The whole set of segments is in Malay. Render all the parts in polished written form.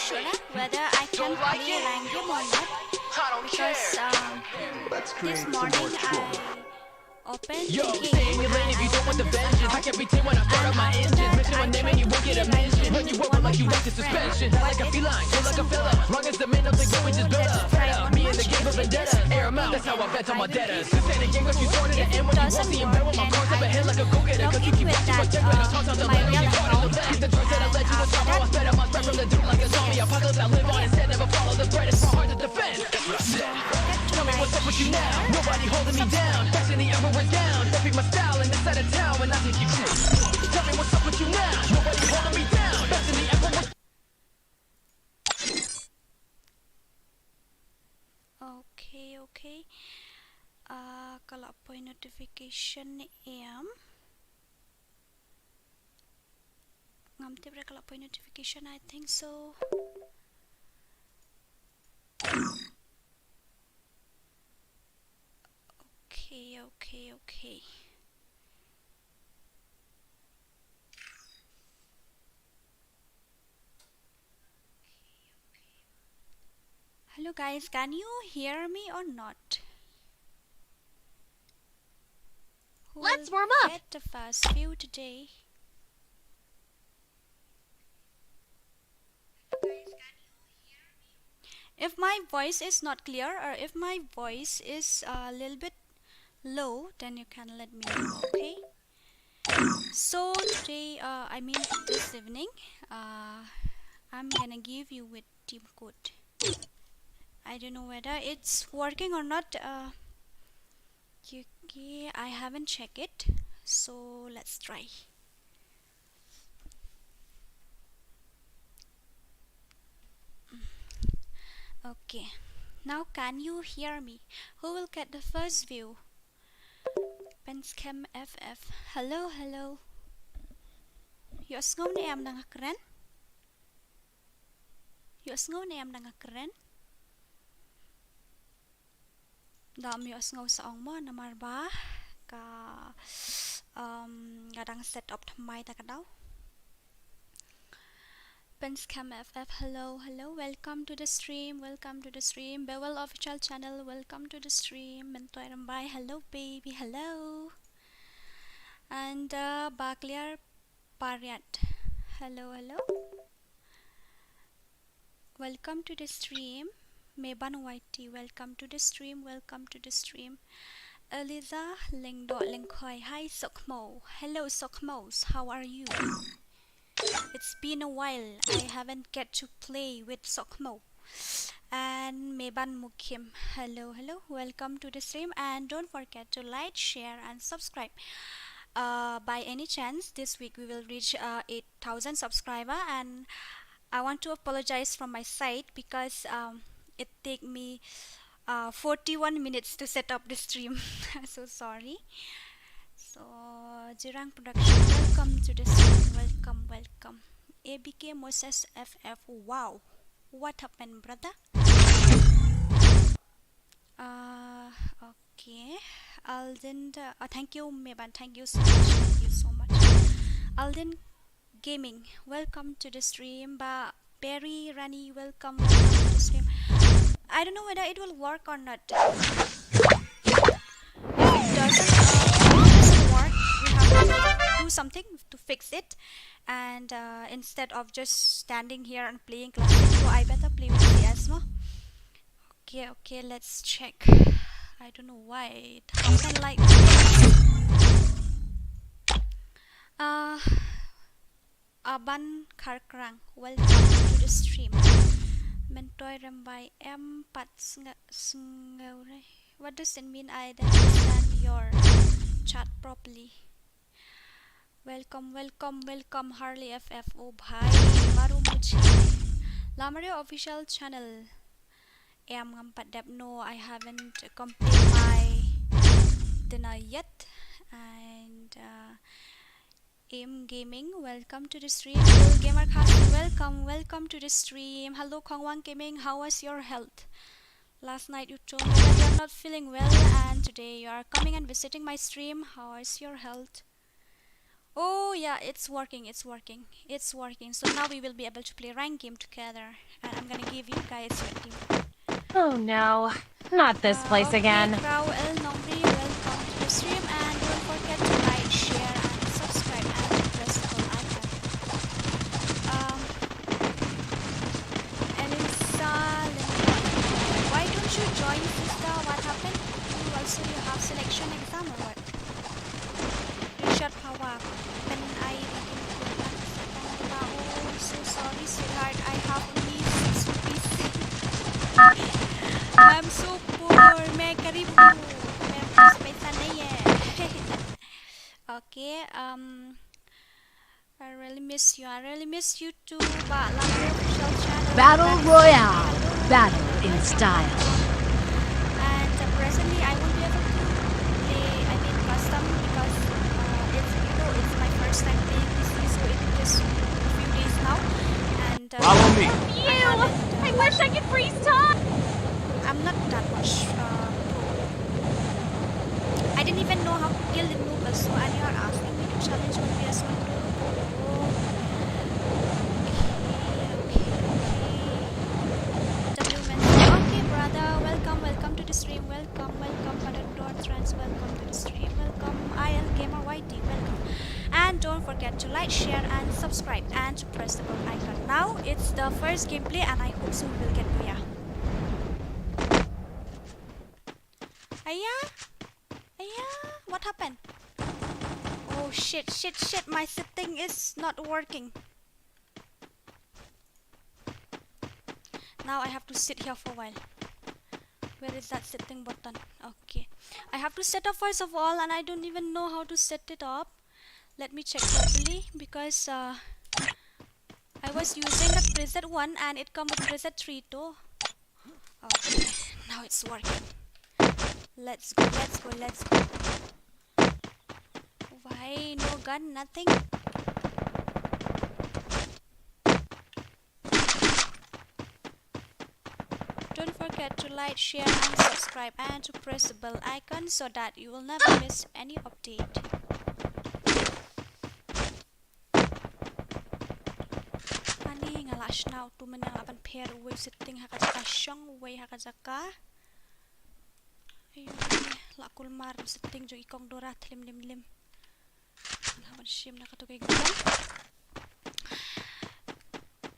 sure whether I can play rank game or not, because this morning I opened the game and I opened the account, and after that I tried to play rank game with one of my friends, but it doesn't work. So let's try one match and see if this game can I will beat. If it doesn't work, then I will log in with that my real account, and after Tell me what's up with you now. Nobody holding me down. Fashion the emperor down. That be my style in this side of town. And I think you too. Tell me what's up with you now. Nobody holding me down. Fashion the emperor. Okay. Kalau point notification ni ngamti bre kalau point notification, I think so. Okay. Hello guys, can you hear me or not? Let's warm up. Get the first view today. If my voice is not clear or if my voice is a little bit low, then you can let me know, okay? So today, I mean this evening, I'm gonna give you with team code. I don't know whether it's working or not. I haven't checked it, so let's try. Okay, now can you hear me? Who will get the first view? Penscam FF. Hello. Iɪrsᴛᴜ ni em đang keren. Iɪrsᴛᴜ ni em đang keren. Dam iɪrsᴛᴜ sa ong mo namar ba ka gadang set up thamai ta kadau. Penscam FF, hello, welcome to the stream, Bewell official channel, welcome to the stream, Mᴏʀᴇ, hello baby, hello, and Bakliar Paryat, hello, welcome to the stream, Mᴏʀᴇ, welcome to the stream, Eliza Lingdo Lingkhoi, hi ＳōɁᴏᴜ, hello ＳōՒᴏ, how are you? It's been a while. I haven't get to play with Ｓō뾱ᴜ. And Mᴏʀᴜᴜᴛ, hello, welcome to the stream, and don't forget to like, share, and subscribe. By any chance, this week we will reach 8,000 subscribers, and I want to apologize from my side because it take me 41 minutes to set up the stream. So sorry. So Jirang Production, welcome to the stream, welcome. ABK Moses FF, wow, what happened, brother? Okay, Alden, thank you Mᴏʀᴜ, thank you so much. Alden Gaming, welcome to the stream. Perry Rani, welcome to the stream. I don't know whether it will work or not. If it doesn't work, we have to do something to fix it, and instead of just standing here and playing classic, so I better play with CS mo. Okay, let's check. I don't know why it happened like Aban Karkrang, welcome to the stream. Mᴏʀᴜ em pat Sğɪʟᴏ. What does it mean? I don't understand your chat properly. Welcome Harley FF. Oh bhai, baru muji. Lamario official channel. No, I haven't completed my dinner yet. And Aim Gaming, welcome to the stream. Gamer Khasi, welcome to the stream. Hello Khongwang Gaming, how was your health? Last night you told me that you are not feeling well, and today you are coming and visiting my stream. How is your health? Oh yeah, it's working. So now we will be able to play rank game together, and I'm gonna give you guys your team. Oh no, not this place again. Mᴏʀᴇ, welcome to the stream, and don't forget to like, share, and subscribe, and press the bell icon. Why don't you join, sister? What happened? You have selection exam or what? Richard Power. When I oh, I'm so sorry, sweetheart. I have only 6 rupees. I'm so poor. मैं गरीब हूँ. मेरे पास पैसा नहीं है. Okay. I really miss you too. Battle Royale. Battle in style. And presently I won't be able to play, custom because it's my first time playing this, so it's just a few days now. And Follow me. I wish I could freeze time. I'm not that much pro. I didn't even know how to kill the Mᴏʀᴇ, so and you are asking me to challenge 1vs1 to Okay, brother, welcome to the stream. Welcome, friends, welcome to the stream. Welcome, Mᴏʀᴇ, welcome. And don't forget to like, share, and subscribe, and to press the bell icon. Now it's the first gameplay, and I hope soon we'll get booyah. What happened? Oh shit, my setting is not working. Now I have to sit here for a while. Where is that setting button? Okay, I have to set up first of all, and I don't even know how to set it up. Let me check properly, because I was using the preset 1 and it comes with preset 3 too. Okay, now it's working. Let's go. Why no gun, nothing? Don't forget to like, share, and subscribe, and to press the bell icon so that you will never miss any update. Ani ngalash now to menang apan pair way setting hakajaka shong way hakajaka. Ayun lakul mar setting jo ikong dora lim.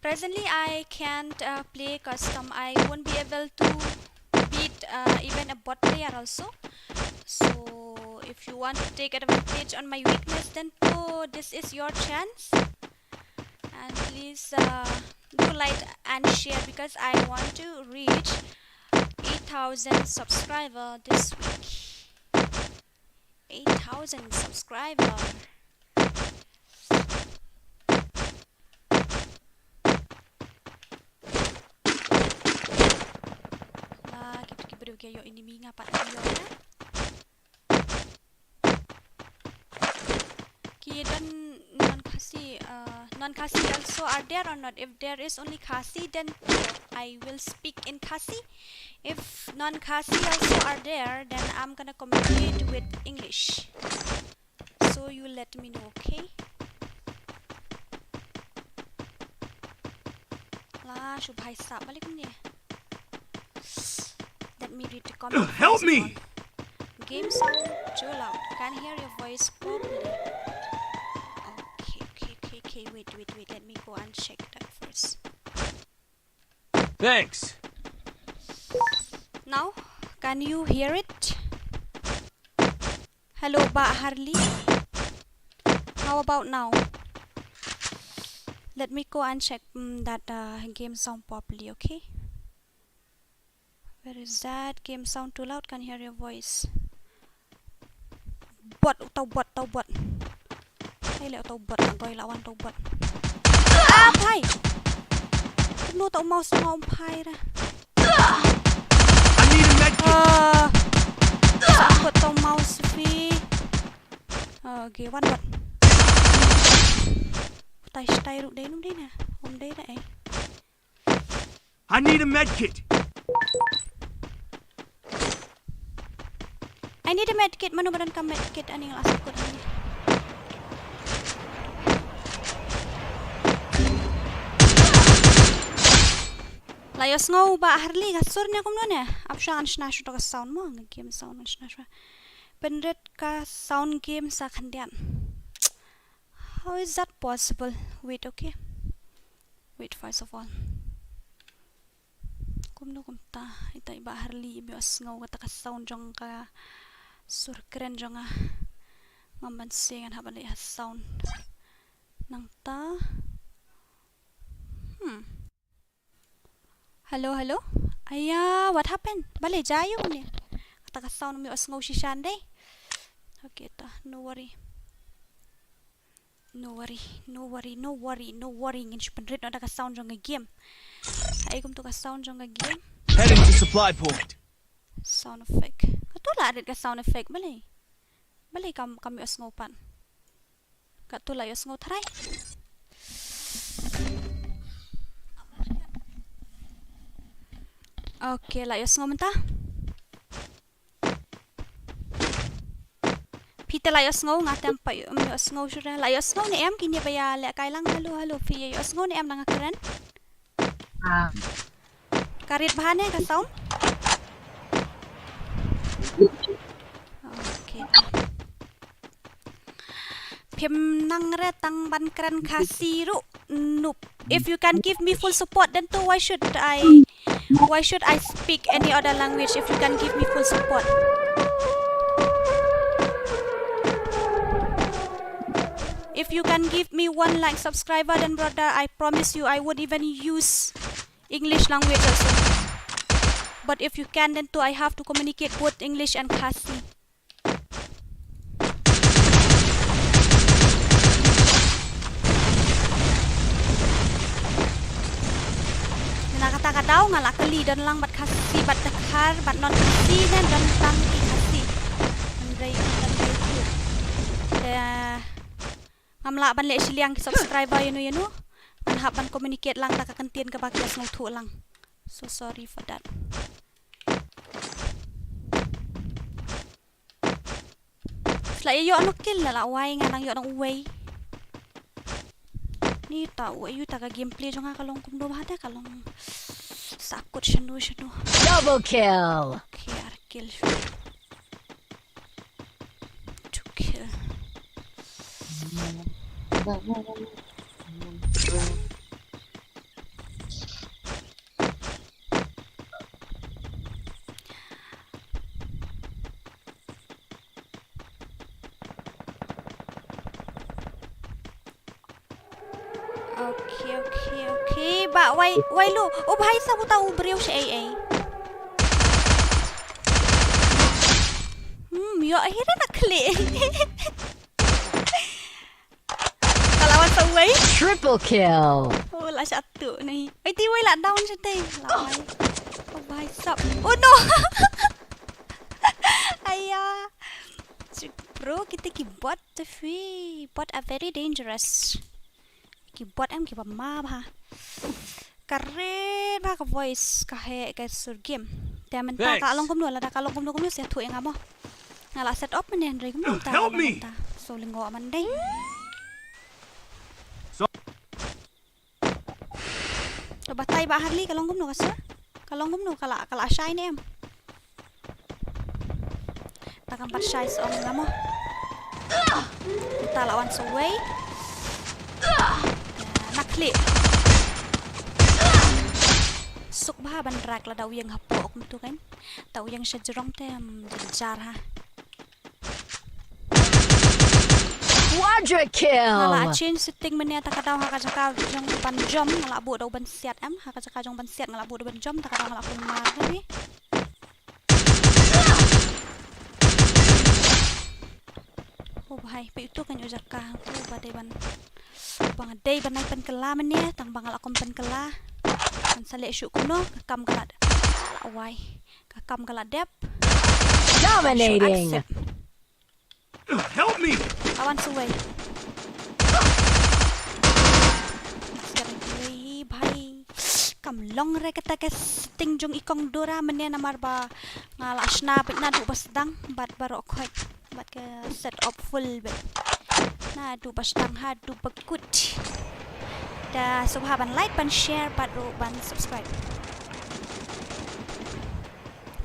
Presently I can't play custom. I won't be able to beat even a bot player also. So if you want to take advantage on my weakness, then this is your chance. And please do like and share, because I want to reach 8,000 subscribers this week. 8,000 subscribers. Kayo enemy nga pa non-Khasi also are there or not? If there is only Khasi, then I will speak in Khasi. If non-Khasi also are there, then I'm gonna communicate with English. So you let me know, okay? Şոභᴏᴜ balik mo niya. Let me read the comment. Help me! Game sound too loud. Can't hear your voice properly. Okay. Wait. Let me go and check that first. Thanks. Now, can you hear it? Hello, Harley. How about now? Let me go and check that game sound properly, okay? Where is that? Game sound too loud, can hear your voice. Tau bot. Hey, tau bot, goy lawan tau bot. Ah, pai! Lu tau mouse ngom pai ra. I need a medkit. Sangkut tau mouse fi. Okay, one bot. Tai ruk đây nung đây nè. Hôm đây nè. I need a medkit. I need a medkit. Mano badan ka medkit ani ang asakot ani. Layos ngau ba harli kasur ni kum ne. Apsha an snash to ka sound mo game sound an snash. Penret ka sound game sa khandian. How is that possible? Wait, okay. Wait first of all. Kum no kum ta ita ba harli bios ngau ka sound jong ka sur keren jong ngamban sing an haban le sound. Nang ta. Hello, hello. Aya, what happened? Bale jayo ni. Kata ka sound mi osngo si Shande. Okay ta, no worry. No worry. Ngin si penrit no da ka sound jong game. Ay kum to ka sound jong game. Heading to supply point. Sound effect. Katula adit ka sound effect bale. Bale kami osngo pan. Katula osngo try. Okay, layos ngom ta. Pita layos ngom ngatem pa yos ngom sura layos ngom ni em kini baya le kai lang halo fi yos ngom ni em nang keren. Karit bahane ka sound. Okay. Pim nang retang ban keren Khasi ru noob. If you can give me full support, then to why should I speak any other language if you can give me full support? If you can give me 1 like subscriber, then brother, I promise you I would even use English language also. But if you can, then too I have to communicate both English and Khasi. Nakata daw nga lakali dan lang bat Khasi bat dekhar bat non Khasi dan tang Khasi. Andrei itu. Ngamla ban le siliang subscriber yunu. Ban hab ban communicate lang ta kakentien ka bagias nguthu lang. So sorry for that. Slay yo ano kill la way nga nang yo nang way. Ni tahu ayu tak gameplay jong kalong kum do bahada kalong sakut shanu. Double kill. Okay, kill. To kill. Okay. Ba why lu? Oh bhai sa buta ubriu si AA. Yo akhirnya nak klik. Kalawan sa way. Triple kill. Oh la satu ni. Ai ti way la down si te. Lawai. Oh bhai sap. Oh no. Ayah. Bro, kita ki bot tapi bot are very dangerous. Keyboard em keyboard ma ba kare ba ka voice ka he ka sur game temen ta ka long kum nu la da ka long kum nu se thu eng amo ngala set up men rei kum ta so lingo man dei so batai ba harli ka long kum nu ka sa ka long kum nu kala shine em ta kan pat shine on ngamo ta lawan so way naklik suk ba ban rak la daw yang hapok tu kan daw yang sejrong tem jar ha Quadra kill. ngala change setting menia ta ka daw ha ka jaka jong ban jom ngala bu daw ban siat am ha ka jaka jong ban siat ngala bu daw ban jom ta ka daw ngala kun mar ni oh bhai pe itu kan yo jaka oh ba dei ban bang day banay penkela menia tang bangal akom penkela kan sale syuk kuno kakam galad awai kakam galad dep Dominating. Help me! awan suway sekarang bhai kam long re kata ke ting jong ikong dora menia namar ba ngala shna pit na du basdang bat baro khoi bat ke set up full bet na du basdang ha du bakut da subhaban like ban share bat ro ban subscribe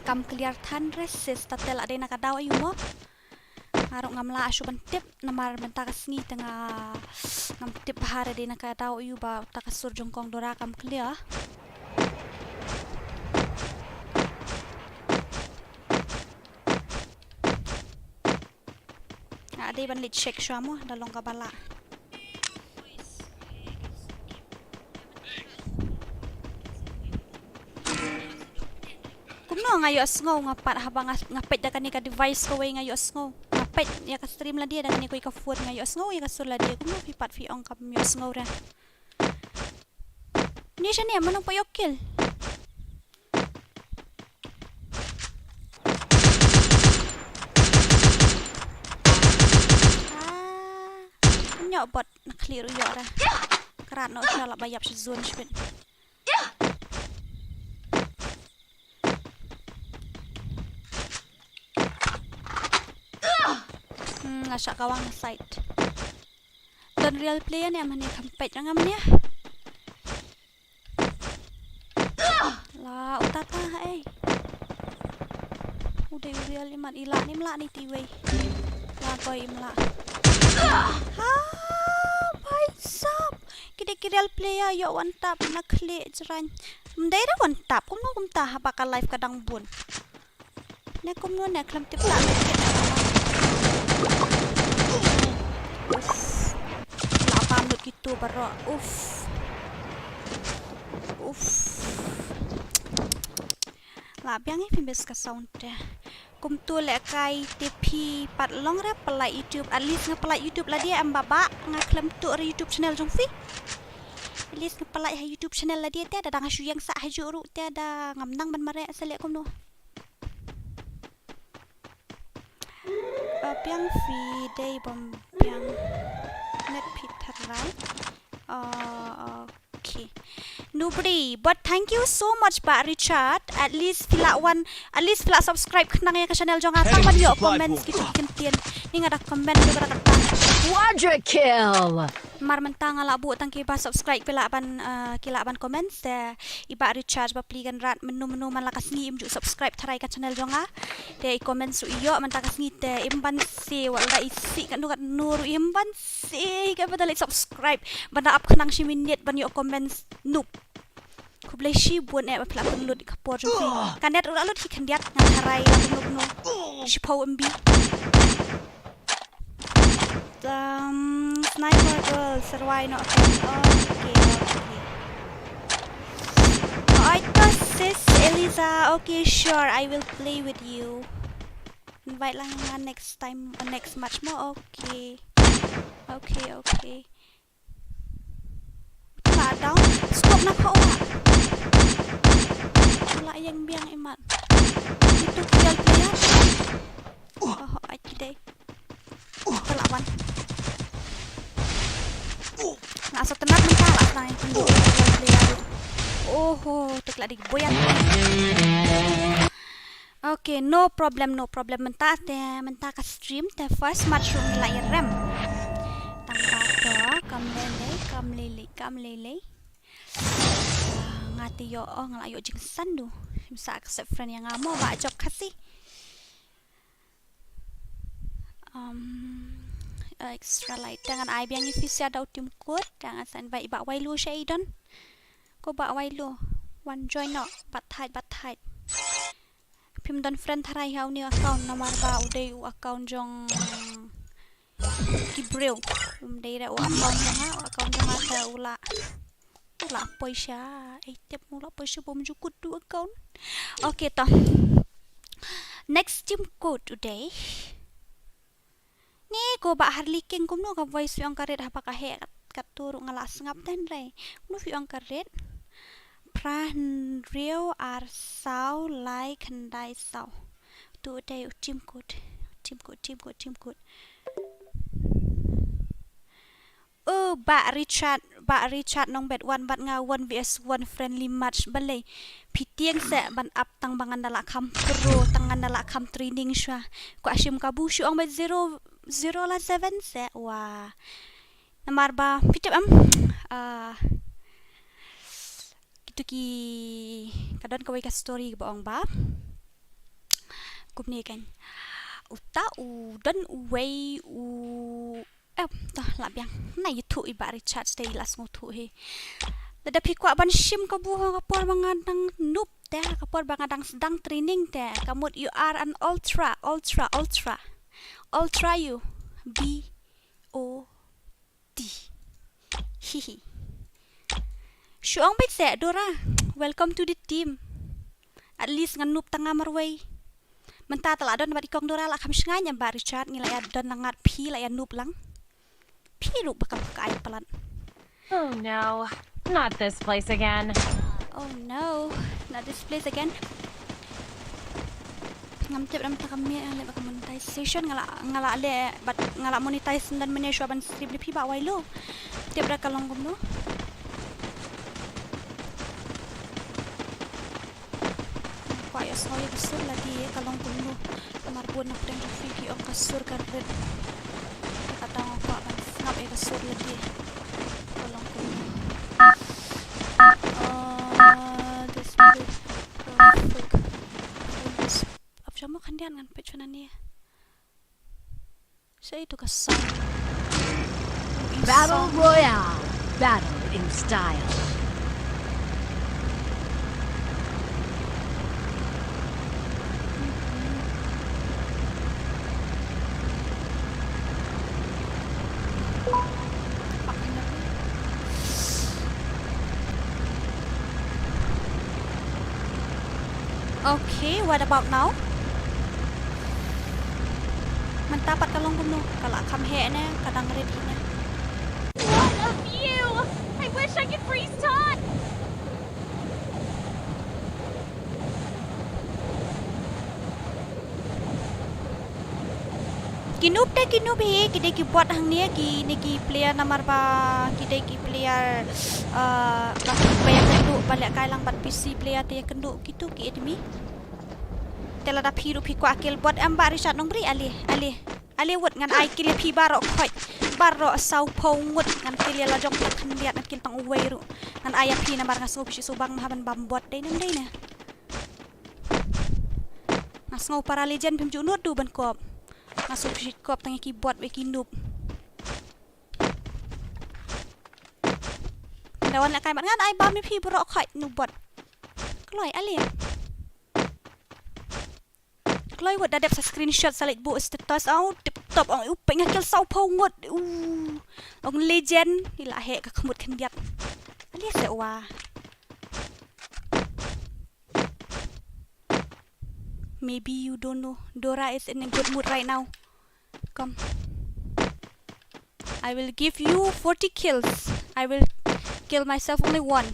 kam clear tan resist tatel ada nak daw ayu mo arok ngamla asu bantip namar benta kasni tengah ngam tip bahar ada nak daw ayu ba takasur jongkong dora kam clear ada ban lit check shamu dalong kabala kumno ngayo asngo ngapat habang ngapet da kanika device ko way ngayo asngo ngapet ya ka stream la dia da kaniko ka phone ngayo asngo ya ka sur la dia kumno pipat fi ong kam yo asngo ra ni siya niya manong payokil bot nak clear yo ra karat no siya la bayap si zone shpin ngasya kawang site dan real player ni amane kampet ngam ni la utata udah real iman ila ni mla ni tiwei la koy imla Sab kira-kira player yo one tap nak klik jeran mendai dah one tap kumno kumta bakal live kadang bun ne kumno ne klam tip tak la pamut gitu baro la biang ni pimbes ka sound dah kum tu lek kai TP pat long ra pelai YouTube at least ngapelai YouTube la dia ambaba ngaklam tu re YouTube channel jong fi at least ngapelai ha YouTube channel la dia tiada dang asu yang sa haju ru tiada ngamnang ban mare selek kum no piang fi day bom piang net pit rai okay nobody but thank you so much Pak Richard at least fila subscribe kenang ya ke channel jong atang man yo comment gitu kentien ni ada comment juga kata Quadra kill. mar mentang ala bu tang kiba subscribe pila ban comment de iba Richard ba pligan rat menu man lakas ni imju subscribe tharai ka channel jong a de comment su iyo man takas ni te imban se wala isi kan dukat nur imban se ka badal subscribe banda up kenang si minute ban yo comment noob kubleshi buat ba pila penlut ka por jong fi kan det ulat ki kandiat ngan tharai la no si pau mb sniper girl survive not okay sis Eliza okay sure I will play with you invite lang nga next time next match mo okay wala down stop na ka wala yang biang iman itu real player ay today kalaban nasa tenat mentala na yung player tekla di boyan okay no problem menta ka stream te first match yung nila rem tangka kamlele ngati yo ngalayo jing sandu bisa accept friend yang ngamo ba job Khasi extra light dengan ai biang ifisia daw tim kod dengan san vai ba wai lu shaidon ko ba wai lu one join no bat thai pim don friend tharai hau ni account nomor ba udai account jong kibreu dei ra account jong ata ula poisha tip ula poisha bom jukut du account okay to next team code today ni ko ba harliking kumno ka voice yung karet apakah he katuru ngalas ngap ten re no yung karet pran real are sao like handai sao tu day team code Ba Richard nong bet one bat nga 1 vs 1 friendly match balay pitiang se ban up tang bangan dala kam pro tangan dala kam training sya ko asim kabu syu ang bet 0 la 7 se wa namar ba pitip gitu ki kadon kawai ka story ba ong ba cụm này cảnh ta u đơn u way u ta làm yang này thu i bari chat stay las ngô thu he Dada pikwa ban shim ka buho kapor mga dang noob te kapor mga dang training te kamut you are an ultra you BOD hihi Shuang bit se Dora welcome to the team at least ngan noob tanga marway menta tala don badi kong Dora la kam shnganya ba Richard ngila ya don nangat pi la ya noob lang pi lu bakal kai pelan Oh no, not this place again. Oh no, not this place again. Ngam tip ram takami le baka monetization ngala le but ngala monetize dan menesho ban strip li pi ba wai lo. Tip ra kalong gum no. Kwa ya soy kasur lagi kalong gum no. Marbon na pren fiki om kasur kan red. Kata ngok ban snap e kasur lagi. Kalong gum no. This is perfect. Apa cuma kandian kan pecunan ni? Saya itu kesal. Battle Royale. Battle in style. Okay, what about now? Mentapat kalong kuno, kalau kam he na kadang ready na. What a view! I wish I could freeze time! Kinub he, kita buat hang ni ki player nomor ba, kita ki player bayar kenduk balik kailang bat PC player te kenduk gitu ki enemy. Tela da piru pi ko akil buat amba Richard nong bri ali wot ngan ai kil pi barok khoi barok Սાઉભᴏᴜᴜᴛ ngan kil la jong kan liat ngan kil tang uwei ru ngan aya pi na bar ngas ngopi subang mahaban bambot dei nang dei na. Ngas ngau para legend pim junut du ban kop. Masuk kop tang keyboard we kinub. Dawan la kai mat ngan ai ba mi pi barok khoi nu bot. Kloi ali. Kloi wot dadap sa screenshot sa like bu status au tip top ang upeng ngakil Սાઉભᴏᴜᴜᴜ ong legend ila he ka khamut kan diat. Ali se wa. Maybe you don't know. Dora is in a good mood right now. Come. I will give you 40 kills. I will kill myself only one.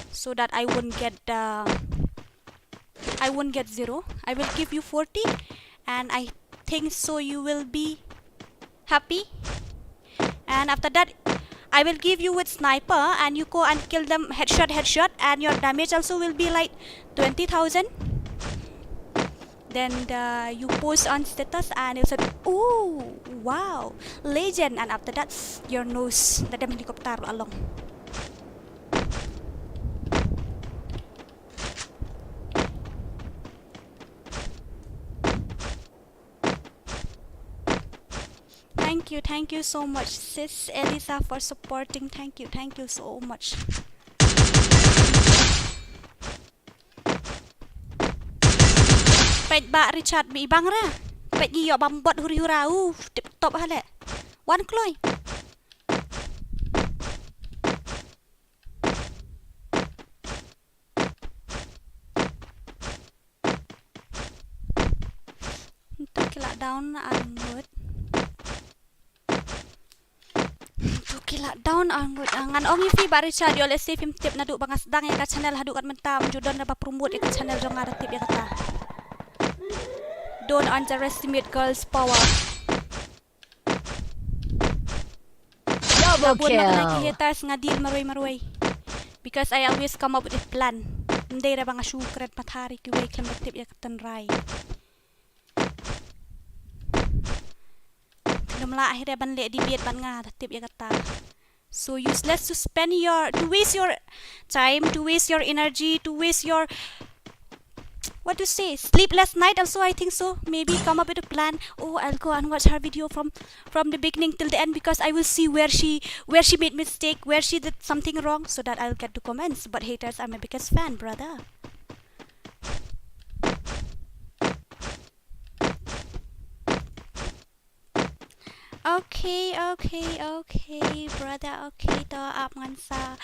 So that I won't get 0. I will give you 40. And I think so you will be happy. And after that, I will give you with sniper. And you go and kill them headshot. And your damage also will be like 20,000. Then you post on status and you said, "Oh, wow, legend!" And after that, your nose that dem helicopter along. Thank you so much, sis Elisa, for supporting. Thank you so much. Pet ba Richard bi bang ra. Pet gi yo bambot huri-hura tip top ha le. Wan kloi. Untuk kila down anggut. Ngan ongi fi ba Richard yo le save him tip na du bangas dang ya ka channel hadu kat mentam judon na ba promote ya ka channel jong ada tip ya kata. Don't underestimate girls' power. Double kill. Hīʟʟs ngadil marway. Because I always come up with a plan. Hindi ra bang asukret matari ki way klam tip ya katan rai. Namla ahire ban le di biet ban nga tip ya kata. So useless to waste your time, to waste your energy, to waste your what to say, sleepless night also, I think so. Maybe come up with a plan. Oh, I'll go and watch her video from the beginning till the end, because I will see where she made mistake, where she did something wrong, so that I'll get the comments. But haters, I'm a biggest fan, brother. Okay, brother. Okay, to up ngansa.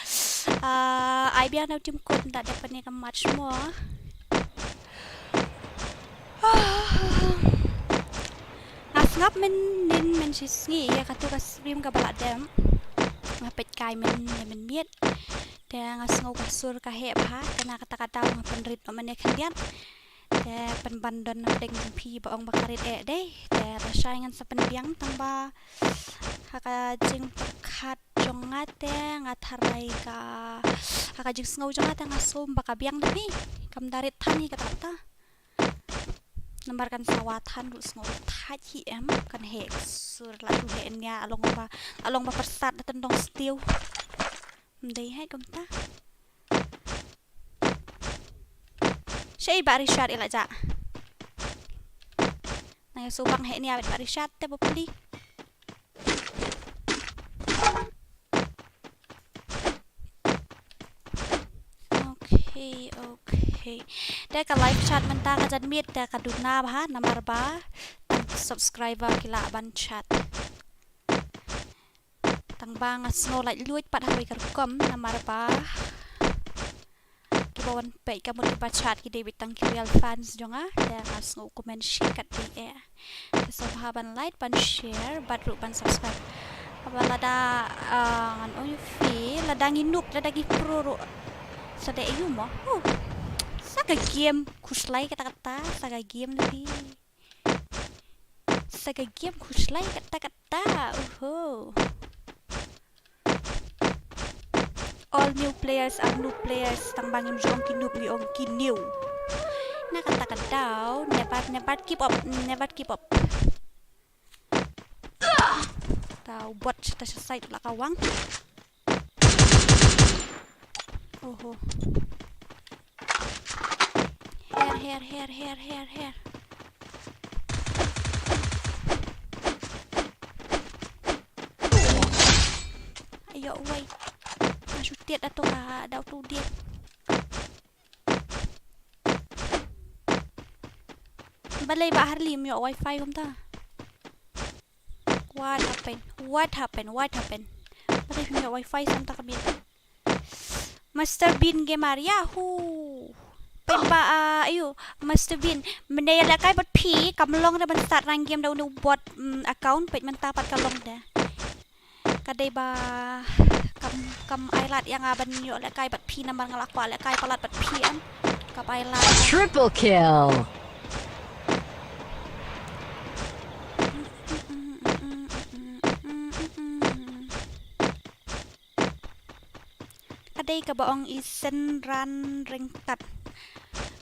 I biar na tim kot tak dapat ni much more. Ngap men sisngi ya katu kasrim ka balak dem. Ngapet kai men miet. Dia ngasngau kasur ka he bah, kena kata-kata ngapenrit men kendian. Dia penbandon deng pi baong bakarit deh. Dia rasaingan sependiang tamba haka jing perkat jongat ngatharai ka haka jing ngau jongat ngasum bakabiang demi kam darit tani kata nambarkan sawatan du ngau thaji kan he sur la tu he nya along ba persat tendong stiu mdei hai kam ta Shay barishat ilaja. Nang subang he ni awit barishat te bopli. Okay. Dia ka live chat mentang ka jadmit dia ka duna bah nomor ba subscriber kila ban chat. Tang bang snow like luit pat hari karukom nomor ba Mᴏʀᴇ kamu di chat ki David tang real fans jonga dan ngasngau komen shikat di ＳÅભાᴏᴜᴜᴛ like ban share badru ban subscribe abalada ngan oyufi lada nginuk lada gi pro sade ayu mo saga game kuslai kata-kata saga game lebih saga game kuslai kata-kata all new players are new players tang bangim jong kinuk li ong kinew na kata daw never keep up tahu buat kita selesai lah kawang hair ayo wait masuk tiat atau ada tu dia balai ba harlim yo wifi kom ta what happened balai yo wifi santa kabit Master Bean Gamer Yahoo pen ba ayo Master Bean menaya kai bat pi kamlong na ban start rang game daw no bot account pet man tapat kalong da kadai ba kam ailat yang aban yo le kai bat pi nambar ngalak pa le kai palat bat pi am kap ailat Triple kill. Kadai ka baong isen ran ringkat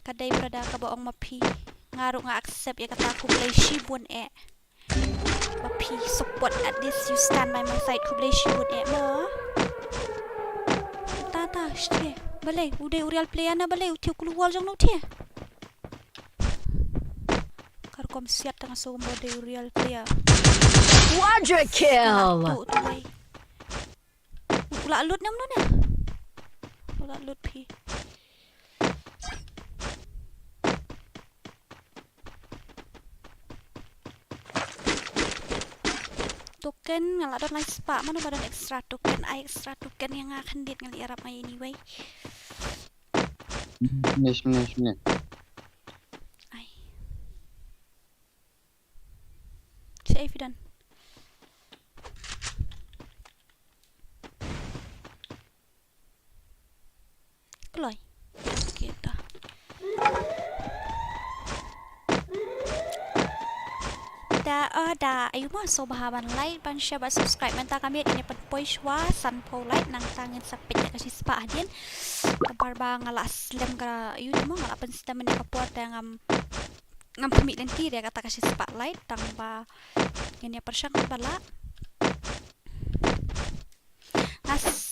kadai berada ka baong mapi ngaru nga accept ya kata aku play shibun mapi support at least you stand by my side ku play shibun mo ta shtie balai udah real player na balai utiu keluar jong no tie kar kom siap tengah so mode real player Quadra kill. Ula lut nam no na ula lut pi token ngalak dot nice spa mana badan extra token yang akan dit ngali arab mai anyway Nishmine. ai si evident keloy kita da ayu mo ＳÅભાᴏᴜᴜᴛ like ban share ban subscribe menta kami ini penpoishwa sanpo like nang tangin sapit ya kasi spa adien kabar ba ngalas lem kara ayu mo ngala pen sistem ni kapuat yang ngam pemilen kiri kata kasi spotlight tang ba ini persyang bala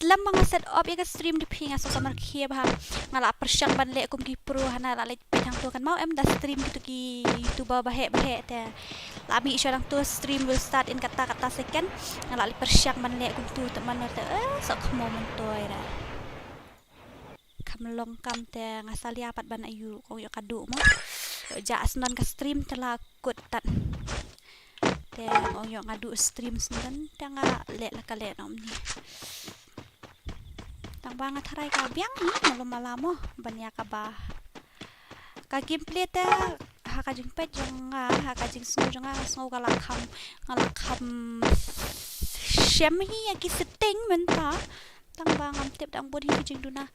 slam mga set up ya ka stream di pinga ﷺ bah ngala persyang ban le kum ki pro hana la le petang tu kan mau em da stream gitu ki youtuber bahe te lami isya lang tu stream will start in kata-kata second ngala le persyang ban le kum tu teman te ＳÅᴏᴜ man toy ra kamlong kam te ngasali apat ban ayu kong yo kadu mo ja asnon ka stream tela kut tan te kong yo ngadu stream sen tanga le la ka le nom ni tang banget harai ka biang ni malum-malamo banya ka ba ka gameplay te ha ka jing pet jong ha ka jing snow jong snow ka la kham shem hi ya ki setting men ta tang bangam tip dang body hi jing duna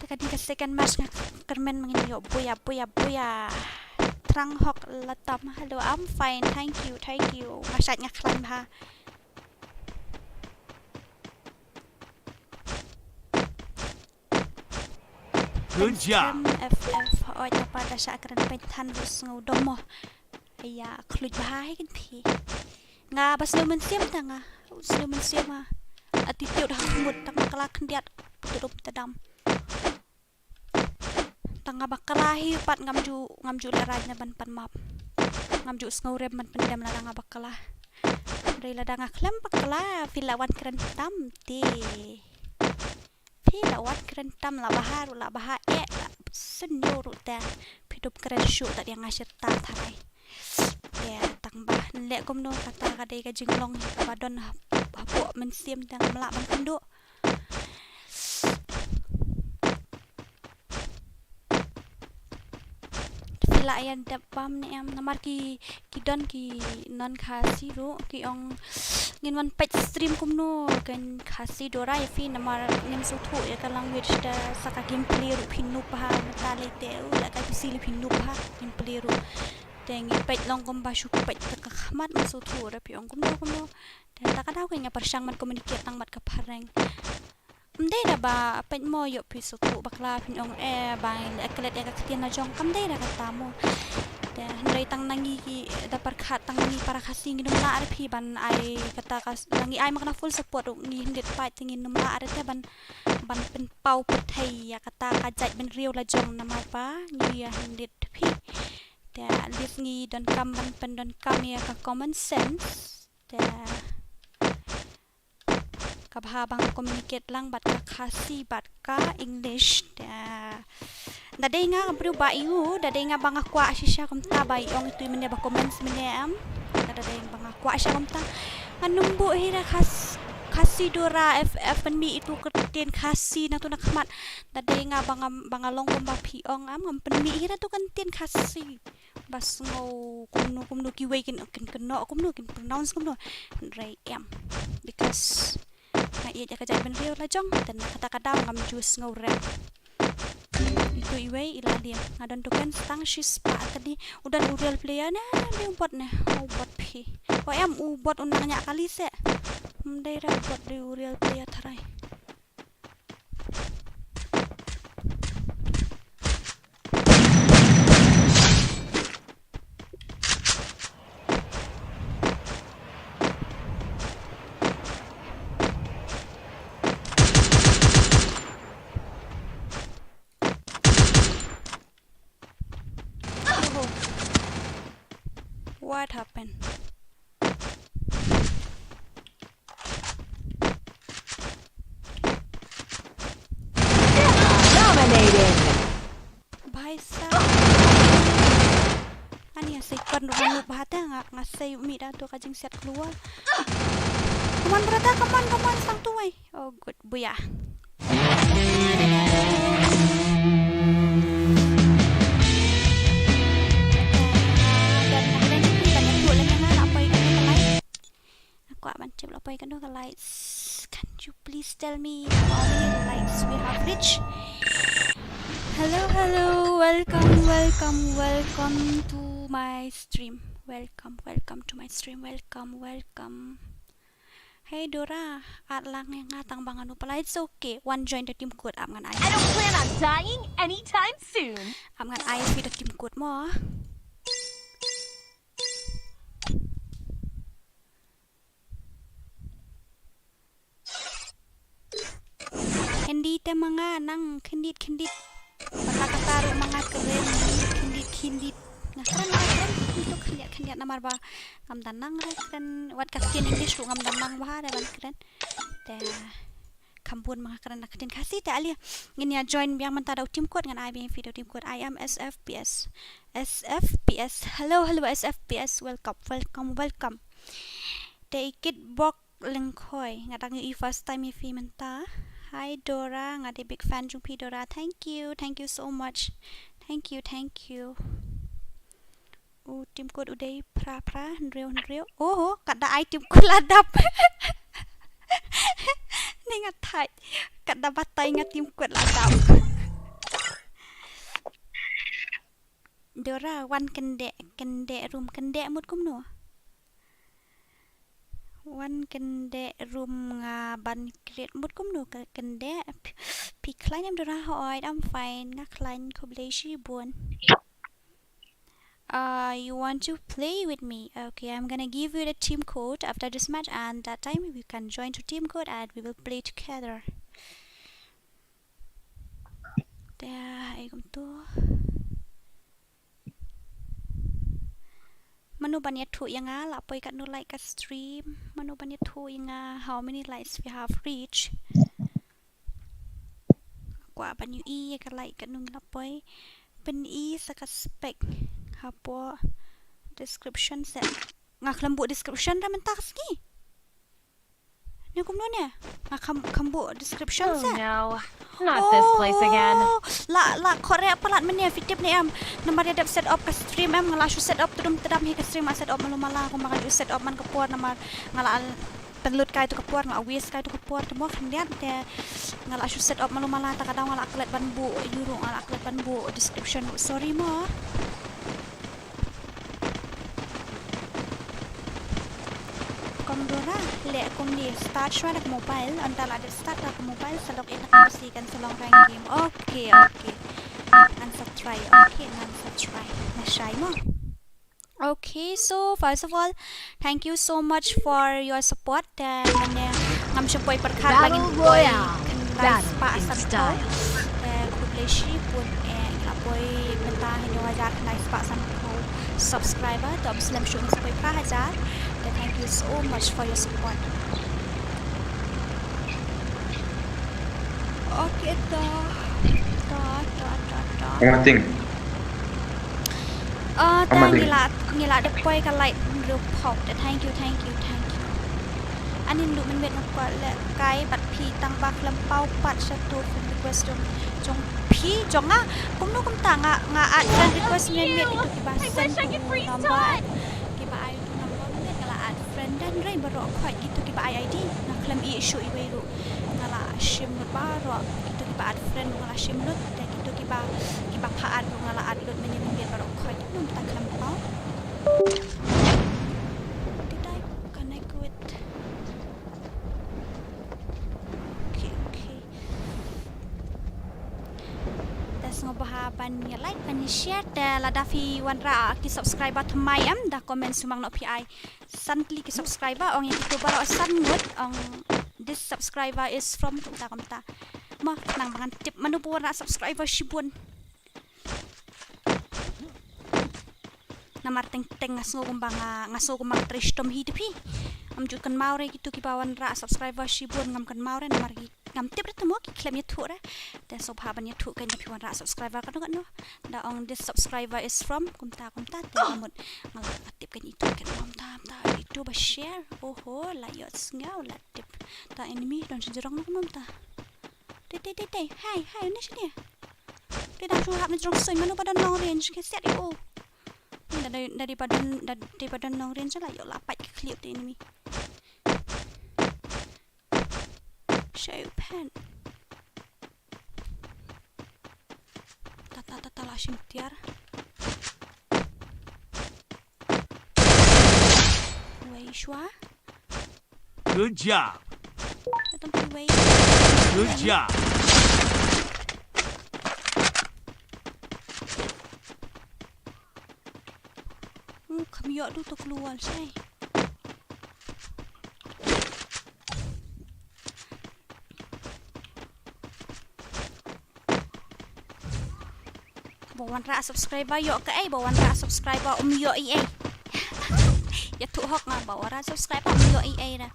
te ka di ka second match nga kermen mangin yo buya trang hok latam hello I'm fine thank you masat nga klan ha Good job. FF oi apa dah syak keren pentan bus ngau domo ya kluj bahai kan pi nga bas no men siam tanga usno men siam attitude hamut tang kala kendiat tutup tedam tanga bakalahi pat ngamju lerajna ban pan map ngamju ngau rem man pendam la nga bakalah dari ladang aklam bakala filawan keren tam ti lawan keren tam la bahar la baha la senyoru ta hidup keren syu tak yang ngasir ta tharai ya tambah lek komno kata kadai ka jinglong badon hapo mensim tang melak ban penduk villa ayan dapam ni am namar ki don ki non khasi ru ki ong ngin wan page stream kumno kan khasi dora ya fi namar Nsoᴍᴇ ya ka language da saka gameplay ru pinu pa metale te la ka sili pinu pa gameplay ru tengi page long kom ba shu page ta ka khmat Nsoᴍᴜ ra pi ong kumno dan ta ka daw ka nya persyang man communicate tang mat ka pareng mdei da ba page mo yo pi Nsoᴍᴜ bakla pin ong bang aklet ya ka ktian na jong kam dei da ka tamu dan dari tang nangi ki da perkhat tang nangi para khasi ngi numla ar phi ban ai kata kas nangi ai makna full support ngi hindet pai tingi numla ar te ban pen pau pathai ya kata ka jai ben riu la jong nama pa ngi ya hindet phi da lis ngi don kam ban pen don kam ya ka common sense da ka bha bang communicate lang bat ka khasi bat ka english da dai nga bru ba iu da dai nga bang akwa shisha kum ta bai ong tu mene ba comments mene am da dai bang akwa shisha kum ta anumbu hira khasi dora ff mi itu kertin khasi na tu nak khmat da dai nga bang long kum ba phi ong am ngam pen mi hira tu kan tin khasi bas ngau kumnu ki wei kin no kumnu kin pronounce kumnu rai am because na iya ka jai ben rio la jong dan kata-kata ngam jus ngau rem itu iwe ilalim ngadon tukan stang shis pa tadi udah real player na dia buat na buat pi em buat undangnya kali se daerah buat real player tharai What happened? Dominating. Bhai sa ani asay kan ru bahata ngasay umi da tu kajing set keluar. Come on brother, come on sang tuai. Oh good buya. Can you please tell me how many likes we have reached? Hello, welcome to my stream. Welcome to my stream. Welcome. Hey Dora, at lang nga tang bangan pala. It's okay. One join the team code. Am ngan ay. I don't plan on dying anytime soon. Am ngan ay fi the team code mo. Hindi te mga nang kindit Pagkakataruh mga keren kindit Nah keren itu kaliat namar ba ngam danang keren wat kakin English ngam danang ba ada ban keren te kambun mga keren nakatin kasi te alia ngin ya join biang mentara tim code ngan IBM video tim code I am SFPS hello SFPS welcome te ikit bok lengkoi ngadang i first time if menta hi Dora ngade big fan jung pi Dora thank you so much thank you tim code uday pra real oh kada ai tim code ladap ni ngatai kada batai ngat tim code ladap Dora wan kende room kende mut kum no wan kende room nga ban create mut kum no kende pi klein em Dora hoy I'm fine nga klein kubleshi bun you want to play with me? Okay, I'm gonna give you the team code after this match, and that time we can join to team code and we will play together. There, I come to. Manu banyak tu yang lah, apa ikat nu like a stream? Manu banyak tu yang how many likes we have reached? Gua banyak ikat like kat nu ngapai? Pen sakat spek. Apa description set ngak lembut description dah mentak ski ni kum nonya ngak kambuk description set no, not this place again. la korek pelat menia fitip ni am namar dia set up ke stream am ngala set up tudum tedam hi ke stream set up malumala aku makan set up man kepuar namar ngala penlut kai tu kepuar ngala wis kai tu kepuar temo kendian dia ngala set up malumala tak kadang ngala klet ban bu euro ngala klet ban bu description sorry mo Dora, le kung ni start shwa nak mobile, antara ada start nak mobile, selok enak masikan selong rank game. Okay. Answer try. Nashay mo. Okay, so first of all, thank you so much for your support dan ngam siya po'y perkat lagi po'y pa asam ko. Kubleshi pun po'y mentahin yung wajar nice pa asam ko subscriber. To Muslim syung sa po'y prahajar. Thank you so much for your support. Okay, Amating. Ngila depoy ka light real pop. Thank you. Anin lu men met ngak le kai bat pi tang bak lampau pat satu request jong pi jonga kumno kum tanga nga at request men met itu kibasan number dan ray barok khoi gitu ki ba ID na claim issue iwero ngala shim barok gitu ki ba friend ngala shim lut dan gitu ki ba phaan ngala lut men biar barok khoi num ta claim pau did I connect with okay das ngobahaban ni like pan share da la dafi wanra ki subscriber thamai am da comment sumang no PI Santli ki subscriber ong yang itu baru sangut ong this subscriber is from kumta ma nang mangan tip manu po na subscriber shibun namar teng ngaso kumbang tristom hidupi am jukan maure gitu ki bawan ra subscriber shibun ngam kan maure namar ngam tip retemo ki claim ya thura da sobhaban ya thu kan pi wan ra subscriber kan no da ong this subscriber is from kumta te amut ngala tip kan itu kan itu ba share la yots ngau la tip ta enemy don jerong nom ta te hai ni sini te dah su hab ni jerong soi manu pada long range ke set oh daripada long range la yo lapat ke clear te enemy show pen ta la shimtiar Good job. Good job. Kami yuk tu keluar say. Bawan ra subscriber yo ke bawan ra subscriber yo ya tu hok na bawan ra subscriber yo na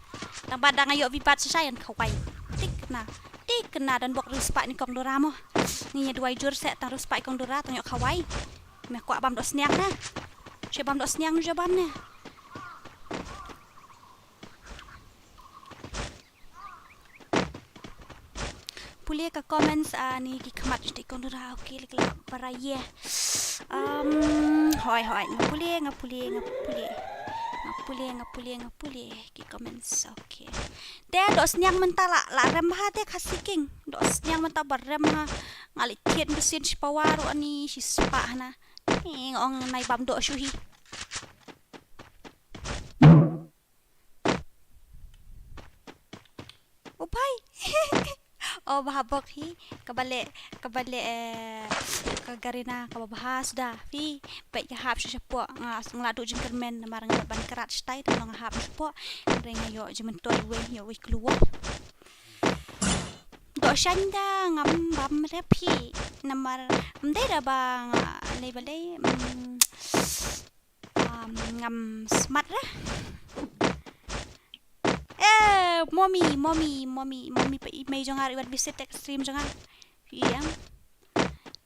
tang badang ayo vibat sayan khawai tik na dan bok ruspa ni kong dora mo ni dua jur set tang ruspa kong dora tang yo khawai me kwa bam do sniang na che bam do sniang jo bam na Pulih ke comments ni ki khamat stik kong dora okey lekla paraye hoi ngapulih ki comments okey te dos nyang mentala la rem ha te khasi king dos nyang menta barem ha ngali thiet mesin sipawaru ani sispa na ong nai bam do shuhi opai oh bahabok hi kabale kagarina kabahas dah fi baik ya hab sepo ngladu jengkermen marang ban kerat stai tolong hab sepo reng ayo jementoy we yo we keluar do shanda ngam bam repi namar mdera bang lebale ngam smart lah mommy may jong hari visit extreme jong iya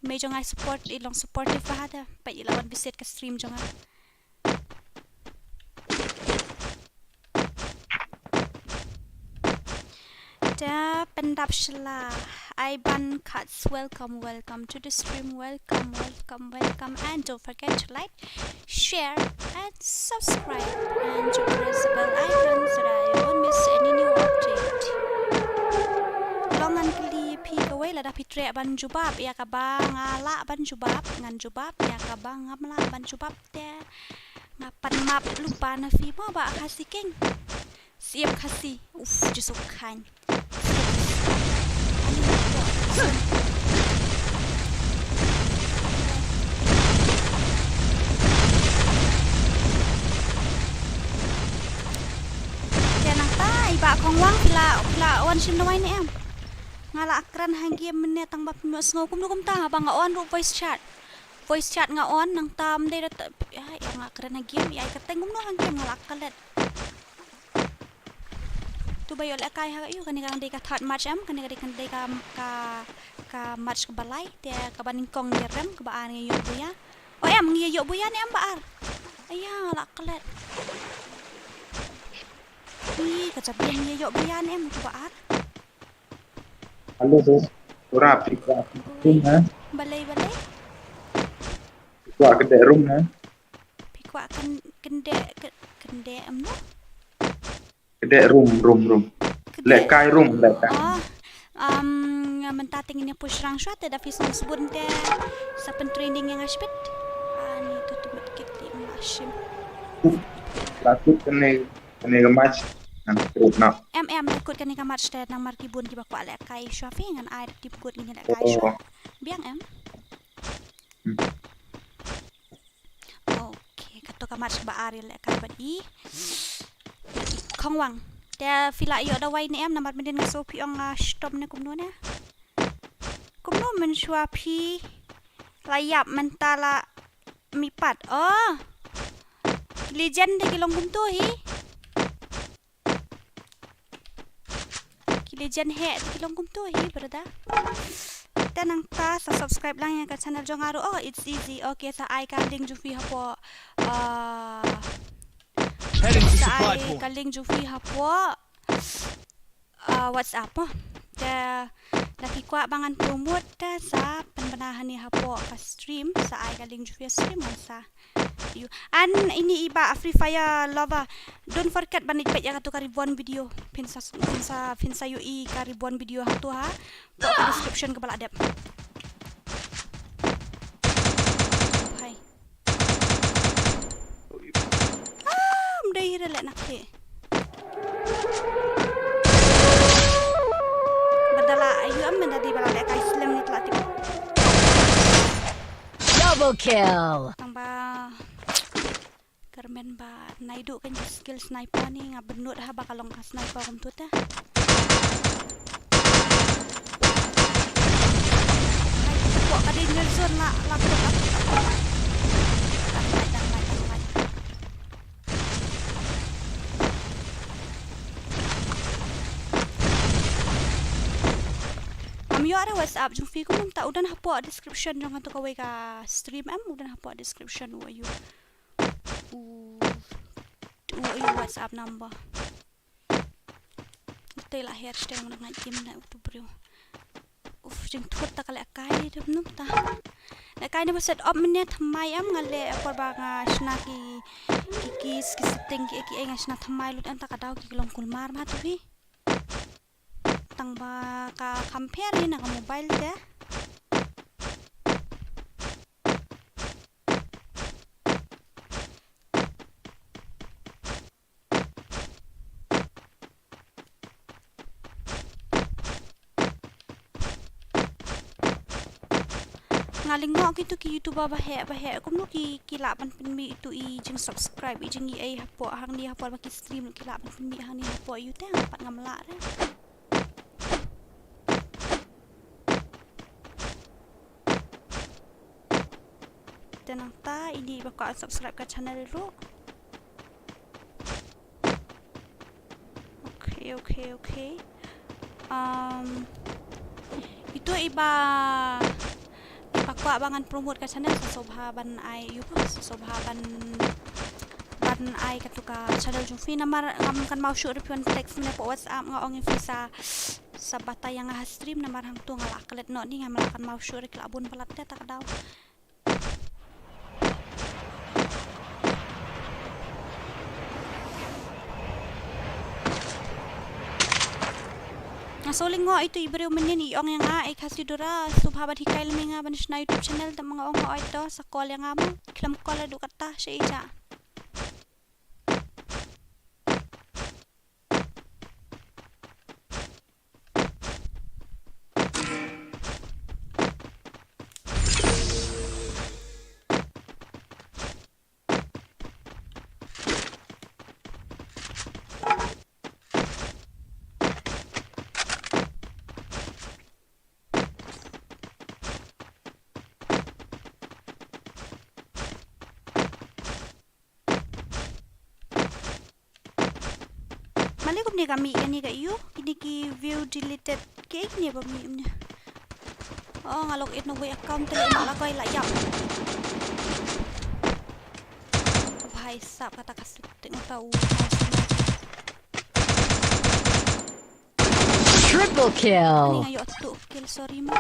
may jong support ilong supportive bahada pa ilawan visit ke stream jong da pendap shla Iban cuts welcome to the stream welcome and don't forget to like share and subscribe and to press the bell icon so that you won't miss any new update longan kli pi kawai la da pitre ban jubab ya ka ba ngala ban jubab ngan jubab ya ka ba ngamla ban jubab te ngapan map lupa na fi mo ba Khasi king siap Khasi jusukan iba kong wang pila wan sin nawai ni em ngala akran hanggi menne tang bap no sngo kum ta bang on ru voice chat nga on nang tam de ya akran hanggi ya ka tengum no hanggi ngala kalet tu bayo la kai ha yu kan de ka thot match em kan de ka match ka balai te ka baning kong ni rem ka ba an yo buya oh em ngi yo buya ni em ba ar aya la kalet Ih, kecapian ni yok bian em baat. Halo sis, ora pikwa room ha. Balai. Pikwa kedek room ha. Pikwa kende em no. Kedek room. Lek kai room lek kai. Mentating ini push rang shot ada fisong sebun te sa pen training yang aspet. Ni tutup kit di machine. Takut kene match nang terus nak. Ikut kan ni match te nang markibun ki bakwa lek kai shofi ngan ai di ikut ni lek kai shot. Biang em. Okay, kato ka match ba ari lek kai badi. Khongwang. Te fila yo da wai ni em namar mendin ngaso pi ong stop ne kumno na. Kumno men swapi layap mentala mipat. Oh. Legend de kilong kumto hi. Legend he kilong kumto hi berada. Tenang ta subscribe lang yang ke channel jong aru. Oh, it's easy. Okay, sa ai ka link jufi hapo. Sa ai ka link jufi hapo. WhatsApp mo. Te laki kwa bangan promote ta sa penbenahan ni hapo ka stream sa ai ka link jufi stream sa. And ini iba Free Fire lover. Don't forget banit pet ya katu Reborn video. Finsa UI ka Reborn video hatu ha. Buat description ke balak dep. Hai. Mdai hira lek nak ke. Badala ayu am mendadi balak lek kai slam ni telah tiba. Double kill. Tambah Kermen ba naidu kan skill sniper ni ngabenut ha bakalong ka sniper kum tu ta. Kok kadin zone lah Yo ada WhatsApp jung fi kum ta udan hapo description jong to kawai ka stream udan hapo description wa you WhatsApp number tay la her steng nang tim na tu bro jung thot ta kala kai dum num ta na kai na set up minute thamai ngale por ba nga snaki kis setting ki nga sna thamai lut an ta ka daw ki long kulmar ma tu hi tang ba ka compare na ka mobile te ngalingo gitu ki YouTube ba he kum no ki laban pinmi itu I jing subscribe I jing I hapo hang ni hapo ba ki stream ki laban pinmi hang ni hapo you te pat ngamla re tenang ta ini bakal subscribe ke channel ru okay itu iba pakwa bangan promote ke channel ሶભાᴏᴜᴜ ai you ሶભાᴏᴜᴜ ban ai katuka channel jung fi namar ngam kan mau shoot repion text mina po WhatsApp nga ong visa sa bata yang stream namar hang tu ngala kelet no ni ngam kan mau shoot rek labun palat ta tak daw Soling ngo itu ibreu menin iong yang ai Khasi dura Սոභᴏᴜᴜ nga ban na YouTube channel ta mga ong ito sa call yang amo klam call du kata siya ija Malikum ni kami ini ka iyo ini ki view deleted cake ni ba mi niya oh ngalog it no way account tele mala ko layap bhai sap kata kasi tengok tahu Triple kill. Ini ayo tu kill sorry ma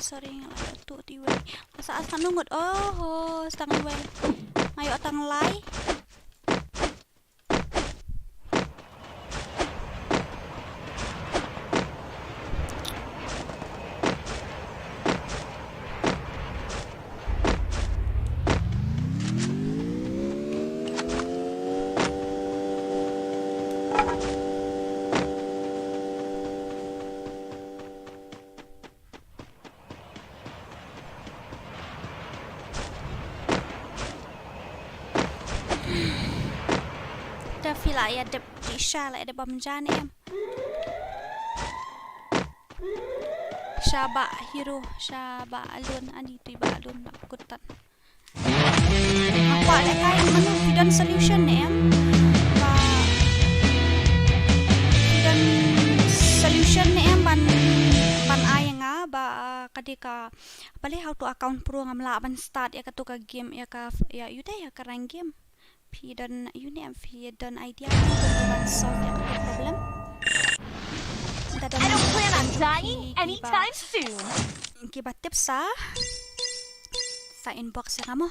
sorry ngayo tu tiway masa asang nungod oh stang iway ngayo tang lay Fila ya de Isha la de bamjan em Shaba hero Shaba alun ani tu ba alun nakutan apa ada kain manu Hɪʟʟs solution em ba Hɪʟʟs solution em ban ay nga ba kadika pale how to account pro ngamla ban start ya katuka game ya ka ya yude ya karang game Hɪʟʟs Hɪʟʟs idea to solve the problem. I don't plan on dying anytime soon. Kiba tips sa inbox ya kamu.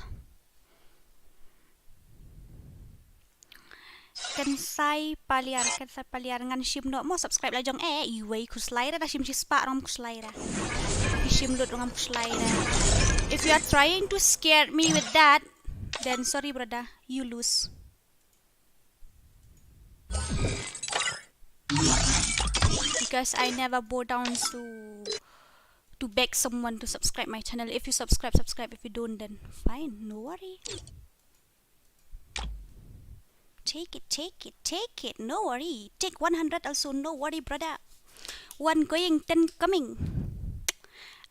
Kensai paliar ngan shim no mo subscribe la jong iway kuslaira da shim chispa rom kuslaira. Shim lut ngam kuslaira. If you are trying to scare me with that, then sorry brother, you lose. Because I never bow down to beg someone to subscribe my channel. If you subscribe. If you don't, then fine, no worry. Take it. No worry. Take 100 also. No worry, brother. One going, 10 coming.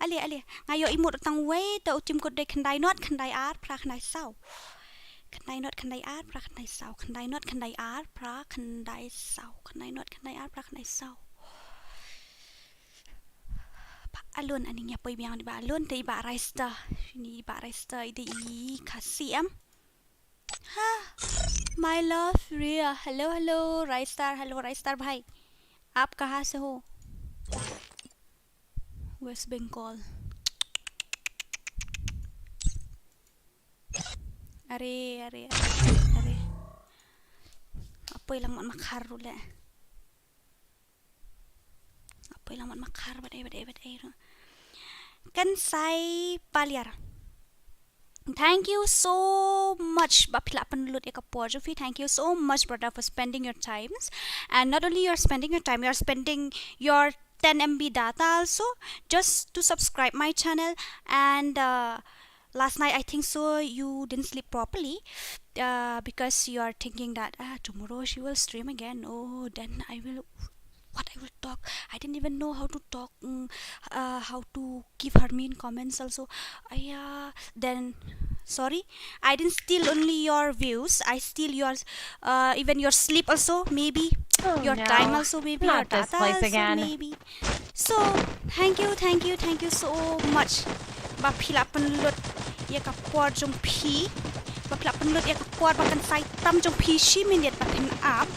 Ali. Ngayo imut tang way ta utim kod de khandai not khandai ar pra khandai sau. Khandai not khandai ar pra khandai sau. Khandai not khandai ar pra khandai sau. Khandai not khandai ar pra khandai sau. Alun ani nya poi biang di ba alun te ba raista. Ni ba raista ide I Khasi am. Ha. My love Ria. Hello Raistar. Hello Raistar bhai. आप कहाँ से हो? West Bengal. Are. Apa ilang mat makhar rule? Apa ilang mat makhar badai. Kansai Paliar. Thank you so much, Thank you so much, brother, for spending your times. And not only you're spending your time, you're spending your 10 MB data also just to subscribe my channel. And last night I think so you didn't sleep properly because you are thinking that tomorrow she will stream again. Oh, then I will talk. I didn't even know how to talk, how to give her mean comments also. Then sorry, I didn't steal only your views, I steal yours, even your sleep also, maybe your time also, maybe your data also, maybe. So thank you so much. Bapila penlut ya kapor jong pi, bapila penlut ya kapor bakan sai tam jong pi shi minute batin up.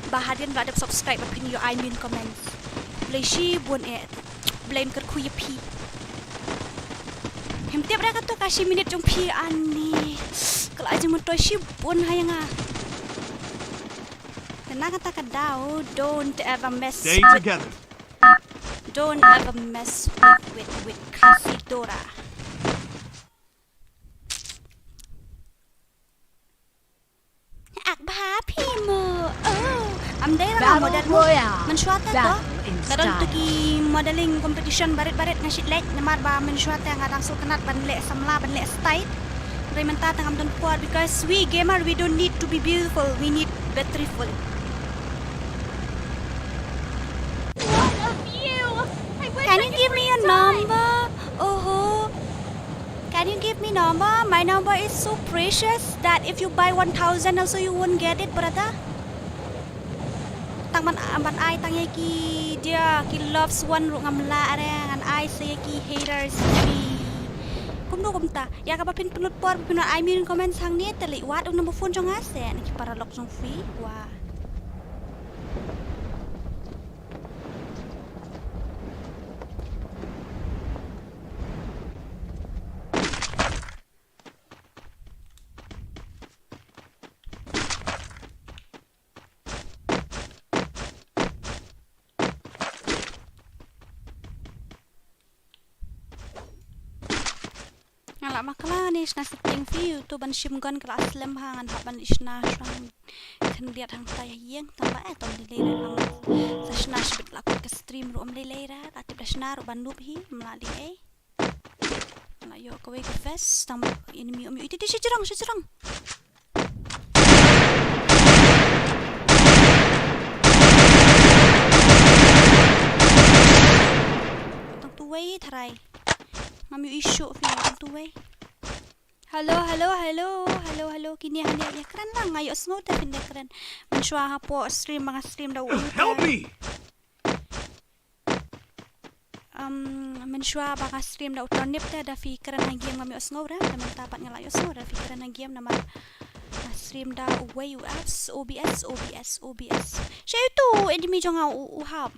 Bahadian berada subscribe apin your I mean comments. Blaishi buon blame ker kuya pi. Hem tiap dah kata kasih minit jong pi ani. Kalau aja motor shi buon hayanga. Kena kata kadau don't ever mess. Stay together. Don't ever mess with Khasi Dora. Akbar Pimo. I'm there lah model Mᴏʀᴇ to. Karon tuki modeling competition barit-barit ngasit lek namar ba Mᴏʀᴇ ngadang so kenat ban lek samla ban lek style. Rementa tang amdon kuat because we gamer we don't need to be beautiful, we need beautiful. What a view! I wish Can I you could give me freeze a time. number? Oh, can you give me number? My number is so precious that if you buy 1,000 also you won't get it, brother. Tang ban ai tang ki dia ki loves one ru ngamla are ngan ai se ki haters ki kum ta ya ka pin penut por pin I mean comment sang ni teli wat number phone jong asen ki para lok jong free wa. Ngalak makala ni isna setting view tu ban shimgon kelas lem hangan haban isna shang kan lihat hang tay yeng tamba tom dilera hang sashna shbit lakut ke stream ru dilera tatip dasna ru ban nup hi mlali yo ko ke fest tamba ini mi itu sejrang tang tu wei tharai Mami isu film tu way. Hello. Kini hanya ya keren lah ngayo semua dah pindah keren. Mᴏʀᴇ po stream mga stream dah. Help me. Mᴏʀᴇ baka stream dah uternip dah fi keren lagi game mami osngau dah. Naman tapat ngalayo semua dah fi keren lagi game nama stream dah way apps OBS. Saya tu enemy jangan uhab.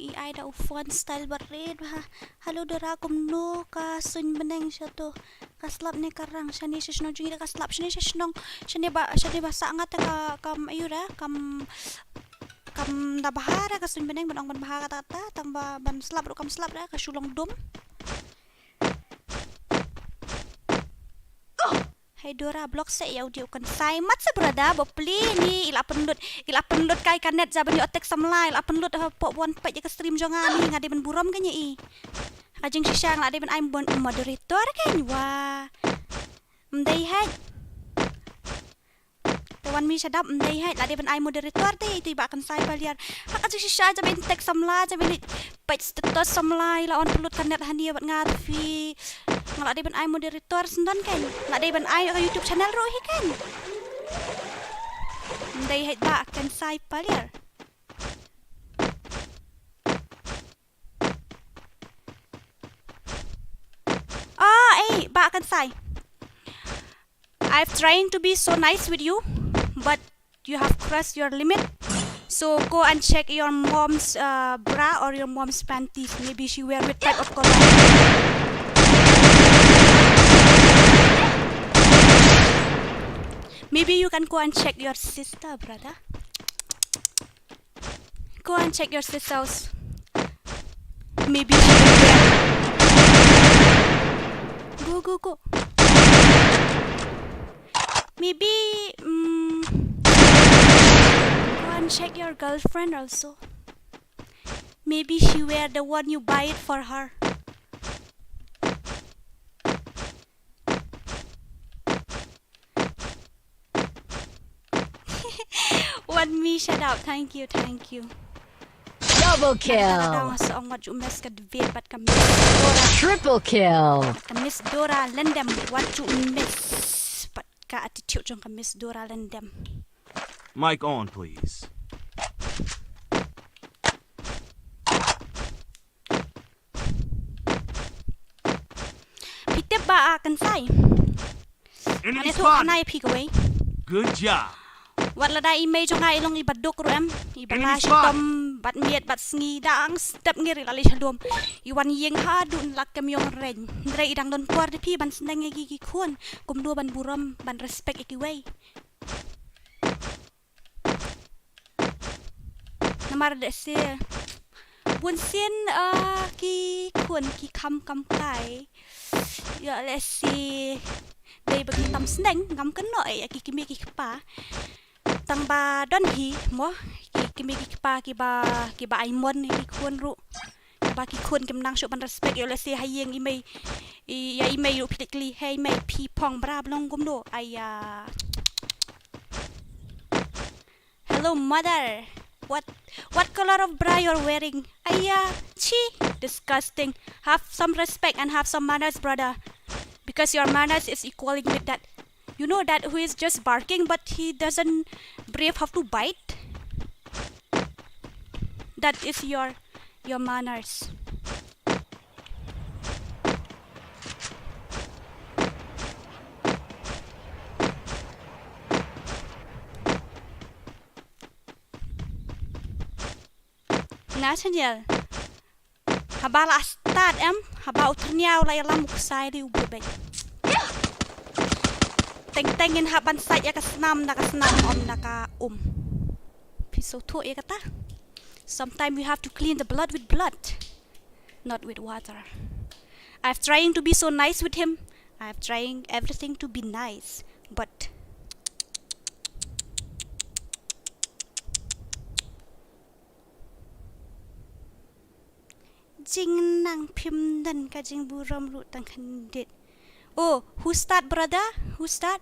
AI da fun style barit ha. Halo dora kumno ka sun beneng satu. Kaslap ne karang shani shishnong juga kaslap shani shishnong. Shani ba sangat ka ayura kam da bahara ka sun beneng ban bahara tata tamba ban slap ru kam slap da ka shulong dum. Hai Dora blog saya audio kan sai mat sa brada bo pli ni ila penlut kai kanet za banyo otek samlai ila penlut po bon pa je ke stream jongani ngade ben burom kan i kajing sisang la de ben I'm moderator kan wa mdai hai Wan mi shadap mdai hai la de ben I'm moderator te tu ba kan sai baliar kajing sisang za ben tek samla za ben pa status samlai la on penlut kanet hania bat ngat fi ngala de ben I'm moderator sendon kan la de ben I YouTube channel ro hi kan mdai hai ba kan sai baliar ba kan sai I've trying to be so nice with you but you have crossed your limit so go and check your mom's bra or your mom's panties maybe she wear with type of color maybe you can go and check your sister brother go and check your sister's maybe she will wear go maybe go and check your girlfriend also maybe she wear the one you buy it for her One me shut up thank you Double kill. Triple kill. Miss Dora Lendem, what you miss? But ka attitude jong Miss Dora Lendem. Mic on, please. Pitip ba akan say? Enemy Ano to spotted. anay pigaway? Good job. Wala da image nga ilong ibadok ruem. Ibala Enemy si spot. Tom bat miet bat sngi daang step ngiri lali shalom. Iwan yeng hadun lakam yung ren. Ndre idang don puar di pi ban sendang gigi kun. Kumdo ban buram ban respect ikiway. Namar de se bun sien ki kun ki kam kai. Ya let's see. Day bagi tam sendang ngam kenoi ki kimi ki pa. Tang ba don hi mo ki kimi ki pa ki ba ai mon ki kun ru ba ki kun kim nang shu ban respect yo let's see hayeng imei ya imei ru pitikli hey mei pi pong bra blong gum do aya hello mother what color of bra you're wearing aya chi disgusting have some respect and have some manners brother because your manners is equaling with that you know that who is just barking but he doesn't brave have to bite that is your manners Nathaniel habala start haba utrniaw la yalam muksay di ubebek teng-tengin haban sa ya kasnam om naka pisoto ya kata sometimes we have to clean the blood with blood not with water I've trying to be so nice with him I've trying everything to be nice but jing nang pim dan ka jing buram ru tang khandit oh who start brother who start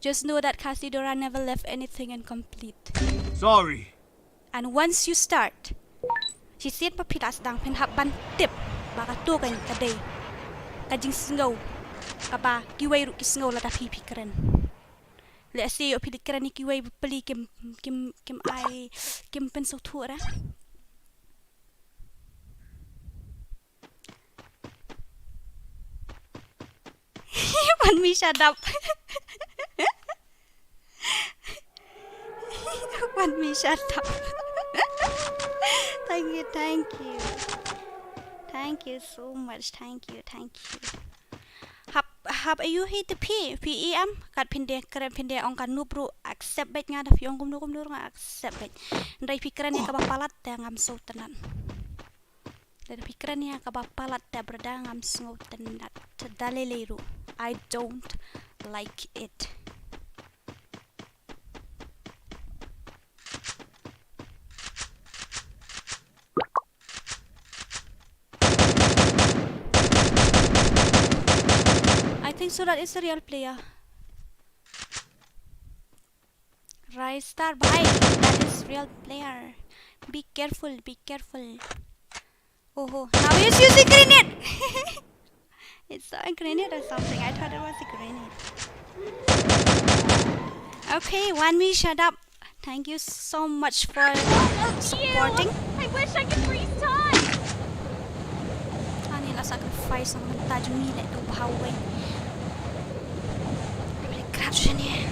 just know that Khasi Dora never left anything incomplete Sorry. and once you start she said pa pilas dang pen haban tip baka to kan kaday kajing singaw kaba kiway ru kisngaw la ta pipikren let's say yo pilikren ni kiway peli kim pen so thura Want me shut up. Want me shut up. Thank you so much. Thank you. Hab ayu hit the PEM kat pinde keren pinde ong kan nubru accept bet nga da fiong kum nga accept bet. Ndai pikiran ya kabapalat ta ngam so tenan. Dari pikiran ya kabapalat ta berdangam so tenan. Daleleru. I don't like it. I think so that is a real player. Rise star bhai, that is real player. Be careful, be careful. Oh, now he's using grenade. It's a grenade or something. I thought it was a grenade. Okay, 1v, shut up. Thank you so much for supporting. I wish I could freeze time. Ani la sacrifice ng tajumile to bahaway. Really crouch niya.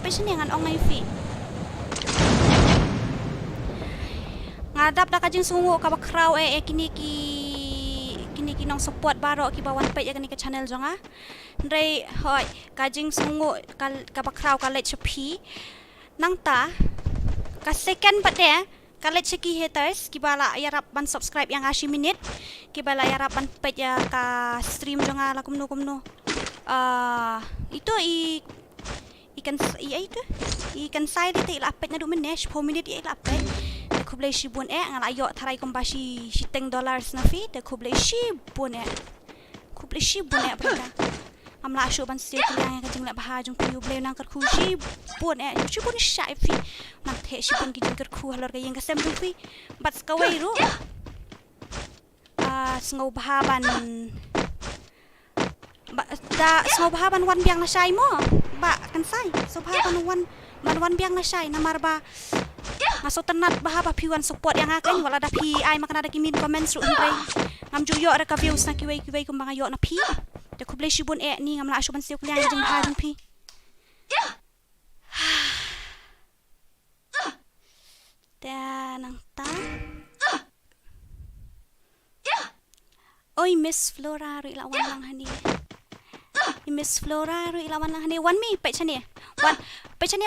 Pwede niya nga ngay fi. Ngadap na kajing sungo kabakraw kiniki nong support baro kibawan pa ya ka channel jo nga. Ndray hoy kajing sungo kabakraw kalet chapi nang ta ka second pa de kalet chiki haters kibala yarap ban subscribe yang 10 minit kibala yarap ban pa ya ka stream jo nga la kumno ito ikan sai di ila apet na du menesh 4 minit ila apet de kublai shibun ngala yo tharai kombashi $10 na fi de kublai shibun berada amla shu ban se yang ka jingla baha jung piu blai nang karku shibun shai fi nang the shibun ki jing karku halor ka yang ka sem jung fi bat skawai ru sngau baha ban da Ｓōભાᴏᴜᴜᴛ wan biang na shai mo ba kan sai Ｓōભાᴏᴜᴜᴜᴜ wan biang na shai namar ba maso tenat bah ba piwan support yang akan wala da pi ai makana da kimin comments ru bai ngam ju yo ra ka views na kiwai kum banga yo na pi de kublai shibun ni ngam la shu ban siu kuliang jing ha jing pi da nang ta oi Miss Flora ru ila wan lang hani Miss Flora ru ila wan lang hani wan mi pe chane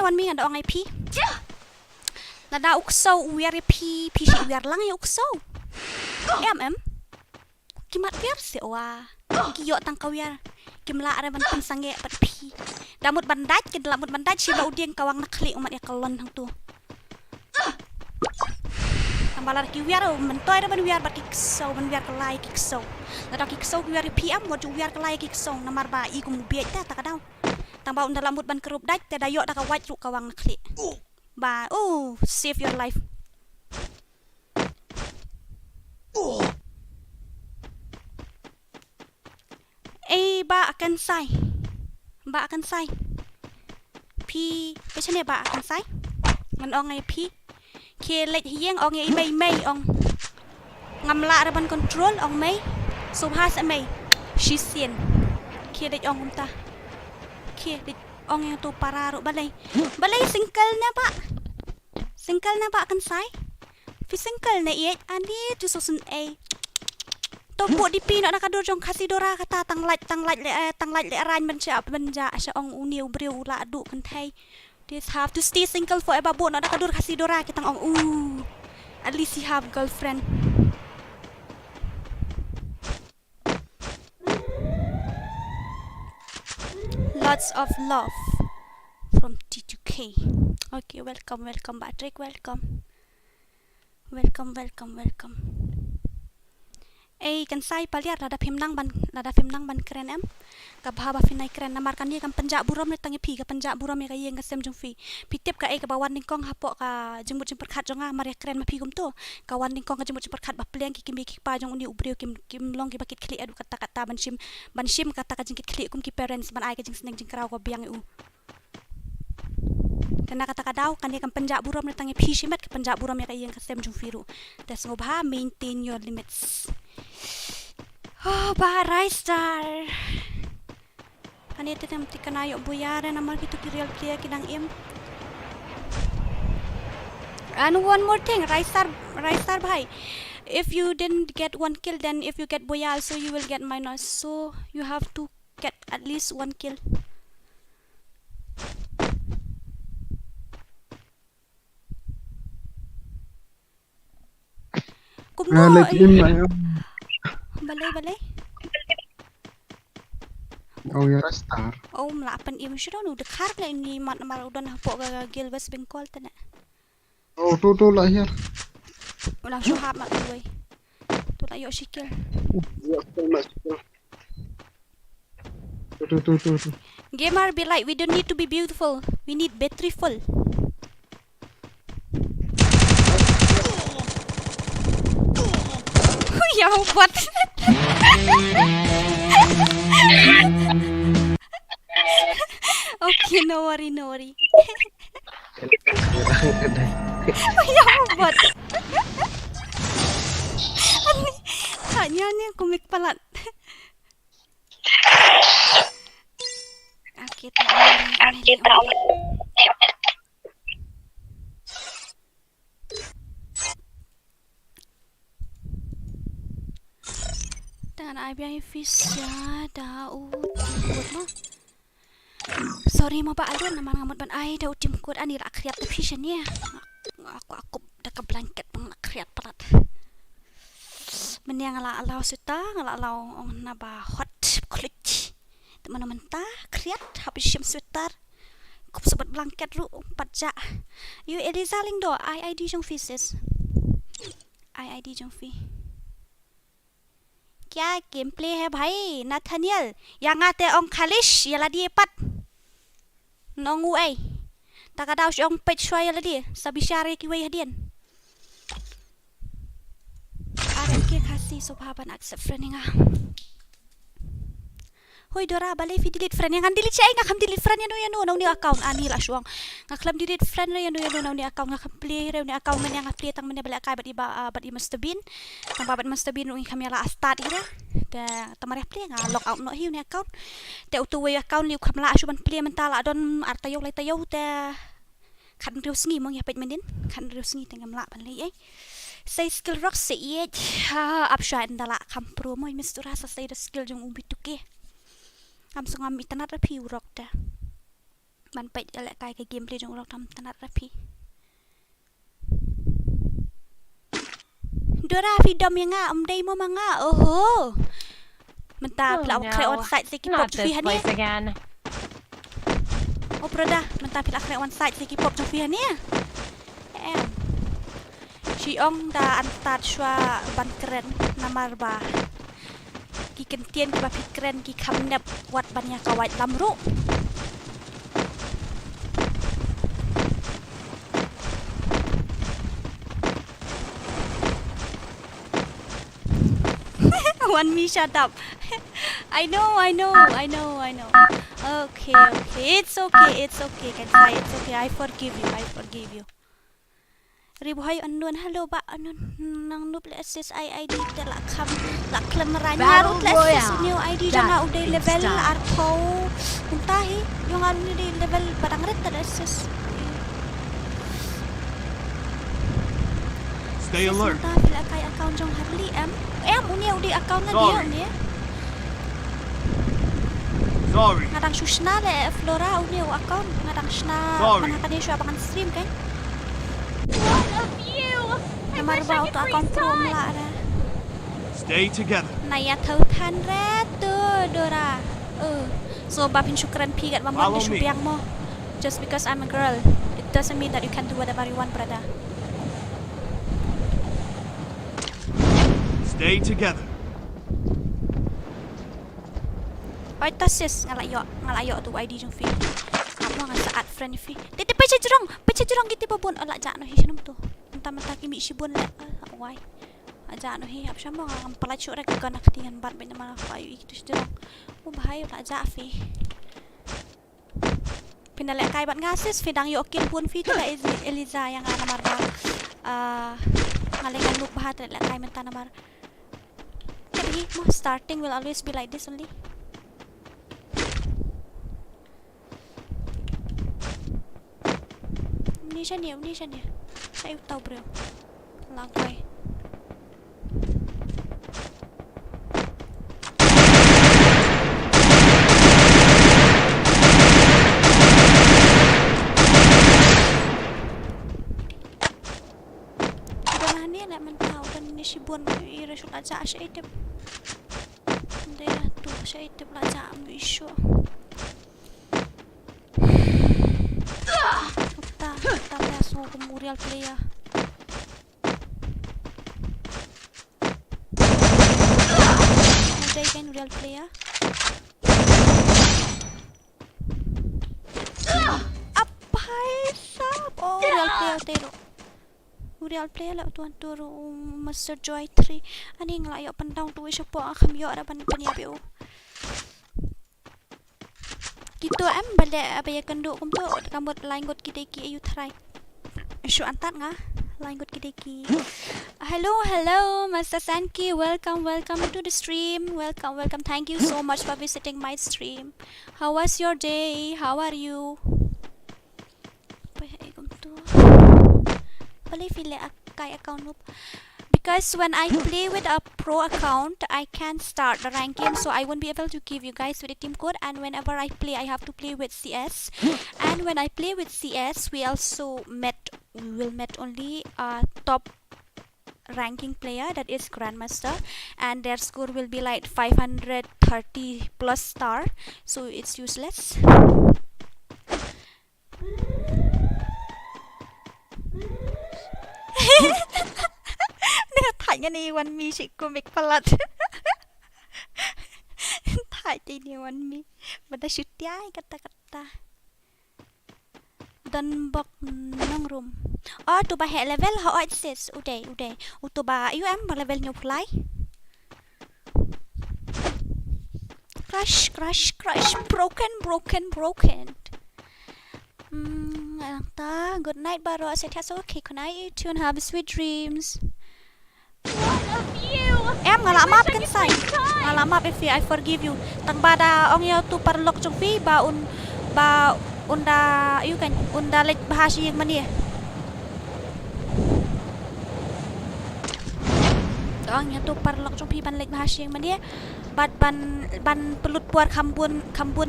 wan mi anda ngai pi nada ukso uar pi shi uar lang ya ukso kimat biar se wa kiyo tang kawiar kimla ara ban pensange pat pi damut bandaj ke damut bandaj si ba udieng kawang nakli umat ya kalon hang tu tambalar kiwiar mentoy ra ban wiar bat kikso ban wiar kalai kikso nada kikso wiar pi mo ju wiar kalai kikso namar ba i kum biet ta kadau tamba unda lamut ban kerup daj te dayo da ka waj ru kawang nakli ba save your life ba akan sai pi pechane ba akan sai ngan ong ai pi ke lek hieng ong ai mei ong ngam la ra ban control ong mei subhas mei shi sien ke lek ong ta ke lek ong yang tu para ru balai single na ba akan sai fi single na iet ani tu sosun to po di pi nak kadur jong Khasi dora kata tang laj le ran banja sha ong uniu breu la adu kan thai this have to stay single forever bo nak kadur Khasi dora kita ong at least he have girlfriend lots of love from T2K. Okay, welcome Patrick, welcome kan sai paliar lada phim nang ban keren ka bhaba finai keren namar kan dia kan penjak buram ni tangi pi ka penjak buram ya ka yeng ka sem jung fi pitep ka ka bawan ning kong hapo ka jengmut jeng perkhat jonga mar ya keren ma pi gum to ka wan ning kong ka jengmut jeng perkhat ba pleng ki kimi ki pa jong uni ubreu kim long ki bakit khli adu kata ban shim kata ka jengkit khli kum ki parents ban ai ka jeng sneng jeng kraw ko biang kana kata kadau kan dia kan penjak buram ni tangi pi shimat ka penjak buram ya ka yeng ka sem jung firu das ngobha maintain your limits. Bah rice star. Kanito temti kanayo buyara naman kito real player kinang im. And one more thing, rice star bhai. If you didn't get 1 kill, then if you get boyal, so you will get minus. So you have to get at least 1 kill. Kumno. Balay. Oh ya star. Oh melapan im sudah nu dekar lah ini mat namar udah napok gil bas bengkol tena. Oh tu lahir. Ulang syuhab mak gue. Tu lah yuk sikil. Ya masuk. Tu. Gamer be like we don't need to be beautiful. We need battery full. Ya buat. Okay, no worry. Ya buat. Hanya ni komik pelat. Kita dan ai biar fish ya daud mah. Sorry mau pak alun nama ngamut ban ai daud tim kod ani rak kriat fish ni. Aku dah ke blanket bang nak kriat pelat. Meniang ala suta ala ong naba hot kulit. Teman mentah kriat habis shim sweater. Kup sobat blanket ru 4 ja. You Eliza ling do ai di jong fishes. Ai di jong fi. क्या game play है भाई नाथानियल yang ate ong khalish yala di pat nongu ai takada ong pet shwa yala di sabishare ki wei hadian ke khasi Սոභᴏᴜᴛ accept friending ah hoi dora balai fi delete friend yang delete cai ngakam delete friend yanu nong ni account ani la shuang ngaklam delete friend yanu nong ni account ngakam play ni account men yang play tang men balai kai bat Mr Bean tang babat Mr Bean ngi kami la start ira da tamare play nga log out no hiu ni account te auto way account liu kham la shuban play mentala don artayo lai tayo te khan riu sngi mong ya pet menin khan riu sngi tengam la ban lai ai say skill rock say up shine dala kham pro mo mistura sa say the skill jong ubituke am sangam itanat rapi urok da man pet elek kai ke gameplay jong urok tam tanat rapi dora video yang nga dai mo manga oho menta pla kre on site se ki pop fi hani oh proda menta pla kre on site se ki pop fi hani si ong da antat shwa ban keren namar ba ki kentien ki ba pikren ki khamnep wat banyak kawat lamru one me shut up I know okay it's okay can say it's okay I forgive you Ribuhay anun hello ba anun nang noob assist ID telak kham lak klemran harut assist new ID jangan udah level arko muntahi yung ano ni level parang red assist Stay alert. Pila kay account jong harli uni udah account na dia ni Sorry. ngadang susna le flora uni account ngadang sna manakani siya bangan stream kan What a view! I wish I could freeze time! Stay together. Naya thau than red dora. So bapin syukran pi kat mamam di syupiang mo. Just because I'm a girl, it doesn't mean that you can do whatever you want, brother. Stay together. Oi tasis ngalayo tu ID jong fi. Kamu ngan saat friend fi. Tete pece jerong gitu babon ala jak no hi shanum tu. Entah ki mi shibun le wai. Aja no hi ap shamo ngam palachu rek kan aktingan bat ben nama payu itu jerong. Bahaya ala jak fi. Pinale kai bat ngasis fidang yo okin pun fi tu la Eliza yang ana marba ngalengan look bahat le kai menta namar. Jadi mo starting will always be like this only. Ni siya niya. Saya tahu bro. Langkai. Udah ni nak mentau kan ni si buan Iİrsᴛ aja asyik hidup. Dia tu saya itu belajar isu. Kita langsung ke real player. Ada kan real player? Apa sab? Oh real player tero. Real player lah tuan turu Mr. Joy 3. Ani ngelayak pendang tu siapa akan yok ada peniapiu. Gitu balik apa ya kenduk kum tu kambut lain got kideki ayu try. Syu antat ngah lain got kideki. Hello Mr. Sanki, welcome to the stream. Welcome. Thank you so much for visiting my stream. How was your day? How are you? Apa ya kum tu? Boleh file akai account noob. Because when I play with a pro account, I can't start the rank game, so I won't be able to give you guys with a team code. And whenever I play, I have to play with CS. And when I play with CS, we will met only a top ranking player, that is Grandmaster, and their score will be like 530 plus star, so it's useless. Tanya ni one me si komik pelat. Tanya ni one me. Benda syutiai kata-kata. Dan bok nong room. Oh tu bah level how it says. Uday. Tu bah UM level new fly. Crash. Broken. Good night baro. I said okay. Can I eat you and have sweet dreams? Em ngalamat kan say. Ngalamat if I forgive you. Tang bada ong yo tu parlok chung fi ba unda you kan unda lek bahasa yang mana? Ong yo tu parlok chung fi ban lek bahasa yang mana? Ban pelut puar kambun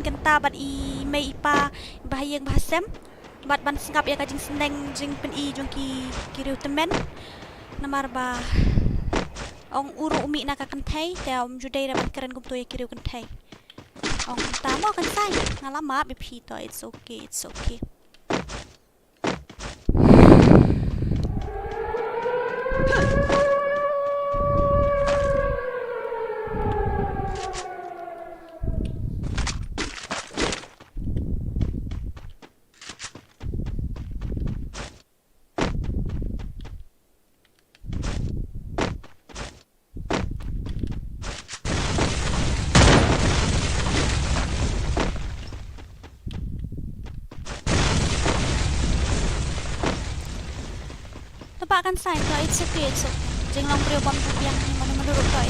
kenta bat I mei ipa bahayang bahasem. Bat ban singap ya kajing seneng jing pen I jong kiriu temen. Namar ba ong uru umi nak akan thai tao judai ra ban keren kum to ya kiriu kan thai ong tamo kan sai ngalama be phi to it's okay. Kan say to it's okay. Jeng long brio bom yang menurut to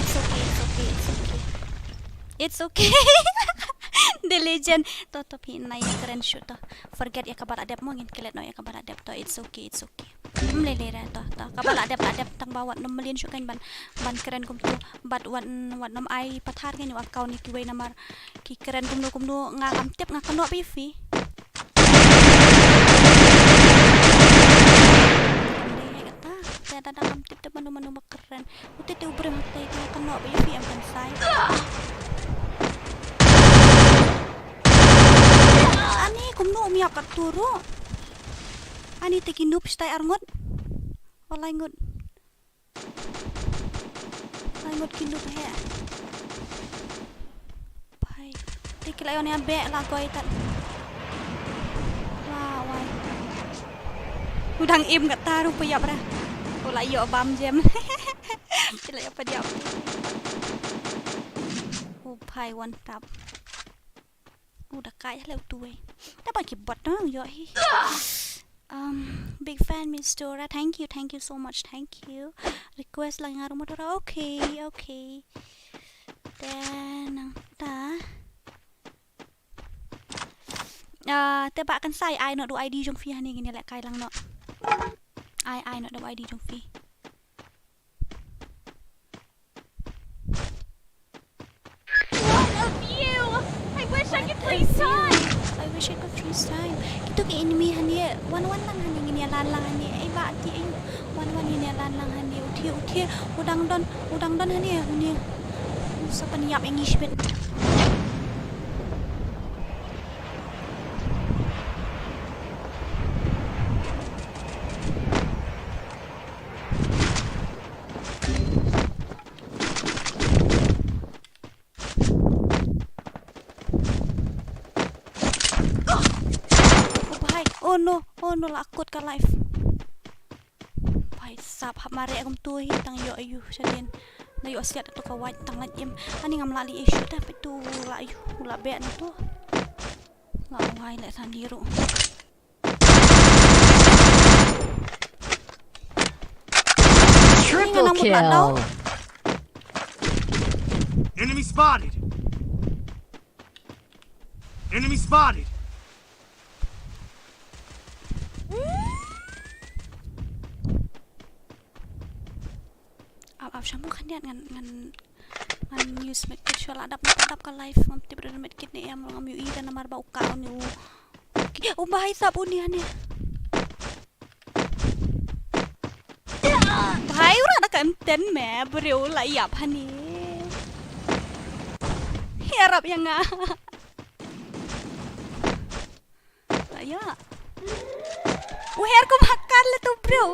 it's okay. The legend to pinai keren shoot to forget ya kabar adep mo ngin kelet no ya kabar adep to it's okay. Lelera to kabar adep tang bawat 6 million shoot kan ban keren kum to bat wat nam ai pathar kan account ni kiway namar ki keren kum no ngam tip ngakano pivi. Tadang amtip te manu keren. Uti te ubre mate kena ba UVM kan sai. Ani kumno umiak kat turu. Ani te kinup stai arngot. Walai ngot. Laingot kinup he. Pai. Te kilayon ya be la koi tat. Wah. Udang im kat taru payap ra. Lại dọ băm gem. Chỉ lại apa dia. Pai one tap. Udah kaya leo tuwe. Dapat kibot no yo. Big fan Miss Dora. Thank you so much. Thank you. Request lang nga rumodora. Okay. Then tebak kan sai ai no do ID jong fi hani gini lek kai lang no. I not the ID jong fi. What a view! I wish I could freeze time. Itu ke enemy hani one lang hani ngini lan lang hani ai ba ti ai one ini lan lang hani uthi udang don hani hani sa paniap engagement. Oh no, lakut ka live. Pai sap hap mare agam tu hi tang yo ayu sadin. Na yo siat tu ka white tang lajim. Ani ngam lali issue dah tu la ayu la be na tu. La wai le sandiru. Triple kill. Enemy spotted. Enemy spotted. Ab shamu kan dia ngan news medkit shwal adap ka live ngam tibra medkit ni am ngam ui dan namar ba uka ni u bahai sap uni ane bahai ura nak ten me beriu la yap hani harap yang nga ya uher ko makan le tu bro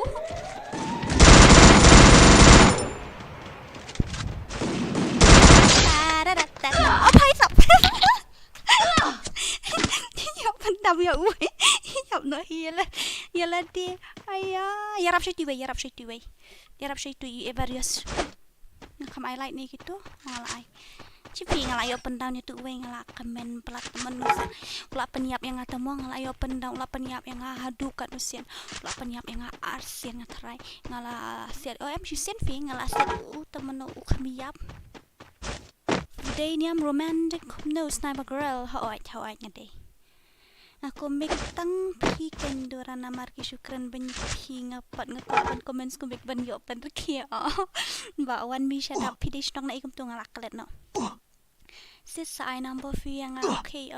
apa isap ya pendam ya uwe ya no hiela dia ayah ya rap syaitu various ngam I like ni gitu ngalai cipi ngalai pendam ni tu uwe ngalak komen pelat temen nusa pula penyiap yang ngatemu ngalai pendam pula penyiap yang ngahadu kat nusian pula penyiap yang arsian ngatrai ngala siat em syusen fi ngala siat temen kamiap Day ni am romantic no sniper girl hawat ngade. Aku tang pi kendora namar ki syukran ben pi ngapat ngakopan comments ku bek ban yo pan rekia. Ba wan mi shut up pi dish nong na ikum tu ngalak klet no. Sis sa ai number fi yang okay.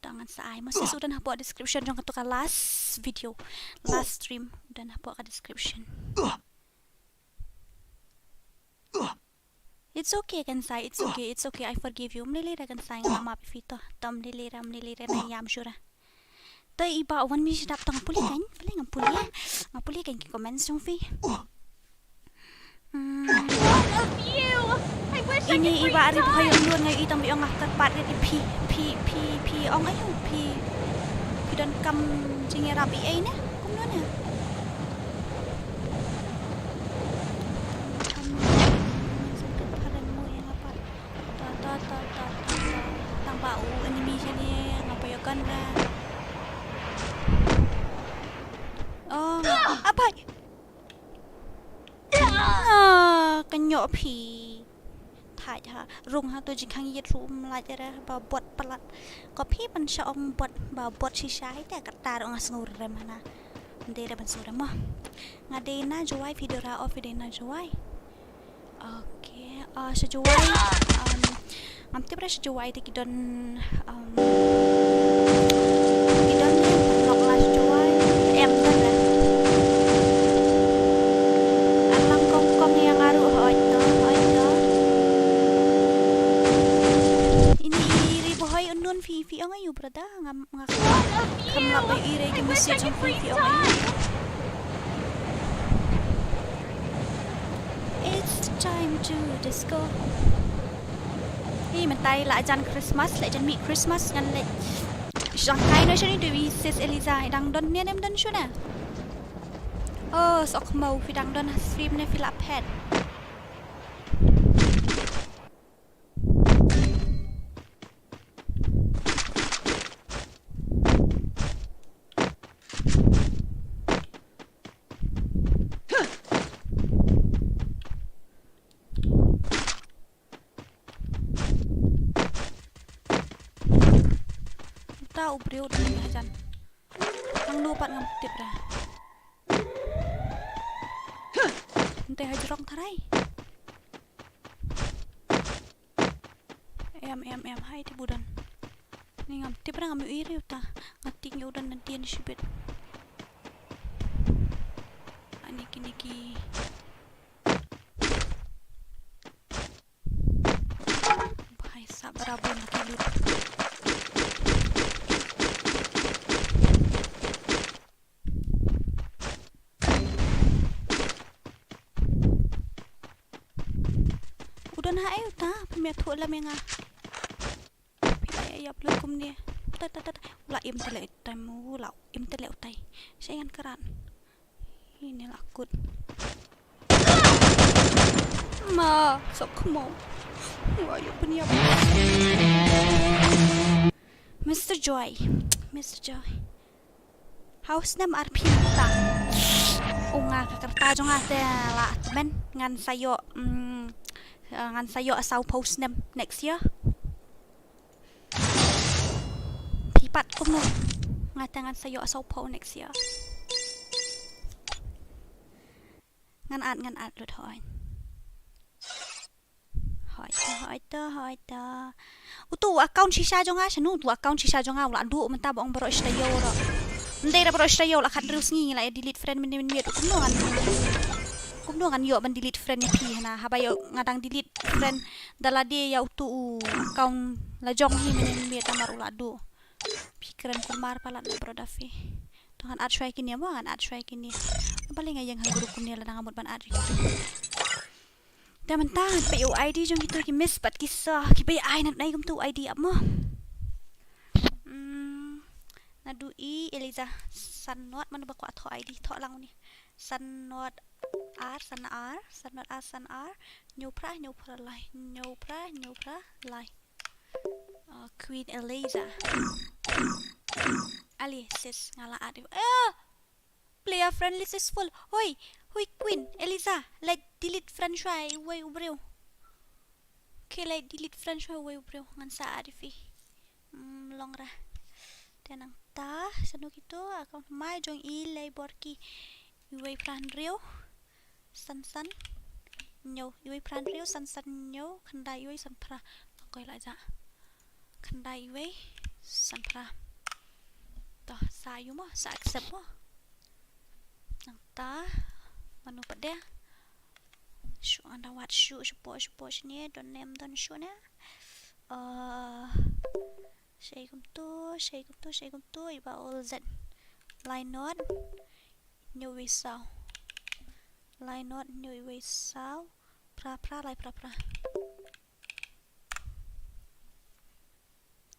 Tangan sa ai masa sudah nak buat description jong tu ka last video, last stream dan nak buat ka description. It's okay kan say, it's okay, I forgive you. Mlilira kan say nga mapi fito. Tom mlilira na yam syura. To iba wan mi sidap tang puli kan? Puli kan ki comments yung fi. Ini iba ari buhay yung luan ngayon itang biyong akterpat di pi ong ayun pi dan kam jingerabi ay na kum luan na. Tang bau animation ni ngapayakan na. Oh, apa? Kenyok pi. Thai ha, rung ha tu jikang yet room la jara ba bot pelat. Ko pi pan sha ong bot ba bot si shai ta katar ong asngur remana. Ndera ban sura mo. Ngadena jowai vidora of videna jowai. Okay, sejauh nanti berapa sejauh itu kita don blog lah sejauh em kan alam kong yang ngaruh itu ini ribohai unun fi ang ayu berada ngam lapay ire ke message ang fi ang ayu. Time to disco. Mình tay lại dàn Christmas lại dàn meet Christmas ngăn lại. Rằng tay nói cho đi tụi sis Eliza đang đón niên em đón chưa nè. Սო֣ڀᴜᴜ phi đang đón stream này phi lap head. Tahu beliau dengan ajan. Ang lupa ngam tip dah. Ente hajrong tharai. Em hai ti budan. Ni ngam tip dah ngam iri uta. Ngating udan nantian shibit. Aniki. Bahai sabar abon lagi lut. Udah na ayo ta, pemia tu lah menga. Pilih ayam belum dia. Lah im tele temu lah im tele utai. Saya kan keran. Ini lah good. Ma, sok mau. Wah, you punya. Mr. Joy. House nam RP ta. Unga kakarta jonga te la men ngan sayo asau post nam next year. Pipat kum no. Ngatangan sayo asau po next year. Ngan ad lut hoy. Hỏi ta. Tu account shisha jonga chanu tu account shisha jonga la du menta bong bro ishtayo ro. Ndai ra bro ishtayo la khadrus ngi la delete friend min kum no kan yo ban delete friend ni pi na habayo ngadang delete friend dalade ya tu account la jong hi min tamar la du. Pikiran kumar pala na bro dafi. Tangan ad shwai kini mo kan ad shwai kini. Paling ayang hang guru kumni la ngamut ban ad. Daman tangan pa yung ID jong ito ki miss pat kisa ki pa ay nat nay kumtu ID mo. Nadui Eliza sanot man ba ko ato ID to lang ni. Sanot R new pra lai. Queen Eliza. Ali sis ngala adi. Player friend list is full. Hoy Queen Eliza, like delete friend try way ubreu. Okay, like delete friend try way ubreu ngan sa adifi. Long ra. Tenang ta, sanu gitu account mai jong Lýɣ�ᴅᴇ way plan real. San nyo way plan real san nyo khandai way san pra. Coi lại dạ. Khandai way san pra. To sa yu mo, sa accept mo. Nang ta manu pada shu anda wat shu ni don name don shu na shay kum tu iba all z line not new way sao pra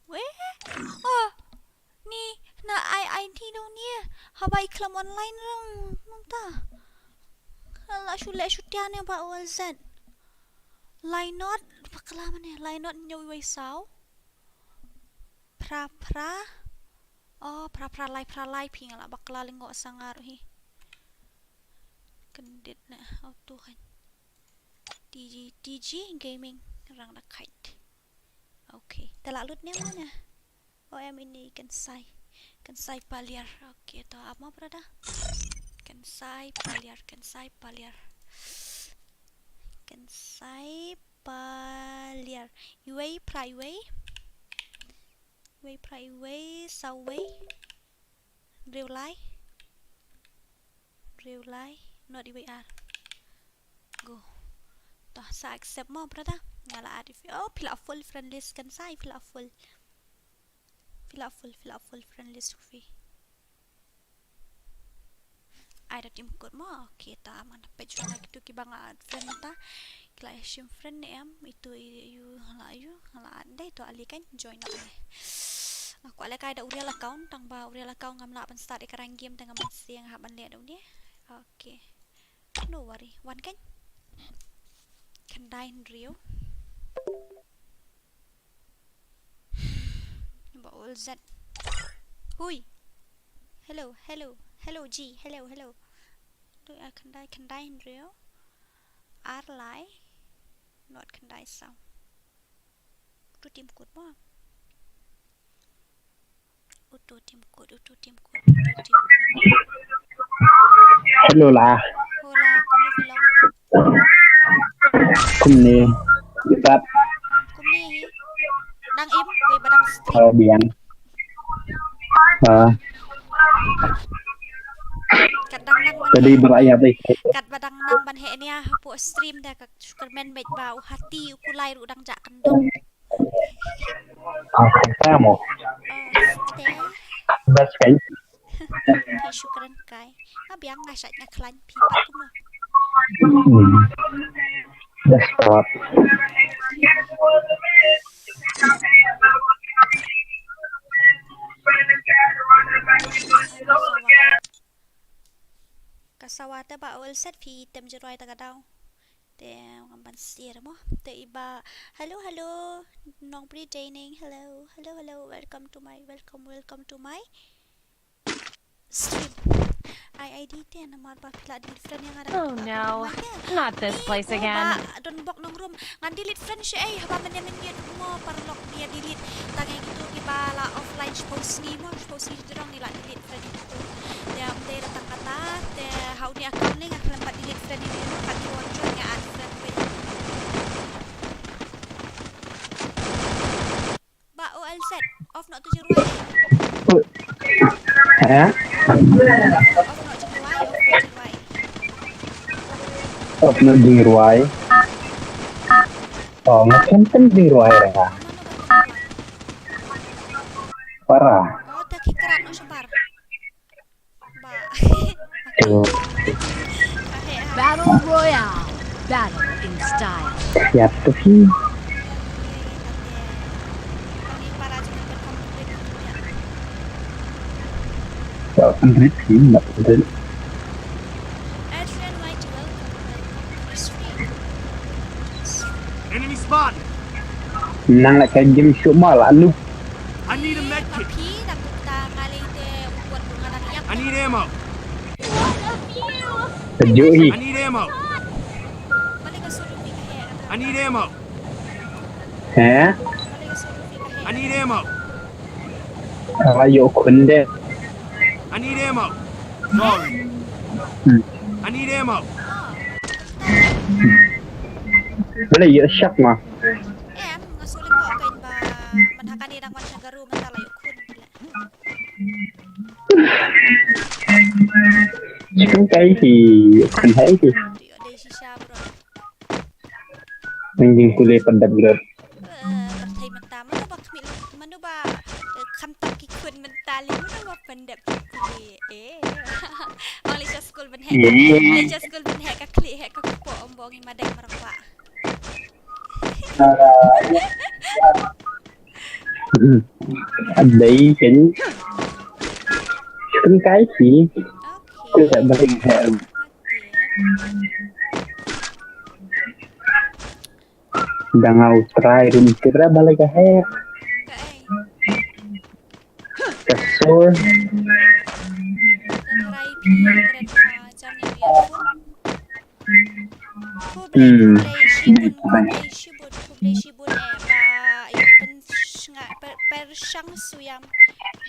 we ni na ID dong ni habai klam online rong ta ala shutian yang ba all z line not pakla man line not new way sao pra lai ping ala bakla lingo sangar hi kendit na auto kan TG gaming rang na kite okay talalut ni mana OM ini kan sai paliar okay to apa berada kan sai paliar Uway sau way real lie not Uway R go to sa accept mo berada ngala adif pila full friend list kan sai pila full friend list fi ada tim kod mo kita man page na gitu ki banga friend ta kila shim friend em itu you hala andai to ali kan join na aku ala kai da urial account tang ba urial account ngam la ban start ikarang game tang ban siang ha ban le dau ni okay no worry one kan dine rio ba all z hui hello G hello tôi can dine rio R lại not can dine sao tu tim code mo auto tim code hello la hola como filong kumni ipat kumni đang im về bà đang stream bian tadi berayat deh kat badang nang ban he nia po stream da kak superman bet bau hati ku lai ru dang jak kendong kamu best friend pi syukran kai abiang ngasak ngaklan pi pat ku mah best part Bʻōl set phi tem jeruai ta kadau. Te ngamban sir mo. Te iba. Hello, hello. Nong pri training. Hello, hello, hello. Welcome to my stream. ID ten namar ba pila delete friend yang ada. Oh no, not this place again. Don bok nong room. Ngan delete friend siya haba men mo parlok dia delete. Tangay gitu iba la offline post ni dirong nila delete friend itu. Dia amde datang kata te how ni account ni ngak lempat delete friend ini kat di wardrobe nya add friend pe. Ba OL set off not to jeruai. Off not jeruai. Oh, macam jeruai lah. Parah. Oh, tak kikeran no sebar. Ba. Battle Royale. Battle in style. Siap tuh sih. So, Android sih, nggak betul. Enemy spotted. Nang nak game show malah lu. I need a med kit. I need ammo. Sejui. I need ammo. I need ammo. Hả? I need ammo. Ayo kun deh. I need ammo. Sorry. I need ammo. Boleh ya syak mah. Ngasuling ko kain ba manhakan ni rangwan sa garu mentalayo kun pila. Chúng cái thì mình thấy thì Di sisa bro. mình kuliah pendap gitu. Berthai mentah manu ba khamtam ki kun mentali manu ba pendap kuli. Malaysia school ben hek. Malaysia school ben hek ka kli hek ka po ombongi madai merakwa. Đấy chúng cái thì cứ phải bình thường. Đang ngầu try room kira balik ke hair. Kesur. Persang suyam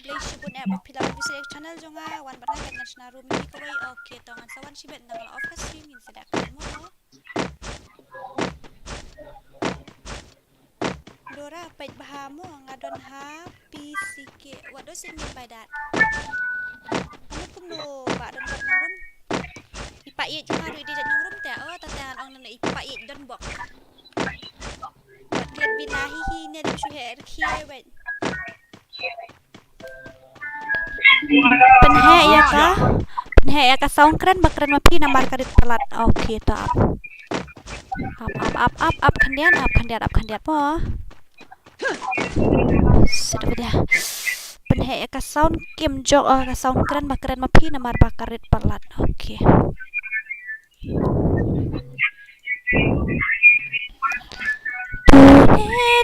Malaysia pun pila bisa channel jonga wan bana kan national room ni ko way okay to ngan sawan sibet nang off ka stream in sada mo Dora page bahamo ngadon ha PCK what does it mean by that Ano kuno ba don bok nang room ipait jonga ri di nang room te oh tatan ong na ipait don bok Klet binahi hi ne di suher kia wet Penhe ya ka sound keren bakren mapi nambar karit pelat okay ta up kandian mo sedap dia penhe ya ka sound kim jok ka sound keren bakren mapi nambar bakarit pelat okay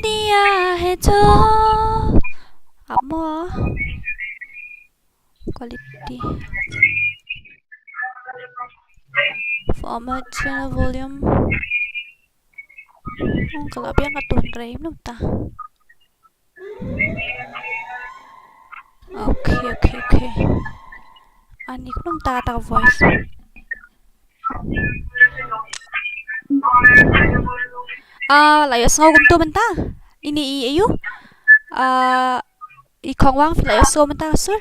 dia heto apa quality format channel volume kalau biar katun rem no ta okay ani ko nung ta voice layos ngau tu benta ini ayu ikong wang layos so benta sur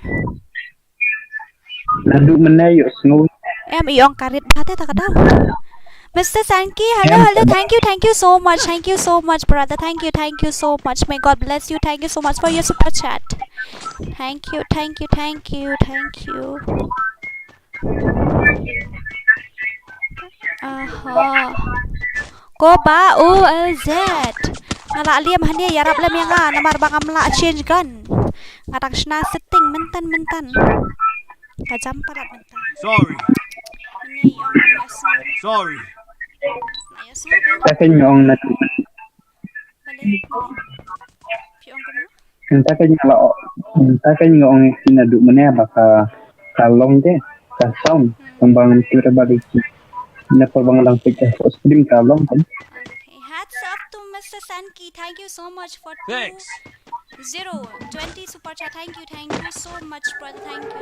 Nadu menayo ngau em iong karit bate ta kadau Mr. Sanki, hello, thank you so much, brother, thank you so much, may God bless you, thank you so much for your super chat, thank you, ko ba OLZ ngala liam hania yarap lam yang namar bang amla change gun ngatak shna setting mentan kajam parat mentan Sorry. ini Sorry. Lại ở xuống bên. ta cái nhọn là Bà lên. Phía ông cũng ta cái nhọn ta cái nhọn ini duk mana baka kalong deh kasong kembang tira balik na pabang lang picture for stream kalong kan Okay, hats off to Mr. Sanki. Thank you so much for Thanks. 20 super chat. Thank you so much, brother. Thank you.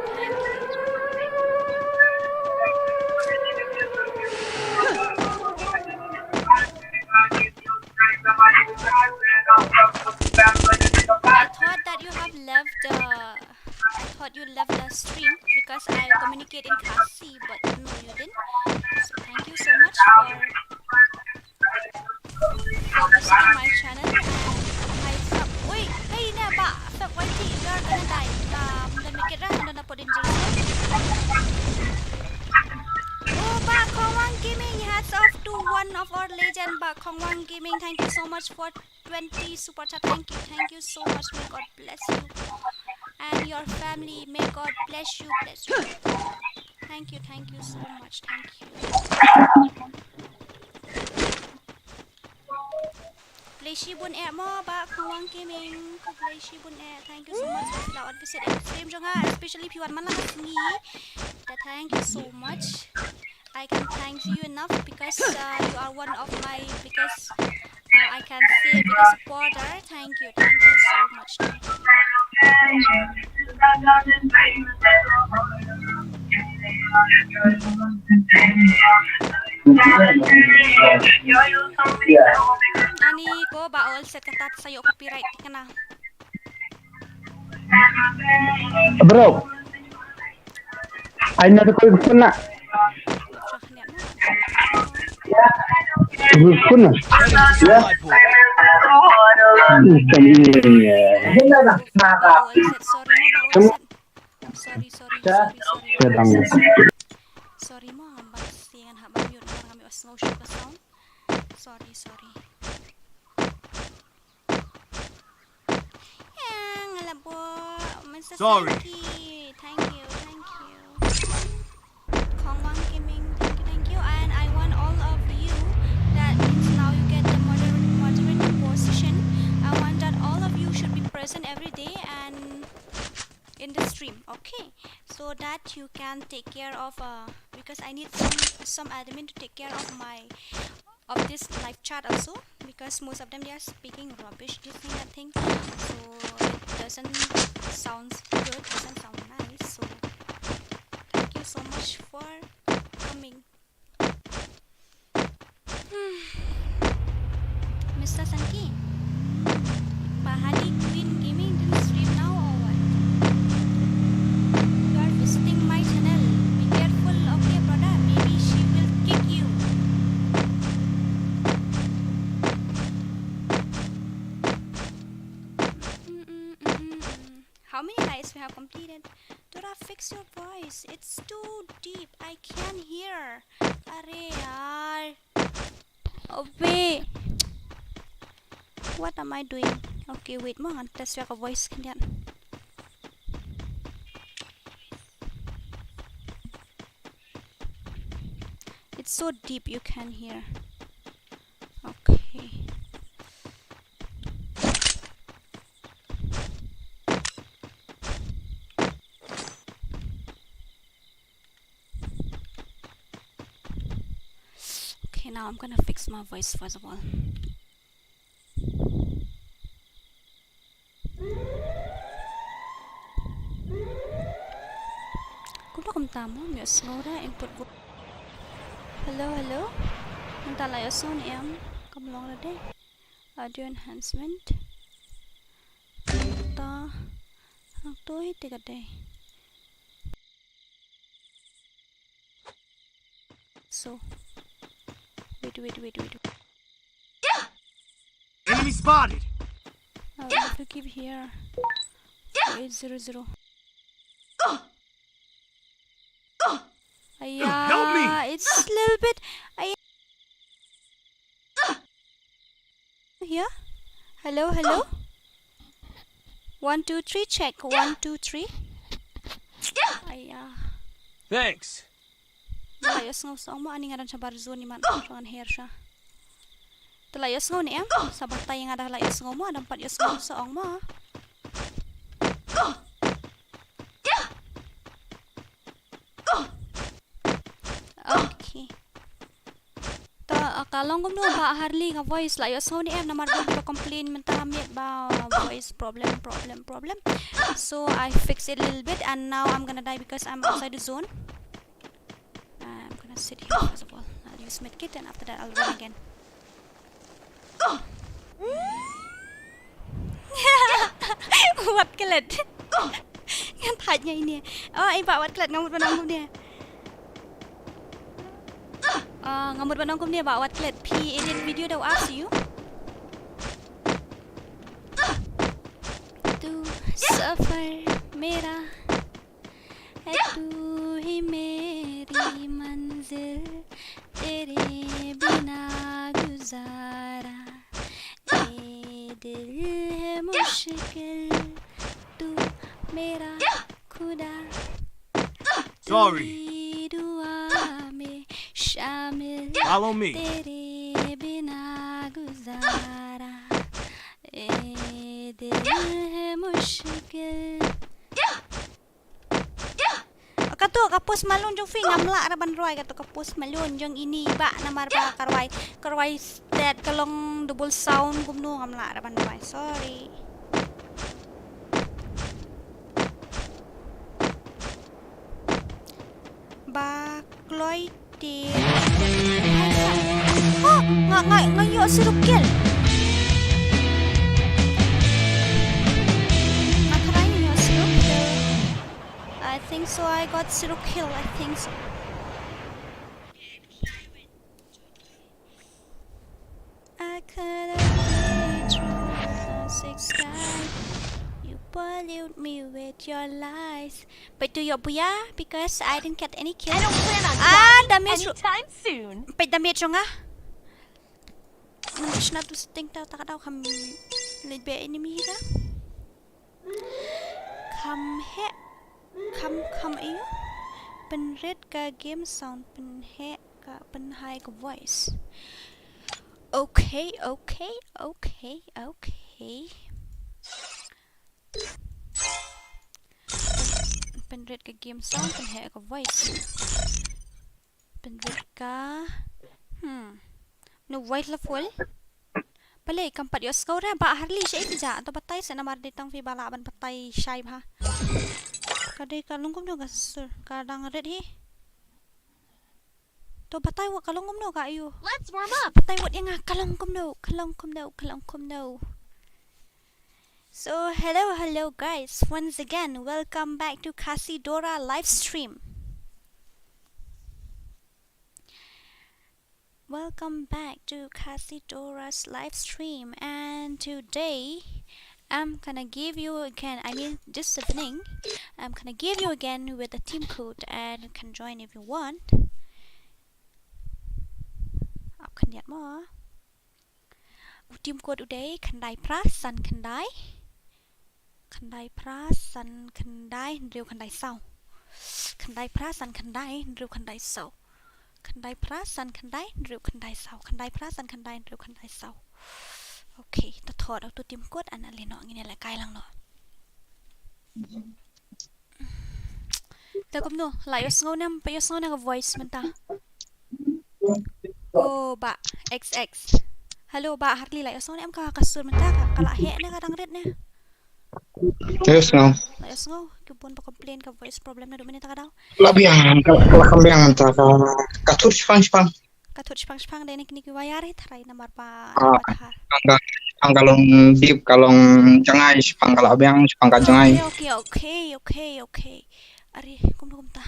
I thought that you have left. I thought you left the stream because I communicate in Khasi, but no, you didn't. So thank you so much for visiting my channel. And I sub. Wait, hey, na ba? Sub YT, you're gonna die. Dan mikir dah, dan dapat danger. Oh, Khong Gaming, hats off to one of our legend, Khong Gaming. Thank you so much for 20 super chat. Thank you so much. May God bless you and your family. May God bless you. Thank you so much. Thank you. Lýɪ�ᴅᴇᴏ mo Khong Gaming. Lýɪ�ᴅᴇᴏ. Thank you so much for the visit stream jonga, especially if you want malang singi. Thank you so much. I can thank you enough because you are one of my biggest I can say biggest supporter. Thank you so much. Ani ko ba all set katat sayo copyright ka na. bro ay na ko na kuna ya Sorry mo ang basingan habang yun kami was no show ka sound. Sorry. Alam po, Mr. Sanki. Thank you. Khong Gaming, thank you. And I want all of you, that means now you get the moderator position. I want that all of you should be present every day and in the stream, okay? So that you can take care of because I need some admin to take care of this live chat also, because most of them they are speaking rubbish, this thing that thing, so it doesn't sound good, doesn't sound nice. So thank you so much for coming. Mr. Sanki, Bahali Queen Gaming didn't stream now or what? You are visiting my channel. Be careful, okay, brother? Maybe she will kick you. How many lives we have completed? Dora, fix your voice. It's too deep. I can't hear. Arey yaar. Obe. What am I doing? Okay, wait mo. Test your voice kanyan. It's so deep you can hear. Okay. Okay, now I'm gonna fix my voice first of all. Kung tama, may snora input. Hello. Nantala yoson kamlong na de. Audio enhancement. Ta to hiti ka de. So wait. Enemy spotted. I will have to keep here. 800. Help me! It's a little bit. Here. Hello. 1 2 3 check. 1 2 3. Thanks. Telayos ngau song mo ani ngadan sabar zone ni man jangan hersha. Telayos ngau ni sabar tay yang ada layos ngau mo ada 4 yos ngau song mo. Okay. Kalong gum no ba harli nga voice layos ngau ni namar do complain mentah ambil ba voice problem. So I fix it a little bit and now I'm gonna die because I'm outside the zone. I'm gonna sit here first of all. I'll use medkit and after that I'll run again. Wat kelet. Yang tanya ini. Oh, iba wat kelet ngamut banangkum dia. Ngamut banangkum dia ba wat kelet. P edit video dah ask you. Tu safar mera है तू ही मेरी मंजिल तेरे बिना गुजारा ये दिल है मुश्किल तू मेरा खुदा Sorry. तेरी दुआ में शामिल Follow me. तेरे बिना गुजारा ये दिल है मुश्किल Kato kapus malun jong fing ngamla raban roy kato kapus malun jong ini ba namar ba karwai stat kalong double sound gumno ngamla raban roy sorry ba kloy ti ngayo sirukil I think so. I got Cğɪʟ. I think so. I could have been through the six sky. You pollute me with your lies. But do your buya because I didn't get any kills. I don't plan on dying damage anytime soon. But damage nga. Namish na to sting tao takadaw kami lidbe enemy ka. Come here. Come iyo pen red ka game sound pen he ka pen high ka voice okay pen red ka game sound pen he ka voice pen red ka no voice la full pala ikampat yos kau ra ba harli siya ija to patay sa namar ditang fi balaban patay shay ha Kadai kalungkum no gasur kadang red hi. To batay wa kalungkum no ka ayo. Let's warm up. Batay wa yang kalungkum no. So hello guys. Once again, welcome back to Khasi Dora live stream. Welcome back to Khasi Dora's live stream and today I'm gonna give you again, this evening, I'm gonna give you again with the team code and you can join if you want. Aku kan lihat mo. Team code today, kandai prasan kandai. Kandai prasan kandai, driu kandai sau. Kandai prasan kandai, driu kandai sau. Kandai prasan kandai, driu kandai sau. Kandai prasan kandai, driu kandai sau. Okay, ta thod au tu tim code an ali no ngine la kai lang no. Ta kom no, la yos ngau nam pa yos ngau na voice menta. Oh ba XX. Hello ba harli la yos ngau nam ka kasur menta ka kala he na kadang red na. Yes ngau. La yos ngau kibon pa complain ka voice problem na do minita ka daw. Labihan kalau kambiang ta ka tur spang. Katot spang dai nik wayare tharai namar pa har. Kalong deep kalong jangai spang kalau abiang spang ka jangai. Okay. Ari kum ta.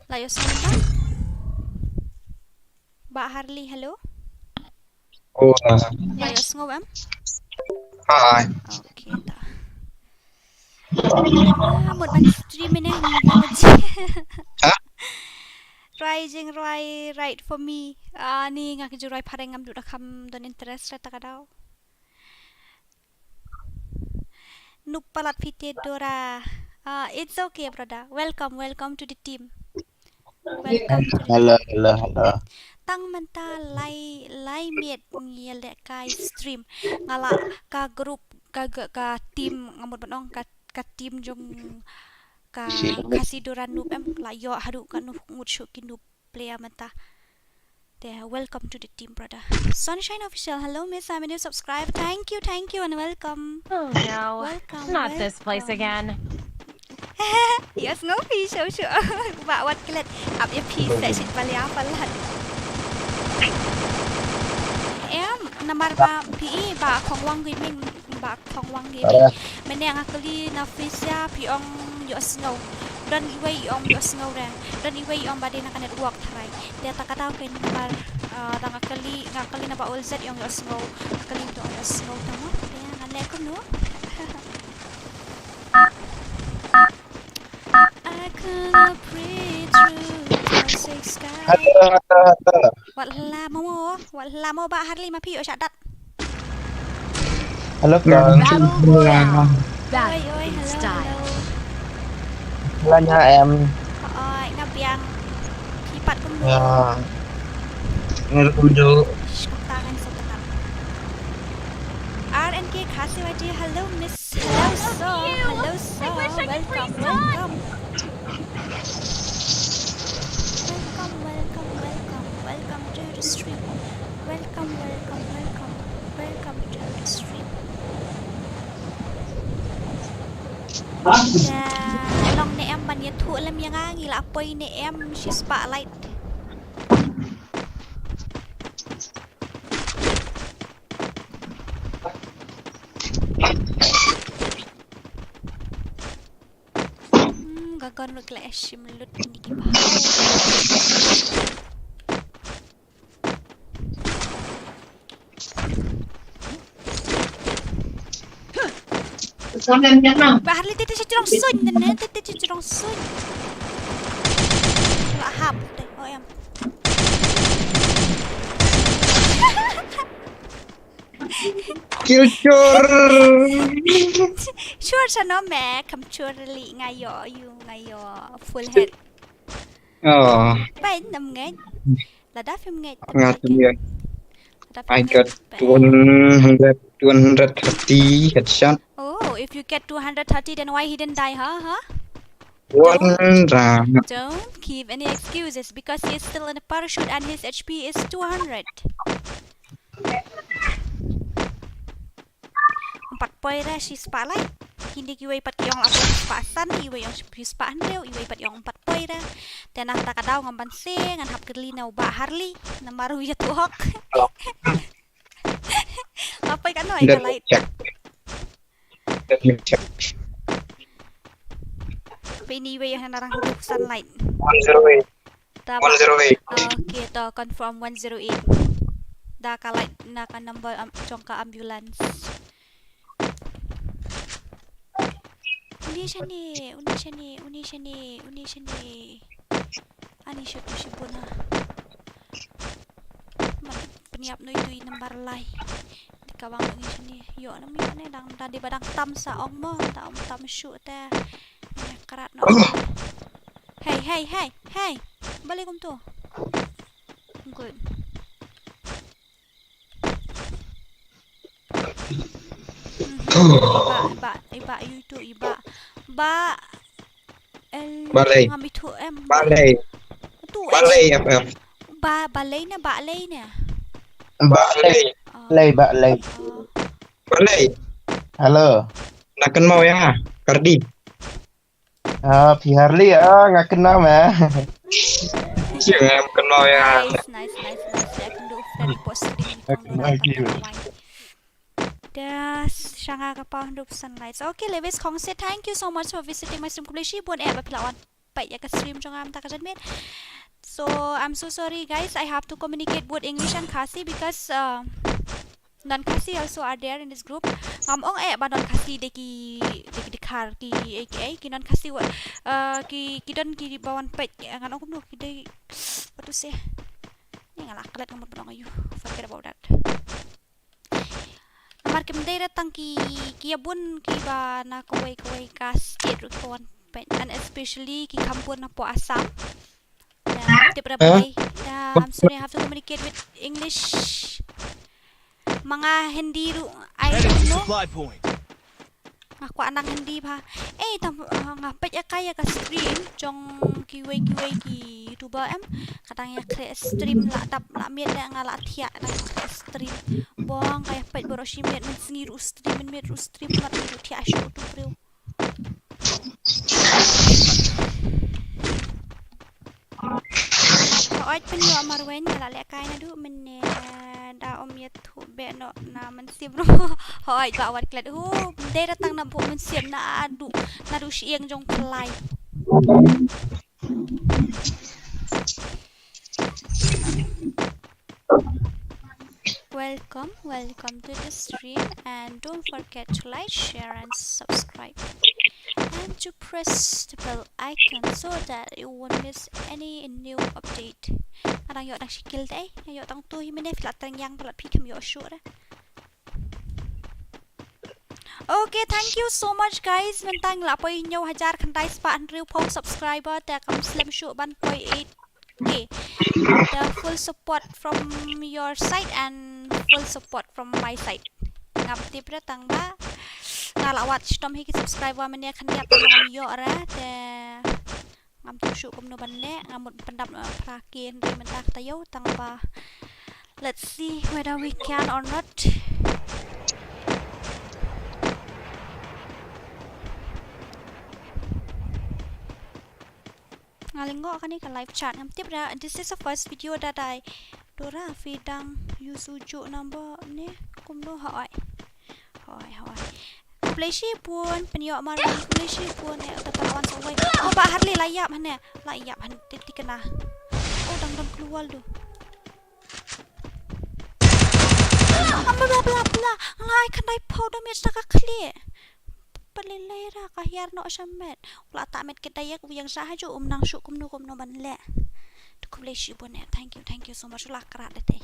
Layos ta. Ba Harli hello. Oh. Layos ngau am. Hi. Okay ta. Một bạn stream này Hah? Rising right for me. Ni nga kejurai parengam duk rakam don interest rata kadau. Nupalat pite dora It's okay, brother. Welcome to the team. Welcome to the Hello, team. hello, hello. Tang menta lai miet ngile kai stream ngala ka group ka team ngamut banong ka team jong ka Khasi duran nup la yo haru ka nu ngut shu kindu play menta. There, welcome to the team, brother. Sunshine official, hello miss, I'm a new subscribe. Thank you, and welcome. Oh no. Welcome. Not this place again. Yes, ngốc phi sure. Bạn what clip up your piece sẽ chỉnh vào léo phần lần. Em nomor ba PE ba khongwang gaming ba khongwang gaming. Mình đang akali na Frisia piong E쏘sᴛ. Dan iway iong E쏘sᴛ ra. Dan iway iong ba din na network try. Dia tak kataw kay nomor dang akali na ba all Z iong E쏘sᴛ. Akali to E쏘sᴛ tamo. Kaya ngane ko no. I could breathe through toxic sky. Wala mo ba Harley mapi o siya dat. Hello, Battle Royale. Oi, Battle hello. style. Hello nha em. Oi, ngabiang hipat ko mo. Ngerudo. Tangan sa tangan. RNK Khasi YT, hello miss. Hello so. Welcome. Welcome to the stream. Welcome to the stream. Long ni em ban thu lam yang ngila apoy ni em she spotlight. Gagan clash melut ni ki bah. Bà Harley tete chirong sun nè, tete chirong sun. Là hap đây, ôi em. Kilcur. Sure sa no mẹ, cầm chua li ngay yo full head. Bay nằm ngay. Là đá phim ngay. Ngatur. I got 230 headshot. Oh, if you get 230, then why he didn't die, huh? One round. Don't give any excuses because he is still in a parachute and his HP is 200. 4 poin ra si spotlight. Hindi kiway pat yung ako spasan, iway yung spaan daw, iway pat yung 4 poin ra. Tenang taka daw ng banse, ngan hap kerlinaw ba Harley na maruya tuhok. Apa kan no light. Let me check. Anyway, yung narang hugok sunlight. 108. 108. Okay, to confirm 108. Da ka light na ka number chong ka ambulance. Uni siya ni. Ani siya po siya po na. Peniap no itu number lay. Di kawang uni siya ni. Yo na mi na dang tadi badang tam sa ong mo, tam shoot ta. Karat no. Hey. Balik om to. Good. Iba itu iba. Balay. Ngami tu em. Balay. Tu Balay FF. Balay na. Balay. Balay. Balay. Halo. Nak kenal ya, Kardi. Pi Harley nggak kenal ya. Siapa yang kenal ya? Nice. Saya akan do dari post stream. Das siya nga kapahundop sunlight. Okay, Levis Kongse, thank you so much for visiting my stream. Kulishi buat pilawan. Baik ya ke stream jong am tak admit. So I'm so sorry guys. I have to communicate both English and Khasi because non-Khasi also are there in this group. Ngomong ba non-Khasi deki dekar ki aka ki non-Khasi ki don ki bawan pet ngano ko no ki dai what to say. Ni ngala kalat ngomong pernah ayu. Forget about that. Amar kem daira tang ki abun ki ba na kawai ka state ru kawan and especially ki kampun na po Assam. I'm sorry, I have to communicate with English. Mga hindi I Heading don't to know. supply point. Ngaku anang hindi pa. Ngapet ya kaya ka stream trong kiway ki YouTuber em. Kadang ya create stream la tap la miet ya ngala thia na create stream. Bong kaya pet boroshi miet men sengiru stream men miet ru stream mat ru thia show tu preu. Oi penyo marwen la le kai na du men da om yet thu be no na man sim no hoi ba wat klet hu de datang na bu men sim na du sieng jong klai. Welcome to the stream, and don't forget to like, share and subscribe, and to press the bell icon so that you won't miss any new update. Adang yo dang shikil day, yo dang tu himene flat tang yang pelat pi kem yo sure. Okay, thank you so much guys. Mentang la poi nyo hajar khandai spa and real post subscriber ta kam slam show ban poi 8k. The full support from your side and full support from my side. Ngam tip ra tang ba ngalawat stom hi ki subscriber mene khan yap ngam yo ra te ngam tu shu kum no ban le ngamut pendap pra ken re mentah tayo tang ba. Let's see whether we can or not. Ngalingo kani ka live chat ngam tip ra. This is the first video that I dora fidang yusuju number ni kumno hoi Kubleshi pun penyo mar kubleshi pun katawan sawai ba harli layap hane layap han titi kena dang keluar tu bla ngai kanai powder mi saka clear pelilera kahyar no shamet ula tak met kedaya ku yang sah ju nang syuk kumno ban le ku bless you pun thank you so much ula kerat deh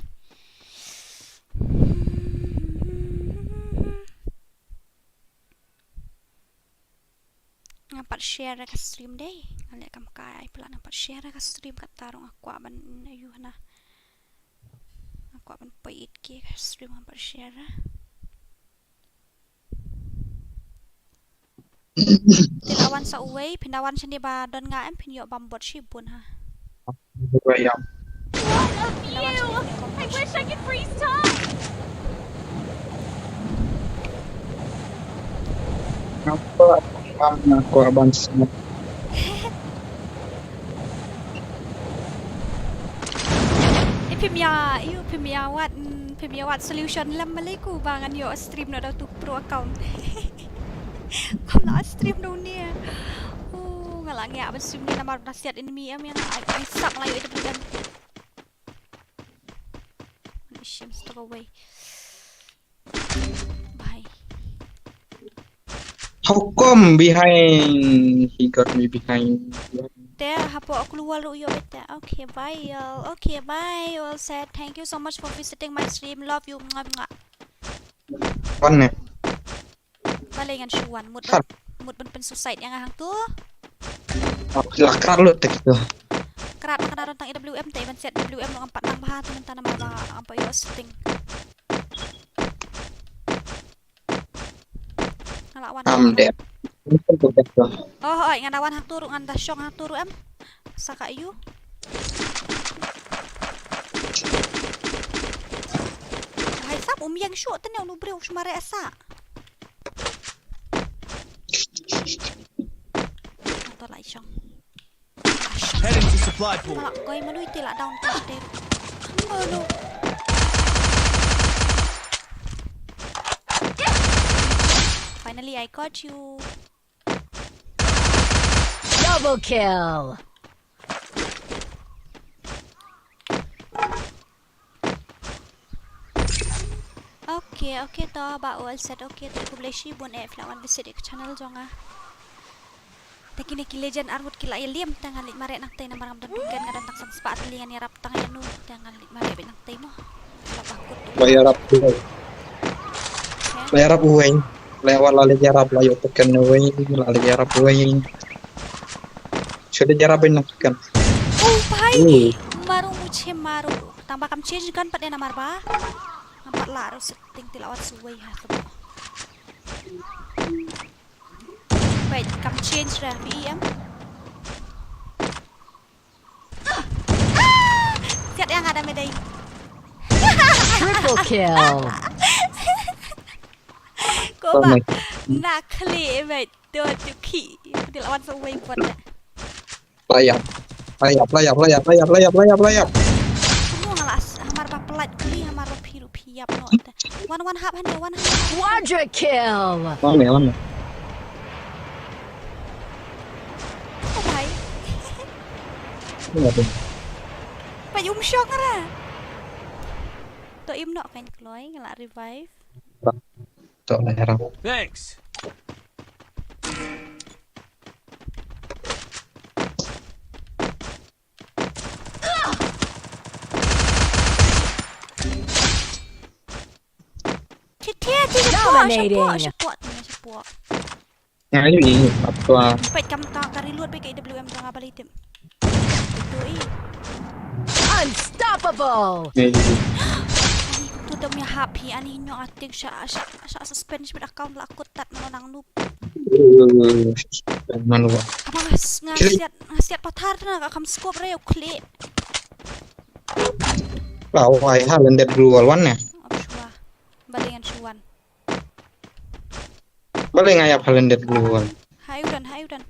ngapat share ke stream deh ngale kam kai pelan ngapat share ke stream kat tarung aku ban ayu na aku ban pait ke stream ngapat share tilawan sa uway pinawan siya ni ba don nga em pinyo bambot shibun ha What a view! I wish I could freeze time! Aku abang semua. Pimya wat solution lam malaiku bangan yo stream na daw tu pro account. Kom na stream daw niya. Ngalang ya ban stream ni nama nasihat enemy am yang ai sak layo itu bukan. Shim stuck away. Bye. How come behind? He got me behind. There, hapo aku keluar lu yo beta. Okay, bye y'all. Okay, bye. All said. Thank you so much for visiting my stream. Love you. One. Balingan syuan. Mood ben suicide yang hang tu. Lakar lu tek tu. Kerat makna tentang IWM teh ban set WM lu 4 nang baha teman tanam apa yo setting. Ngalawan. Deh. Oh, nganawan hang turu ngan dasyong hang turu em. Saka ayu. Hai sap yang syuk tenau nu breu sumare asa. Atau lai syong. Heading to supply point. Malak koi malui tila down touch. Oh no. Finally I got you. Double kill. Okay toh ba all set okay to kubleshi bon lawan visit channel jonga. Taki neki legend armut kila liam tangan lik mare nak tay na marang dugan ngadan tak spa atlian ni rap tangan nu tangan lik mare nak tay mo. Lapakut. Bayar uang. Lewat lali jarap layo tekan uang lali jarap uang. sudah jarang menakutkan. Oh bhai, maru muche maru. Tambah kam change kan pat na marba. Nampak lah harus setting tilawat suway ha tu. Baik, kam change dah VM. Siat yang ada medai. Triple kill. Kau ba nak klik baik tu tuki tilawat suway pun. Layap. Semua ngalas hamar ba pelat kuli hamar ba piru piap no. One hap hande one hap. Quadra kill. Mana? Oh bhai. Ini apa? Pak yum shock ra. To im nok kan kloi ngelak revive. Tak lah jarang. Thanks. Support. Yang ini apa? Baik kamu tak kari luar baik IWM jangan balik tim. Itu Unstoppable. Ini. tu dah punya happy ani nyok ating sya suspend sebab account lah aku tat nang noob. Mana buat? Apa ngasiat patar na kam scope reo klik. Lawai hal yang dulu alwan ya. Absua. Balingan suan. Boleh ngayap hal yang dulu alwan. Hayudan.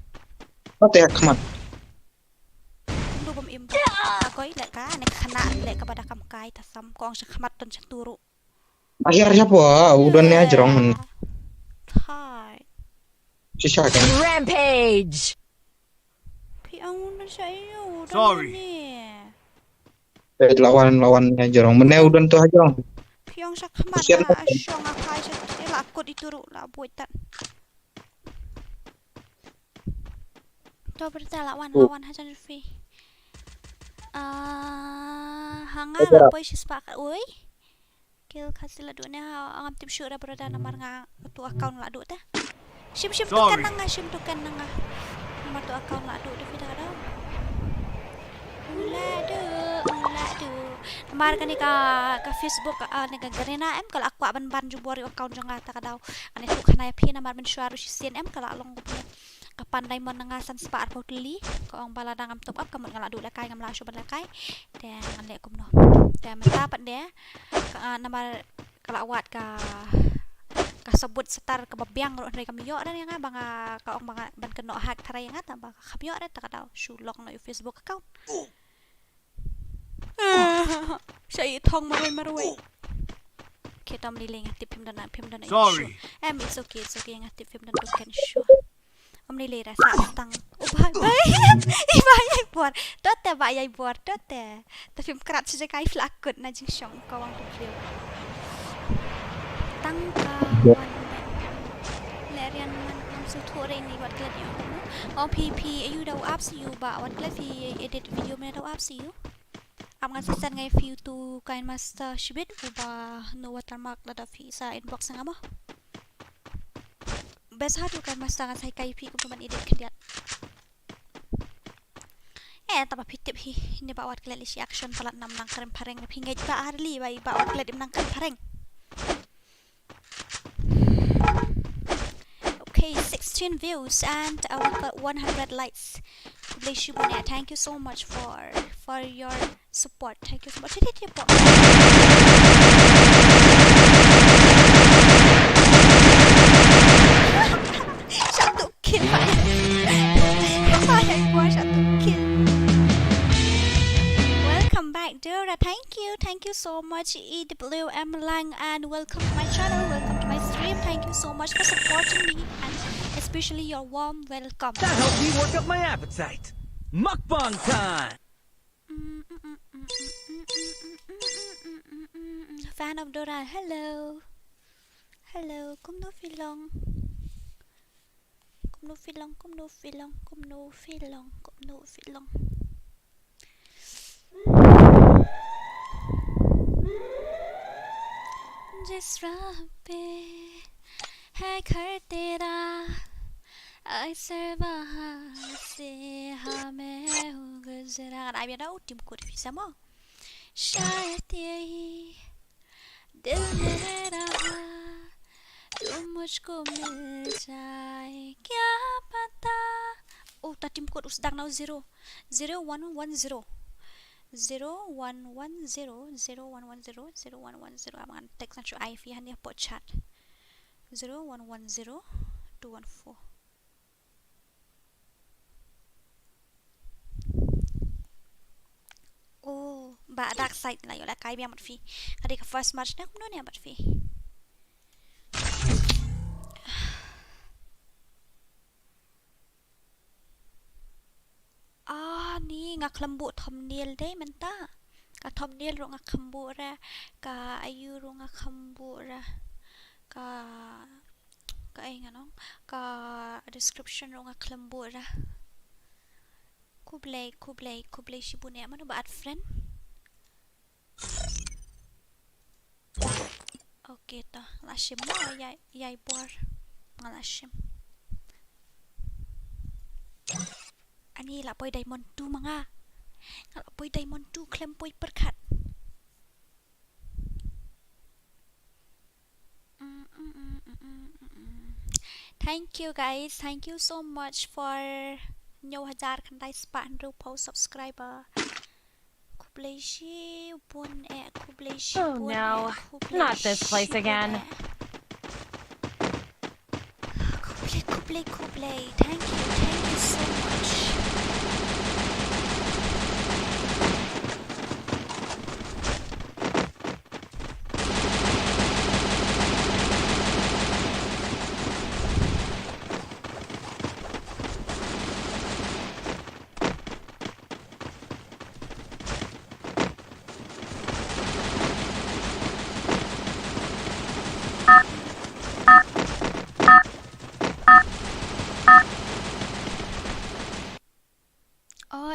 Mati akmat. Lu bom im. Akoi lek ka nek khana lek kepada kam kai tasam kong sekhamat ton turu. Akhirnya apa? Udah nih jerong. Hai. Sisa kan? Rampage. Piang saya udah. Sorry. Lawannya jerong. Meneh udah tuh jerong. Piang sekhamat asyong akai sekali lakut dituru lah buitan. Tuh berita lawan Hasan Fi. Hanga apa sih sepakat, oi? Kill Khasi lah dunia, angam tim syurah berada nomor nga tu account lah duk dah. Shim tukan nanga, nomor tu account lah duk dah kita ada. Uladu. Nomor kan ni ka Facebook ni ka garena em kalau aku ban jubori account jangan tak ada. Ane tu kan ayah pi nomor mensyuaru sien em kalau long punya. Kapandai menengasan ՍОᴍᴏᴜᴜ ko ang bala dangam top up kamot ngala dula kay ngam lasyo balakay dan ngalek kumno dan matapat dia namar kalawat ka kasebut setar ke babyang ro dari kami yo dan yang bang ka ong bang ban keno hack taray nga ta bang kami yo ta kadaw shulok no Facebook account saya thong maroy kita meliling tip him dan Sorry. it's okay ngatip him dan token show Mᴏᴜᴜ rasa tang ubah ibay buat tote bayay buat tote tapi kerat saja kai flakut na jing syong kawang tu feel tangka lerian man su thore ni wat klet yo oh pp you daw apps you ba wat klet fi edit video me daw apps you am ngan sasan ngai view tu kain master shibit uba no watermark la da fi sa inbox nga mo best hatu kan masangan saya kaipi ko man edit kediat tambah pitip hi ni ba wat klet isi action palat nam nang karem pareng pingai ba arli ba wat klet nang karem pareng okay 16 views and we got 100 likes Lýirᴅᴜᴜ thank you so much for your support thank you so much satu kill satu kill welcome back Dora thank you so much EWM Lang and welcome to my channel welcome to my stream thank you so much for supporting me and especially your warm welcome That helped me work up my appetite. Mukbang time. fan of Dora hello kum no filong जिस राह पे है घर तेरा I serve a Khasi ai biết đâu tìm cột phía sau mà शायद यही दिल में रहा तुम मुझको मिल जाए क्या पता. Oh, ta tim code sedang now 0110 0110 amangan text na siya IV han niya po chat 0110 214. Oh, ba dark side là yun là cái bia một phi. Cái cái first match na cũng nó nè một phi. Ni ngak lembu thumbnail deh menta. Ka thumbnail ro ngak khambu ra, ka ayu ro ngak khambu ra. Ka ai nganong, ka description ro ngak lembu ra. Kublai shibune mano ba at friend. Okay ta, lashim mo yai bor. Ngalashim. Ani la poi diamond 2 mga. Ngala poi diamond 2 klem poi perkat. Thank you guys. Thank you so much for nhiều हजार khandai span ro post subscriber. Khubleishi bun e khubleishi Oh bun no, not this place again. Kublai. Thank you so much.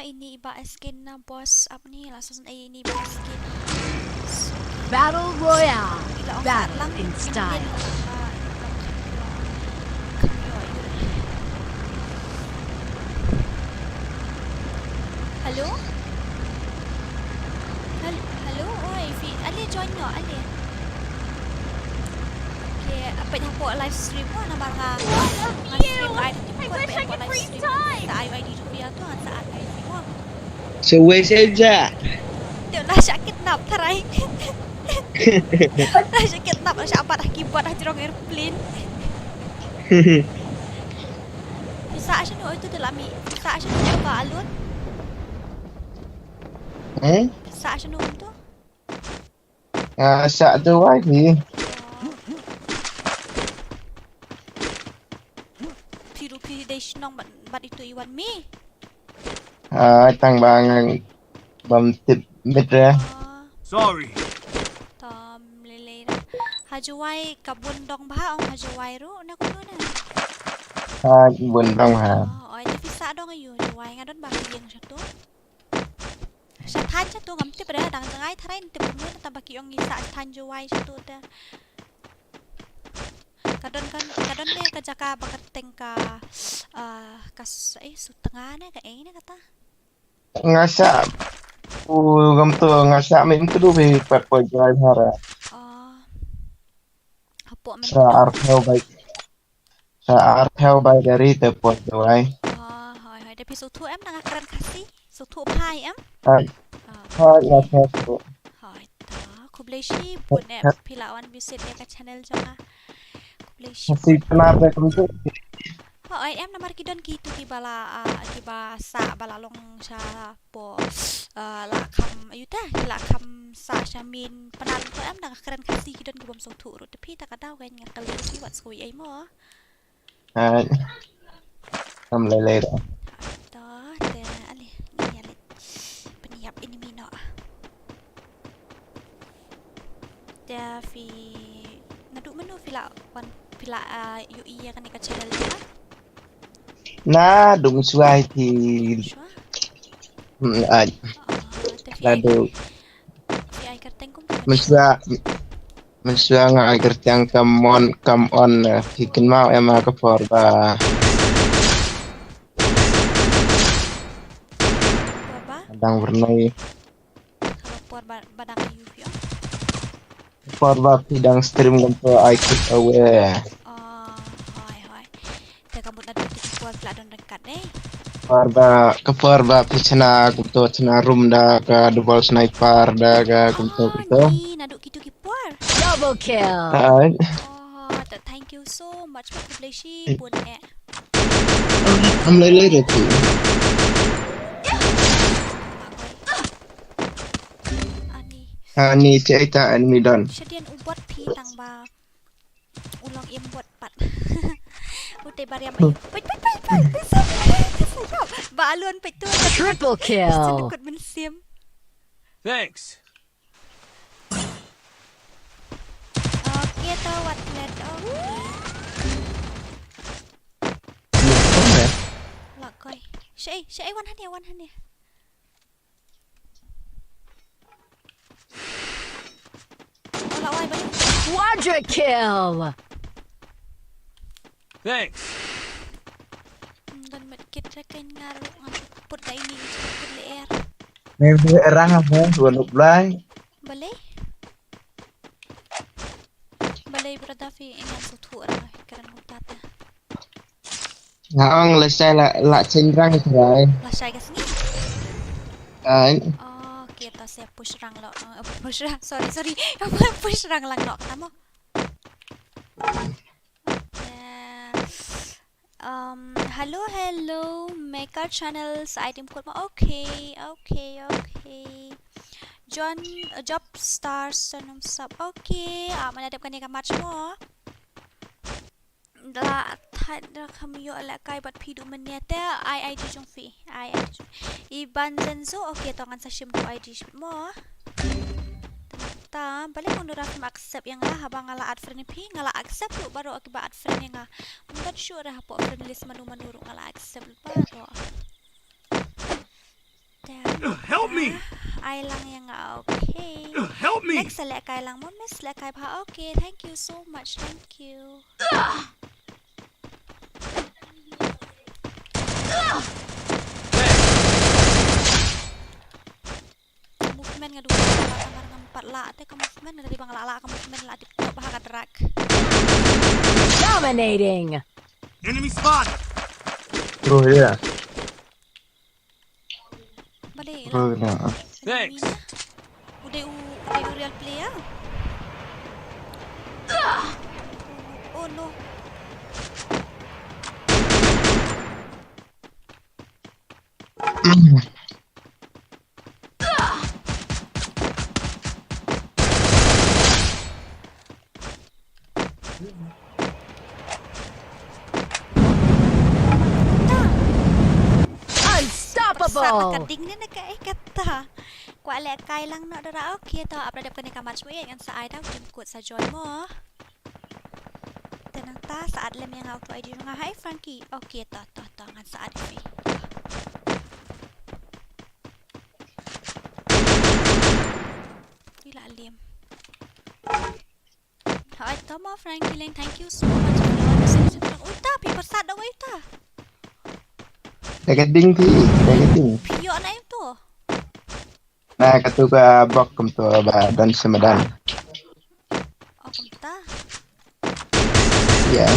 Ini iba skin na boss up ni langsung ini iba skin Battle Royale. Battle in style. Hello? Hello? Oi, Ali join no, Ali. Okay, apa yang aku live stream mo na mga stream live. I wish I could freeze time. Sa ID dia tu saat ID mo. Suwe saja. Dia lah sakit nap tarai. Dah sakit nap dah apa dah keyboard dah jerong airplane. Bisa aja no itu dalam mi. Bisa aja no apa alun? Bisa aja no itu? Sa tu lagi. Piru dai shnong bat itu iwan mi. Tang bang bam tip betra. Sorry. Tom lele. Hajuai kabun dong ba ong hajuai ru na kuno na. Bun dong ha. Oh, ini bisa dong ayu hajuai ngadon ba yang satu. Sa than satu ngam tip dah dang jangai tharai tip mu ta ba ki ong isa than juai satu ta. Kadon ne ka jaka bakateng ka kas sutengah na ka na kata. Ngasa gam tu ngasa min tu be pat po jai hara. Hapo men. Sa artheo bai dari te po jai. Hoi tapi sutu em nang keren Khasi. Sutu pai em. Ngasa tu. Hoi ta Khubleishi bun em pilawan visit ya ka channel janga. Khubleishi. Si penar be tu. Hoi em namar kidon kitu kibala kiba sa balalong sa po la kam ayuta la kam sa shamin penan tu em nang keren Khasi kidon kibom sutu ru tapi tak kadau kan ngakali si wat skui ai mo. Am lele dah. Dah, ali ni ali peniap ini mino. Dia fi ngaduk menu fila UI ya kan dekat channel dia. Na dung suai thì Fi kerteng kum mình xưa ngại kerteng come on thì kinh mau em mà có phở và Dang vernay. Kalau por badang ayuf yo. Parva pidang stream gamto I keep away. Hoi. Te kamu na dito por pla don dekat eh. Parva pichana gamto chana room da ka double sniper da ka gamto. Ni naduk gitu ki por. Double kill. Thank you so much for publishing bun eh. Am lele tu. Ni cerita enemy don. Sedian ubot pi tang ba. Ulang im bot pat. Utai bariam ayu. Pai. Ba alun pai tu. Triple kill. Kut men sim. Thanks. Okay to what let Lak koi. Syai wan han dia. Quadra kill. Thanks. Dan kita kan ngaruh put dah ini put leer. Maybe orang apa? Waluk belai. Balay berada fi ingat suatu orang kerana mutata. Ngaang lesai la cendrang serai. Lasai ke sini? Kita saya push rang lo. Sorry. Push rang lang lo. Kamu? Hello. Maker channels item code. Okay. John job stars sanum sub. Okay. Menadapkan dia match mo. La thadra kami yo ala kai bat pidu meneta ID jong fi. Iban zenzo okay to ngan sa shim to ID mo. Ta balik mundur aku accept yang lah habang ngala add friend pi ngala accept lu baru akibat add friend yang ah. Mungkin sure dah po friend list manu ngala accept baru. Help me. Ai lang yang okay. Help me. Next select kai lang mo miss select kai pa okay. Thank you so much. Thank you. Movement nga dua kamar ngempat lah teh movement dari bang lala movement lah di bahaka drag. Dominating. Enemy spot. Bro ya. Balik Bro lah. na. Thanks. Udah real player. Oh no. Unstoppable. Kading ni nak kata. Kuat lek kai lang nak dara okay to upload kan ka match mo yang sa ai dah jemput sa join mo. Tenang ta saat lem yang auto ID nga hi Frankie. Okay to ngan saat ni. Gila lem. Hai tama Frankie Leng, thank you so much. Uita paper start dah uita. Gading pi. Pio na itu. Nah, katuka bok kumto ba dan semedan. Oh, kumta. Ya.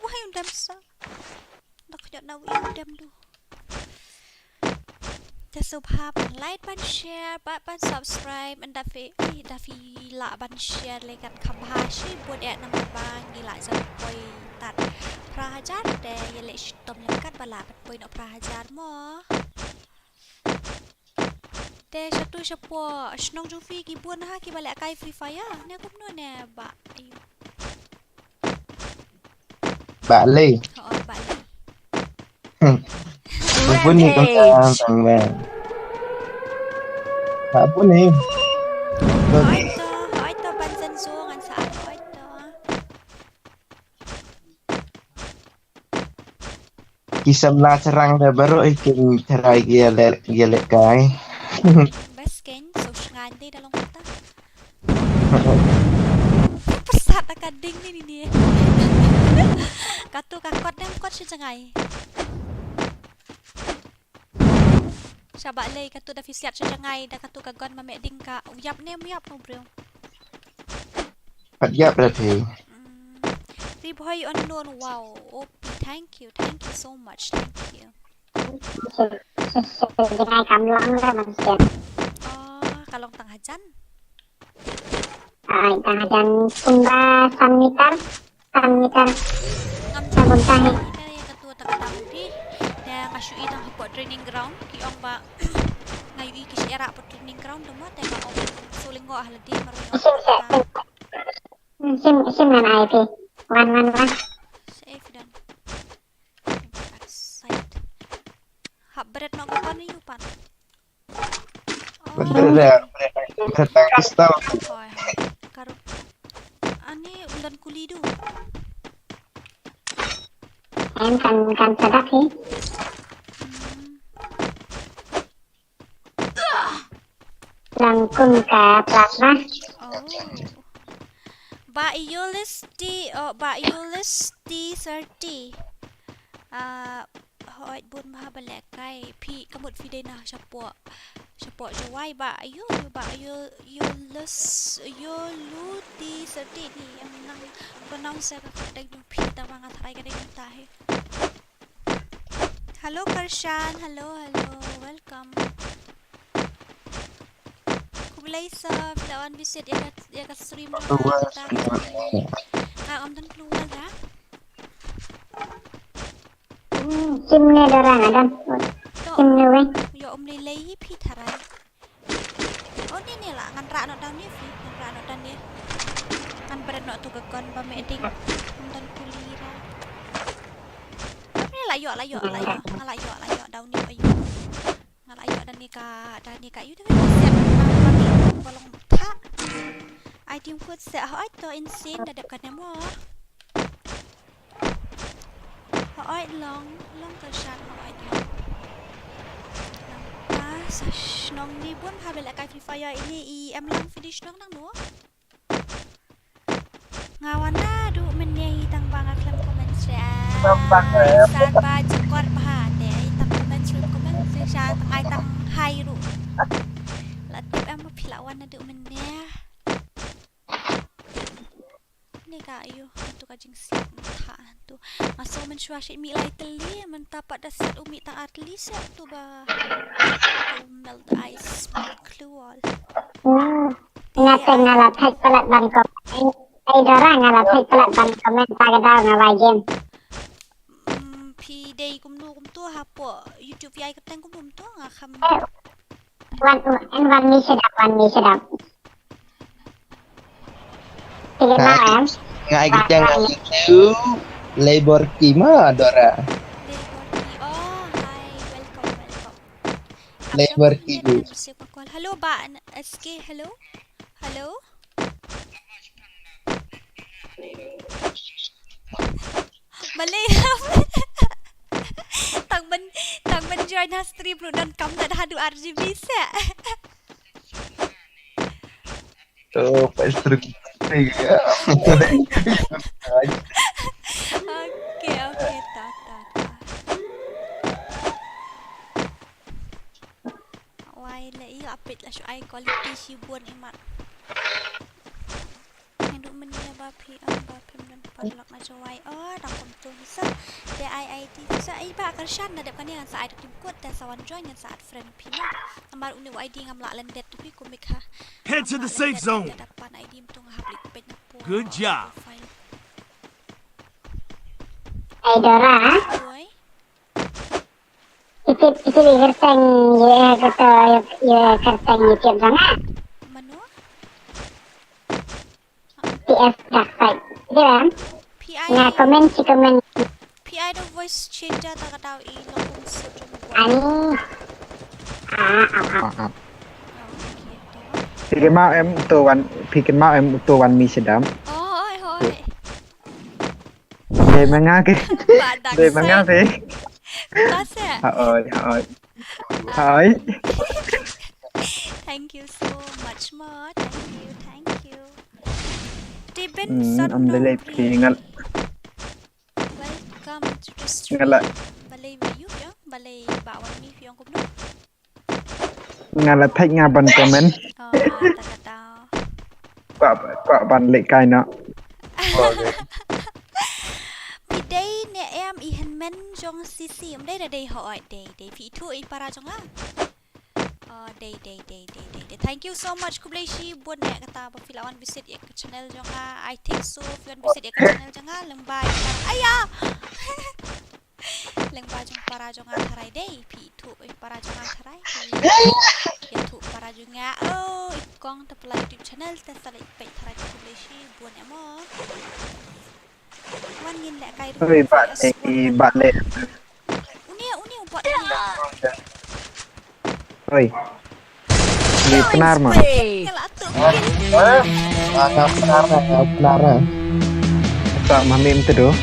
Wah, yung dam sa. Nakajak na yung dam do. จะสุภาพไลค์บันแชร์บัน subscribe อันดับฟีละบันแชร์เลยกันคำพาชีบวดแอดน้ำมันบางกีฬาจะปล่อยตัดพระอาจารย์แต่ยาเละตมยังกัดบลาบันปล่อยนกพระอาจารย์หมอแต่ชัตุชปัวชนงจงฟีกีบวนฮะกีบาเละไกฟรีไฟร์เนี่ยก็นู่นเนี่ยบะอยู่ Bak Lay. Oh bak Lay. Pun ni tang bang. Tak pun ni. Hỏi tao ban dân xuống anh xã hỏi tao. Kisah lah serang dah baru ikin cerai gila kai. Best kan social nganti dalam kata. Pesat tak kading ni. Katu kakot dem kot si cengai. Siapa lagi katu dah fisiat sejangai dah katu kagon mamek dingka. Uyap ne uyap no bro. Yap dah pi. Riboy unknown. Wow. Oh, thank you so much. Thank you. Sejangai kamlang lah manusia. Oh, kalong tengah jan. Tengah jan kumba sanitar. Ngam Tahi. yang katu tak di. Dia ngasui tang hapok training ground. Kiong ba ngayui kis era po training ground demo tega om sulingo ahladi maroyo. Sim nan IP. Wan. Safe dan. Side. Hab berat no kapan ni upan. Berat. Kristau. Karo. Ani ulan kulidu. Em kan sadak sih. Langkum ke plasma. Bʻiʻilis di 30. Hoit bun mabalekai pi kamut fidena siapa jawai bʻiʻilis yolu di 30 ni yang nang pronounce ka kadai nu pi ta mga tharai kadai nu tahe. Hello Karshan, hello, welcome. Kublaisa, lawan visit ya kat stream na kita. Om dan keluar dah. Sim ni dorang ada. Sim ni weh. Yo om lelai pi tharai. Oh ni lah ngan ra no dan ni fi, ngan ra no dan ni. Ngan berat no tu kakon ba meding. Om dan kulira. Ni layo daun ni ayo. Ngalayo dan ni ka you dah siap balong tak. I think put set how I to insane dah dekat nemo. How I long Karshan how I long. Nong ni pun habis kai Free Fire ini em lang finish nong nang no. Ngawan na du menye tang banga klam komen sya. Sarba jekor bah de tang komen sya tang ai tang hai ru. Latip em pilawan na du menye. Ni ka ayo tu ka jing siap ta tu. Masuk mensua syik mi lai teli mentapak dah set umi tang atli siap tu ba. Melt the ice keluar. Ngata ngalat hai pelat ban komen. Ai dorang ngalat hai pelat ban komen tagadaw ngawai game. Pi day kum tu hapo YouTube ai kateng kum tu ngakam. Wan mi sedap. Tiga malam. Ngai kita itu Reborn mah Dora. Oh, hi, welcome. Reborn. Hello, Ba SK, hello. Malay. Tang ben join ha stream lu dan kam tak hadu RGB se. Oh, pastry. Ya. Okay, ta. Wai la i update lah ai quality hibuan imat. Hidup menia bapi dan padlak na jawai. Oh, dah kom tu bisa. DIIT bisa ai ba Karshan dah kan yang saat tim kuat dah sawan join yang saat friend pina. Amar uni ID ngam la lendet tu pi komik ha. Head to the safe zone. Good job. Ai Dora. Oi. Itu kerteng kerteng YouTube sana. Mano? PS dark side. Dia kan? PI. Nah, komen. PI the voice change tak tahu ilong sujud. Ani. Pikin mau em tu wan mi sedam. Hoi. Để mangake. Masa. Hỏi. Thank you so much more. Thank you. Dibin Om lele pingal. Welcome to the stream. Ngala. Balay view ya. Balay bawang mi fiong ko no. ngala thách nga ban comment ta ka tao quả ban lệ cài nó Pi đây nè em ihan men jong sisi đây là đây hỏi đây phi thu para jong á đây thank you so much Kubleshi buat nè kata bafilawan visit ya ke channel jong á I think so filawan visit ya ke channel jong á lembay ayah lembay jong para jong á tharai đây phi thu para jong á tharai ya thu para jong á ikong tapalay YouTube channel ta sa pe tharai Kubleshi buat nè mo Wan ngin lẹ cay ơi bạn lệ Uni buat ơi Lihat benar mah Kalau atuk benar tak mamim tu doh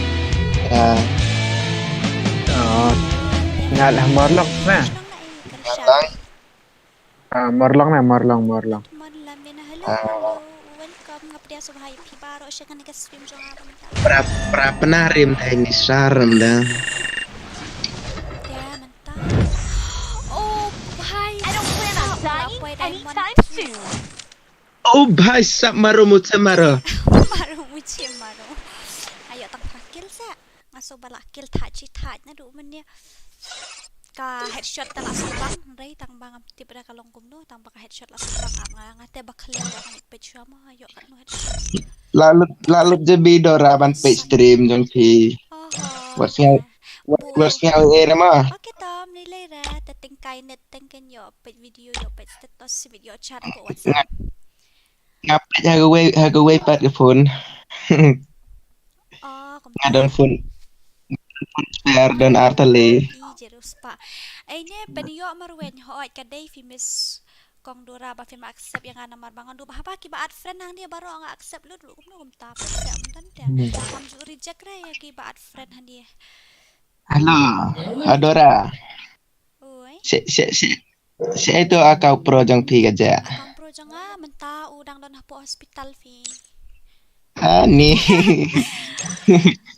ngalah morlong nah morlong Mon lamena hello welcome ngapadia subhai pibaro syakan ke stream jong apa minta pra pernah rim thai ni saram dah Ya mentah Oh bhai I don't plan on dying anytime soon. oh bhai sab maro mutamaro Maru muci maru Ayo tang pakil sa Ngaso balak kill taji taj na du men dia Ka headshot ta la subang Ray tang bangam tip da kalong kumno tang baka headshot la subang ngate bakal ya kan page ma ayo kan no headshot lalu jebi dora ban page stream jong pi what's ngau mah Okay Tom nilai ra ta tingkai net tengken yo page video yo page status video chat ko WhatsApp ngapit hagawe pat ke phone ngadon phone spare dan artale Jerus pa ay ne peniyo marwen hoy kadai fimis kong dora ba film accept yang ana marbangan do ba ki ba ad friend nang dia baru nga accept lu kum ta pa sam dan dia am ju reject ra ya ki ba ad friend han dia halo adora oi si itu akau pro jong pi gaja akang pro jang menta udang don hapo hospital fi ani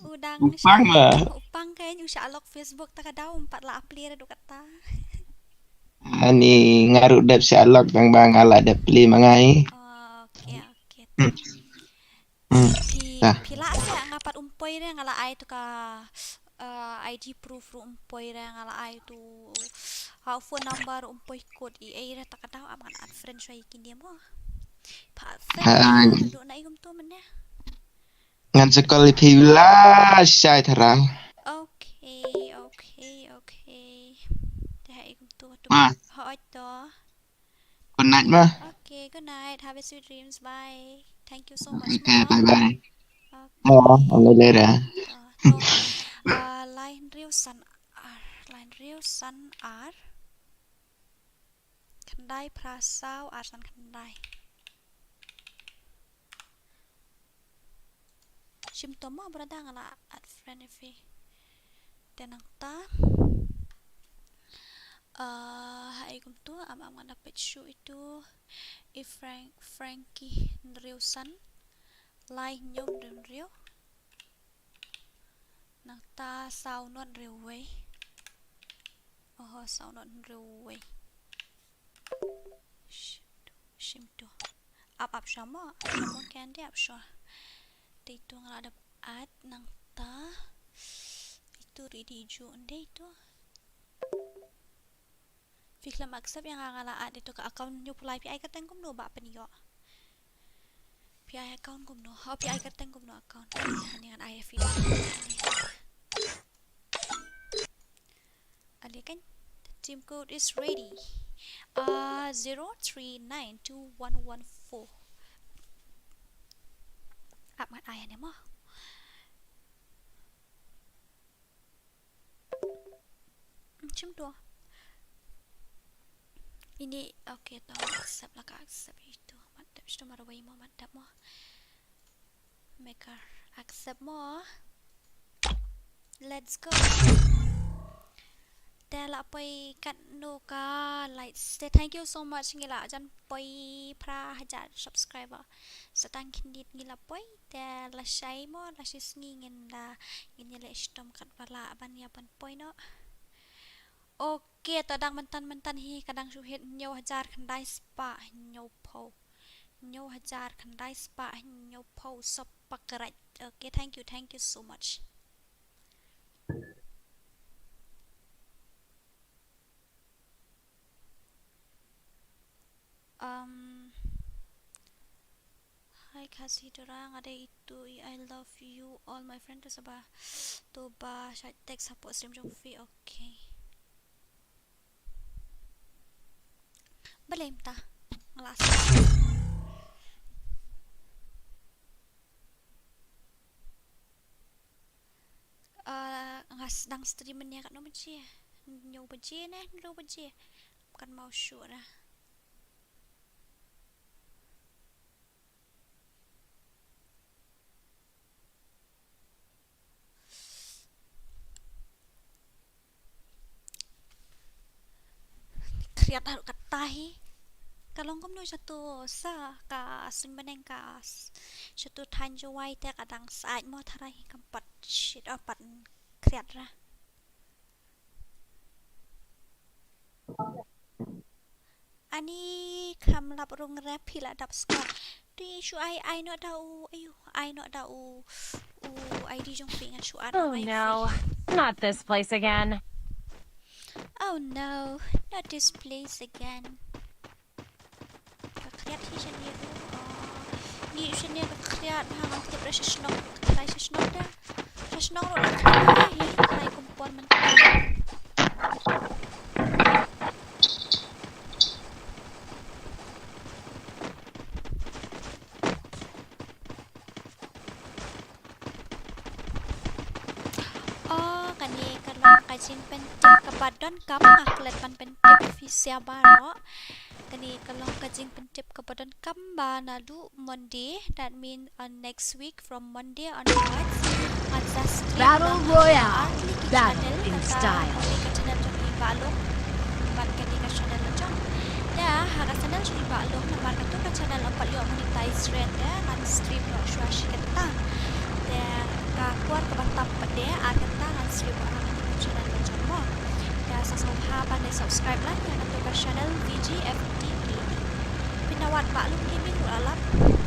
udang upang mah upang kayaknya usah alok Facebook tak ada 4 la apply ra do kata ani ngaru dep si alok bang ala dep li mangai okay Nah. Pila sa ngapat umpoy ra ngala ay to ka ID proof ru umpoy ra ngala ay to phone number umpoy code ay ra tak ada aman ad friend shoy kin dia mo pa friend do na igum to man ya ngan sekali pila syai terang okay dah igum to hoy to good night mah okay good night have a sweet dreams bye thank you so much okay bye bye okay later Lýirᴅᴜᴜᴜ ar khandai prasau arsan khandai symptoma berada ngala at friend fi tenang ta hai kum tu am dapat show itu Frankie Nriusan lai nyom den riu nang ta sau non riu wei sau non riu wei shim tu ap sama kan dia ap sha itu ngala ada ad nang ta itu ridi ju ande itu Fiklam accept yang ngala ad itu ke account nyu pulai pi ai kateng kum no ba peniyo pi ai account kum no pi ai kateng kum no account dengan ai fi ali kan team code is ready 03921114 amat ai ne mo Cuma dua ini okay to accept lah accept itu mantap sudah marwai mo mantap mo maker accept mo let's go Tela pay kat no ka like say thank you so much ngila jan pay pra hajar subscriber setang kindit ngila pay tela shay mo la sis ngin la ngin le stom kat bala ban ya pan pay no okay Okay, tadang mentan hi kadang syuhid nyaw hajar kandai spa nyaw po. Nyaw hajar kandai spa nyaw po ՍոՂᴏᴜᴜ. Okay, thank you so much. Hai Khasi dorang ada itu I love you all my friend tu sabah tu ba text support stream Jofi. Okay. Boleh minta ngelas. Ngas dang stream ni kat nombor je. Nyaw baje nah, nyaw baje. Bukan mau shoot lah. Kriat harus katahi. Kalau kau nu satu sa ka simbaneng ka satu tanjawai te kadang saat mau tarai kampat shit apat kriat lah. Ani kam lap rung rapi lah dap skor. Di shu I not tahu. Ayu I not tahu. ID jong pingan shu ada. Oh no, not this place again. Oh no, not this place again. Kriat hi sendiri tu. Ni sendiri kriat hang tiap rasa senok, try senok dah. Senok lo lah. Try kumpul mentah. Kajin pentip kebadan kam ngaklet pan pentip visia baro. Kani kalau kajing pentip kebadan kam ba nadu Monday, that mean next week from Monday onwards. Battle Royale, battle in style. Channel jong balong, ban kani ka channel jong. Ya, hara channel jong balong namar ka tu ka channel ampat yo monetize rate ya, kan stream no swashi kata. Ya, ka kuat ka bantam pede akata kan stream channel macam mo. Ya, Ｓōᴍᴜᴜᴜ dan subscribe lah yang untuk channel VGFTK. Pinawat maklum gaming ulalap.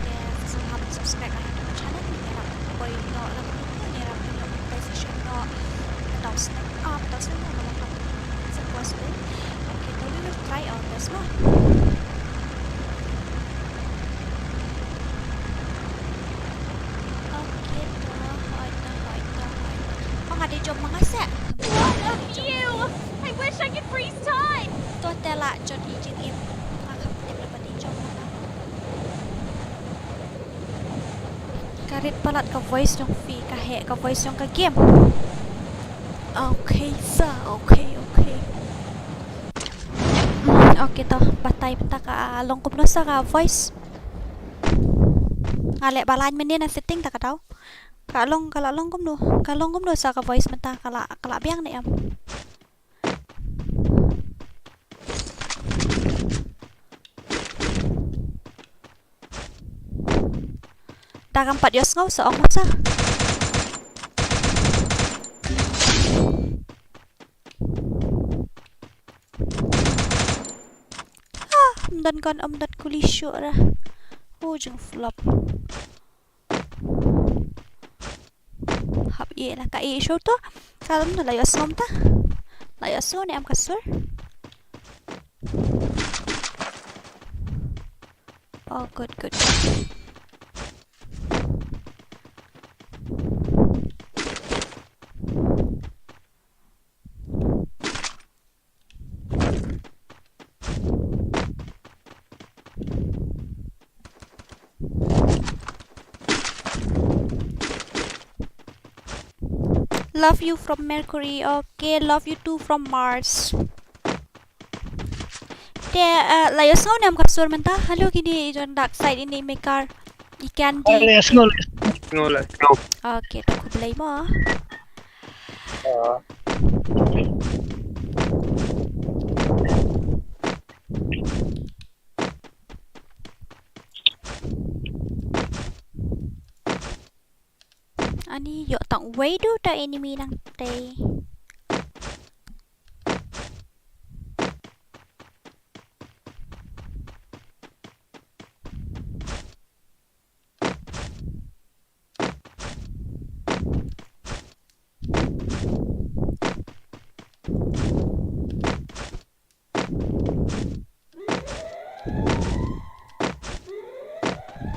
Ya, Ｓōᴍᴜᴜᴜ subscribe lah untuk channel ni. Yarap boy no lah betul. Yarap no monetization no. Atau snap up, atau semua malam sepuas tu. Okay, so we will try our best no. Okay, ada job mengasak. What a view! I wish I could freeze time! Tu telak jod ijin im. Akap tip lepas di job mana. Karit palat ke voice jong fi ka he ka voice jong ka game. Okay sa, okay. Okay to, batay peta ka longkup no sa ka voice. Ngalek balan men na setting tak ka tahu. Kalong kum no sa ka voice mata kala biang ni am. Dagang 4 yos ngau sa ong sa. Amdan kulisyo ra. Jeng flop. Hab ye lah ka show to. Kalau na layas ngom ta. Layas so ni am kasur. Oh good. Love you from Mercury. Okay, love you too from Mars. Layas ngau ni am kasur menta. Halo gini jon dark side ini mekar ikan di. Layas ngau. Okay, aku beli mo. Ani yo tang way do ta enemy nang te.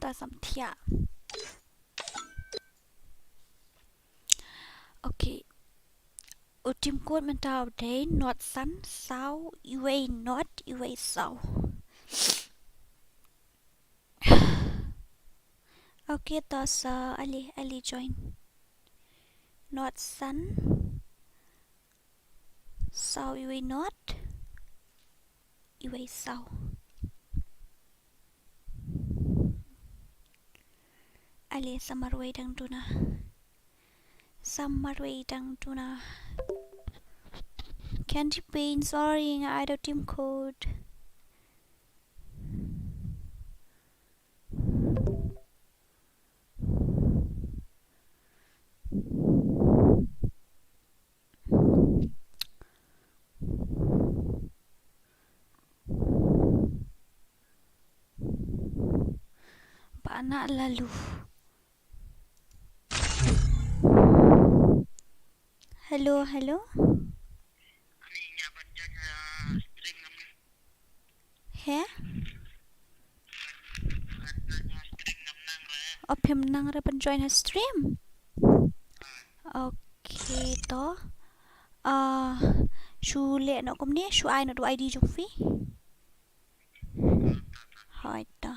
Ta samthia. Okay. Ultim code mentau day not sun sao iwe not iwe sao. Okay, tas Ali join. Not sun sao iwe not iwe sao. Ali samarway dang tuna. Samarway dang tuna. Candy pain, sorry, I don't team code. Bana lalu. Hello. He? Phim nang ra ban join her stream. Okay to. Shu le no kom ne, shu ai no do ID jong phi. Hai ta.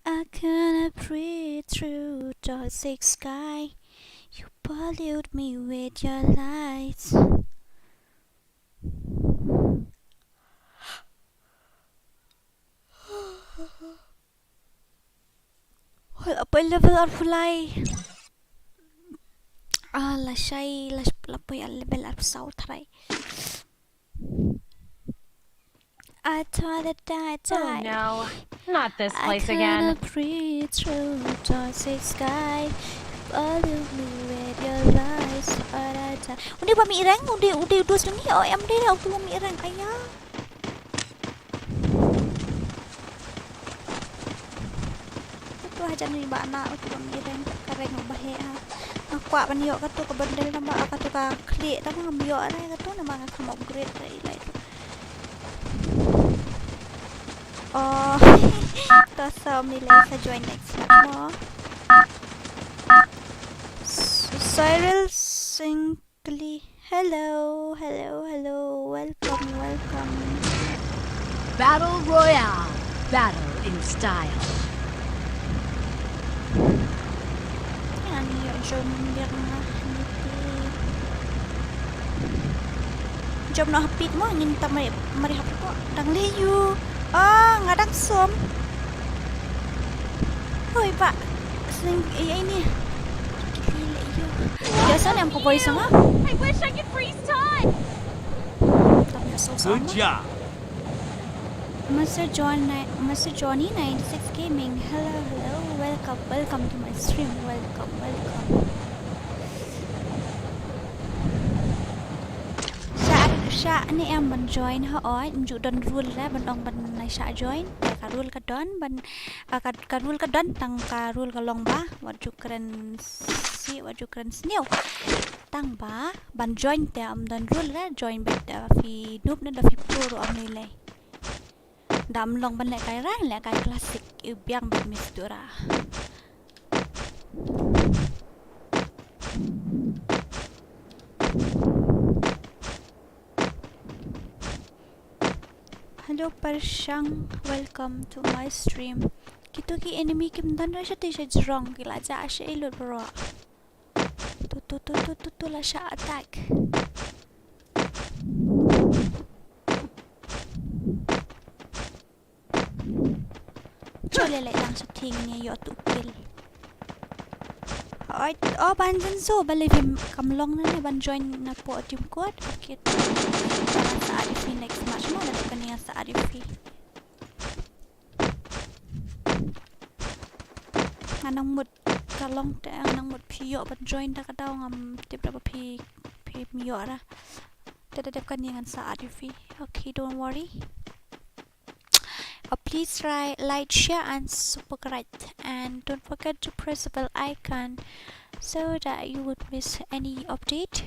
I cannot breathe through the thick sky. You pollute me with your lights. Well, apa level arfulai? La shay la lapoy al level arfsau try. I thought that I died. Oh no, not this place I again. cannot breathe through the thick sky. Pollute me with your lights, but I died. Undi ba mi irang? Undi dus ni. Oh, em đi đâu tu mi irang ayah. Tu hajan ni ba na tu mi irang kareng bahe ha. Kwa ban yo ka tu ka bandel na ba ka tu ka kli ta ma mi yo ara ka tu na ma ka mo great rai lai. Oh, so let's join next more. SSōභᴏᴜᴜᴜ. Hello, welcome. Battle Royale. Battle in style. Yani jom biar na jom no hapit mo ngin ta mari hapit ko dang leyu. Ngadang som. Hoy pak. Sing AI ni. Biasa ni amko voice nga. I wish I could freeze time. Good job. Mr. Johnny 96 Gaming. Hello. Welcome to my stream. Welcome. Sha ni em ban join ha oi mju don rule la ban ong ban nai sha join ka rule ka don ban ka rule ka don tang ka rule ka long ba waju keren snew tang ba ban join te am don rule la join bet fi noob na da fi pro am ni le dam long ban le kai rang le kai classic biang bet mistura. Hello Parshang, welcome to my stream. Kito ki enemy kim dan ra siya tisha wrong kila ja siya ilod bro. Tu la siya attack. Chole lại lang sa ting niya yo tu kill. Ban N쏘ᴍᴜ balik kamlong na ni ban join na po team squad. Okay. Sa Arifi next match mo na kaniya sa Arifi. Anang mut kalong te anang mut piyo ban join da ka daw ngam tip da pi miyo ra. Dadadap kaniya sa Arifi. Okay, don't worry. Please like, share and subscribe, and don't forget to press the bell icon so that you would miss any update.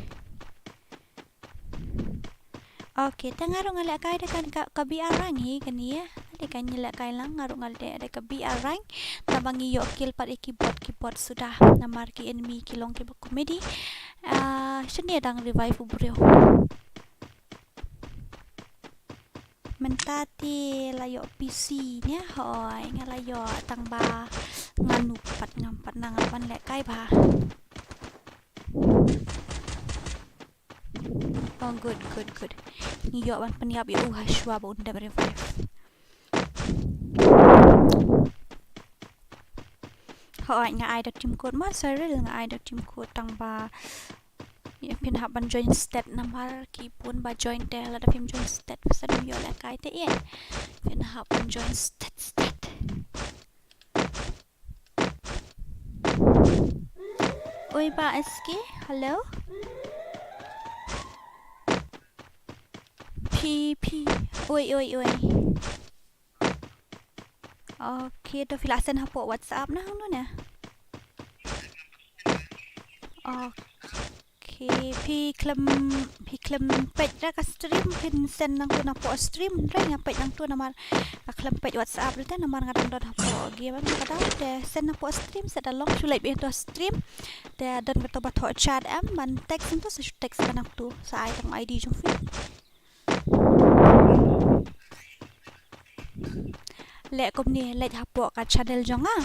Okay, tengaruk ngalak kai dekan ka biarang hi kan ya. Dekan nyelak kai lang ngaruk ngalak dekan biarang. Tabangi yo kill pat keyboard sudah. Namar ki enemy kilong ki komedi. Sini dang revive bro. Mentati layo PC nya hoi ngalayo tang ba nganu pat ngampat nangapan lek kai ba. Oh good. Niyo ban peniap yo hashwa ba unda revive. Hoi nga ai da team code ma seril nga ai da team code tang ba. Ya pin hab ban join stat namar ki pun ba join te la da film join stat pasan yo la kai te yen. Pin hab ban join stat. Oi ba SK, hello? PP. Oi. Okay, to filasan hapo WhatsApp na hang na. Okay, pi klem page ra ka stream pin send nang tu na po stream ra nga page nang tu namar ka klem page WhatsApp ra namar ngadang dot hapo game ka daw de send na po stream set along sulai be to stream de dan beto ba to chat am man text tu sa text ka nang tu sa ai tong ID jong fi lek kom ni lek hapo ka channel jong ah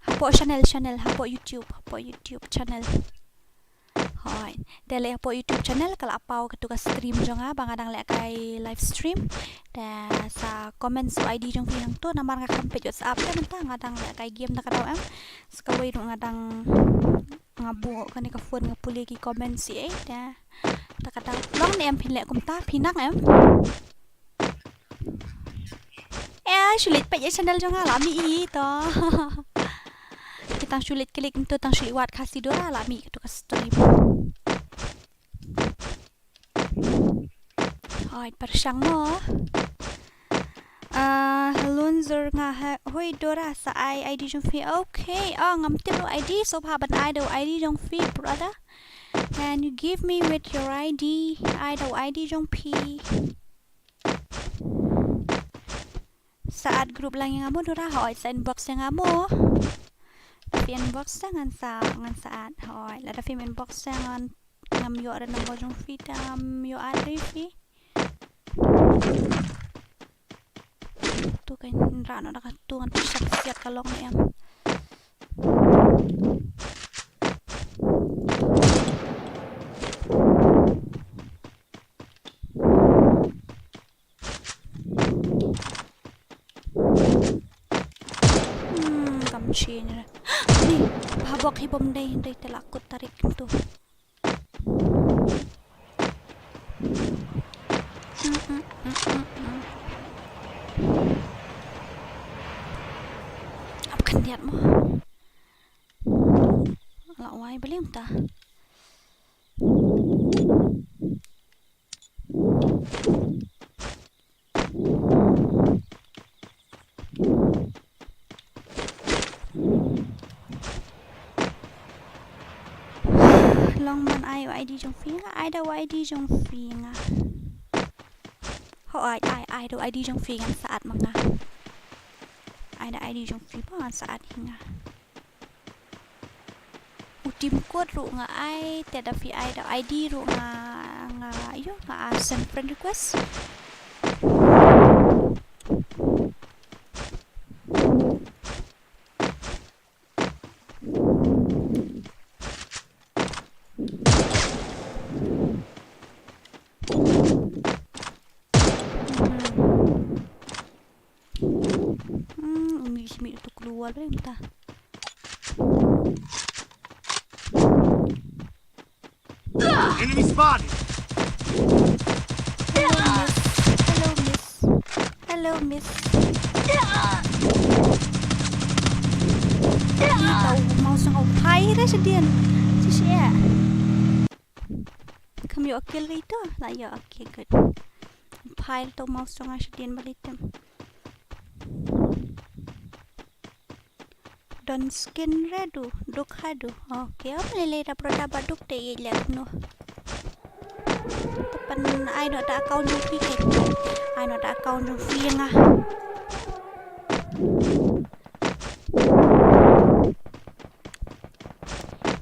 hapo channel hapo YouTube channel hoi dele hapo YouTube channel kala apau ke tugas stream jong ah bangadang lek kai live stream da sa comment so ID jong fi nang tu namar nga kampet WhatsApp kan ta ngadang lek kai game na kadaw am skawai ru ngadang ngabu kan ka phone ngapuli ki comment si da ta kadaw long ni am pin lek kum ta pinak am sulit pa channel jong ah lami i to kita sulit klik untuk tang sulit wat Khasi dora lami tu ka stream. Hai persang mo. Lunzer nga hoi dora sa ID jong fi. Okay. Ngam tiro ID so haban ID jong fi brother. Can you give me with your ID? ID jong fi. Saat grup lang yang amo dora hoi sa inbox yang amo. Tapi inbox ngan saat hoi la da film inbox ngan ngam yo ada nombor jong fi tam yo ada fi tu kan rano da tu ngan siap kalong ni am kamchin ni habok hibom day telakut tarik tu apa kan lihat mo lawai beli entah long man ai ID jong fi nga ai da ID jong fi nga ho ai do ID jong fi nga saat mga ai da ID jong fi pa saat hinga utim code ru nga ai te da fi ai da ID ru nga yo nga send friend request mi tu keluar balik entah Enemy spotted. Hello miss tahu mau sang pai dah sedian sia kami okey itu lah ya okey good pai tu mau sang sedian balik tem don skin redu duk hadu okay apa lele da proda baduk te lihat no Tepan ai nak ada account Jovi ke? Ai nak ada account Jovi yang ah.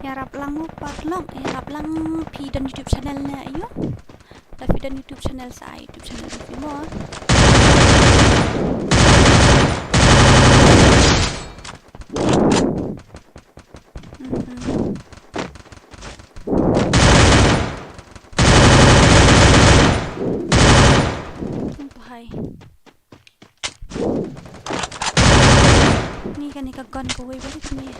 Yarap lang parlong, yarap lang pi dan YouTube channel na ayo. Tapi dan YouTube channel saya, YouTube channel Jovi mo. Ni kan ikagon ko way balik ni.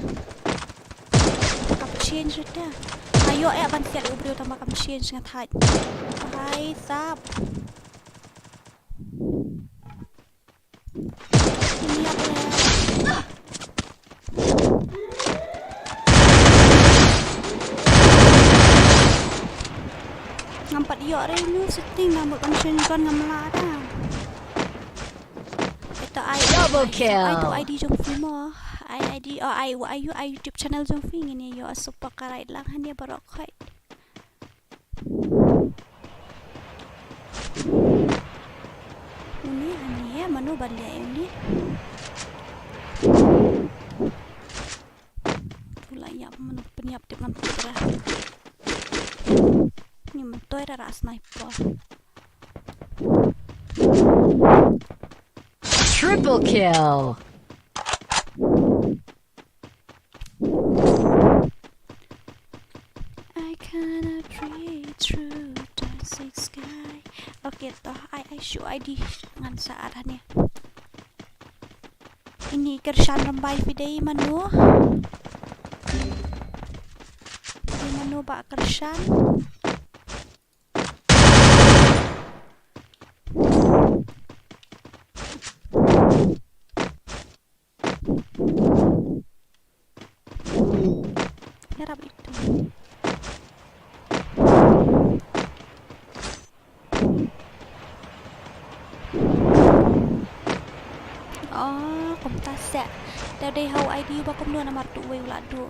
Kap change dah. Ayo ban siat ubrio tambah kap change ngat hai. Hai sap. Ini apa ya? Ngampat yo renu setting nambut kan change kan ngamla dah. Double kill. I do ID jong mo. ID or I YouTube channel jong ini yo super karait lang hanya barok kai. Ini hanya manu balya ini. Pula ya manu peniap dengan putra. Ini mentoy rara sniper. Triple kill. I cannot breathe through the sick sky. Okay, toh I show ID ngan saat ni. Ini kersan rambai video manu. Manu ba kersan. Harap itu. Oh, kompas ya. Dari how ID ba kumno na martu way wala do.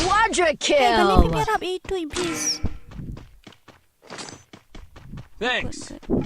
Quadra kill. Hey, balik harap itu iblis. Thanks. Good.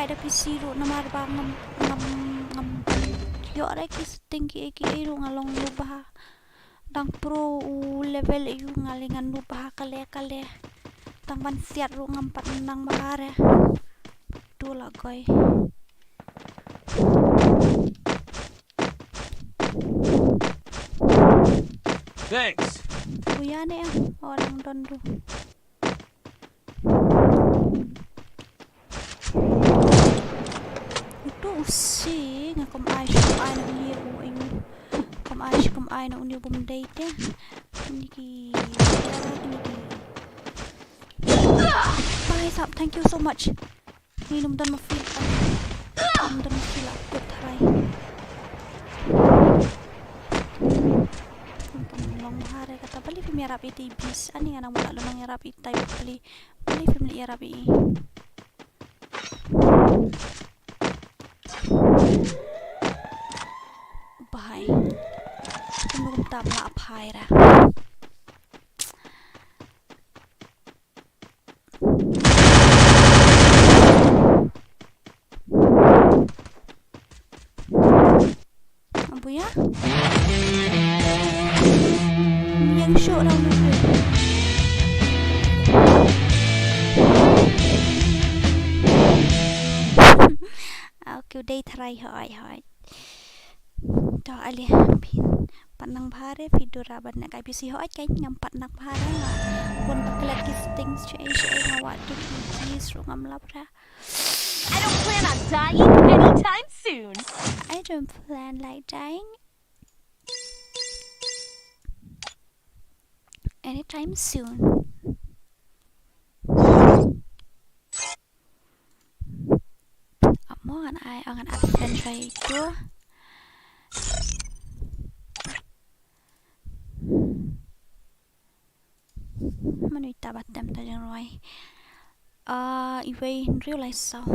Ada PC ru namar bangam ngam yo reki tinggi iki ru ngalong lubah dang pro level yu ngalingan lubah kale tang ban siat ru ngampat nang bahare tu lah goy Thanks. Buyane orang dondu si ngakom ai na uni o inyo kom ai na uni bum date niki bye sap, thank you so much. Minum dan mafil good try long hare kata bali film yarap iti bis ani nga nang wala lo nang yarap itay bali film yarap i Bye. Kung tama apay ra. Apa ya? Yang show raw mo. Okay, day try hoy. To ali pin panang bahare video raban na kay bisi hoy kay ngampat nak bahare nga kun baklat kis things change ngawat to please ro ngam labra. I don't plan on dying anytime soon. I don't plan like dying. anytime soon. Amo angan absen saya itu. Manu ita batem tajang roi. Iway realize sao.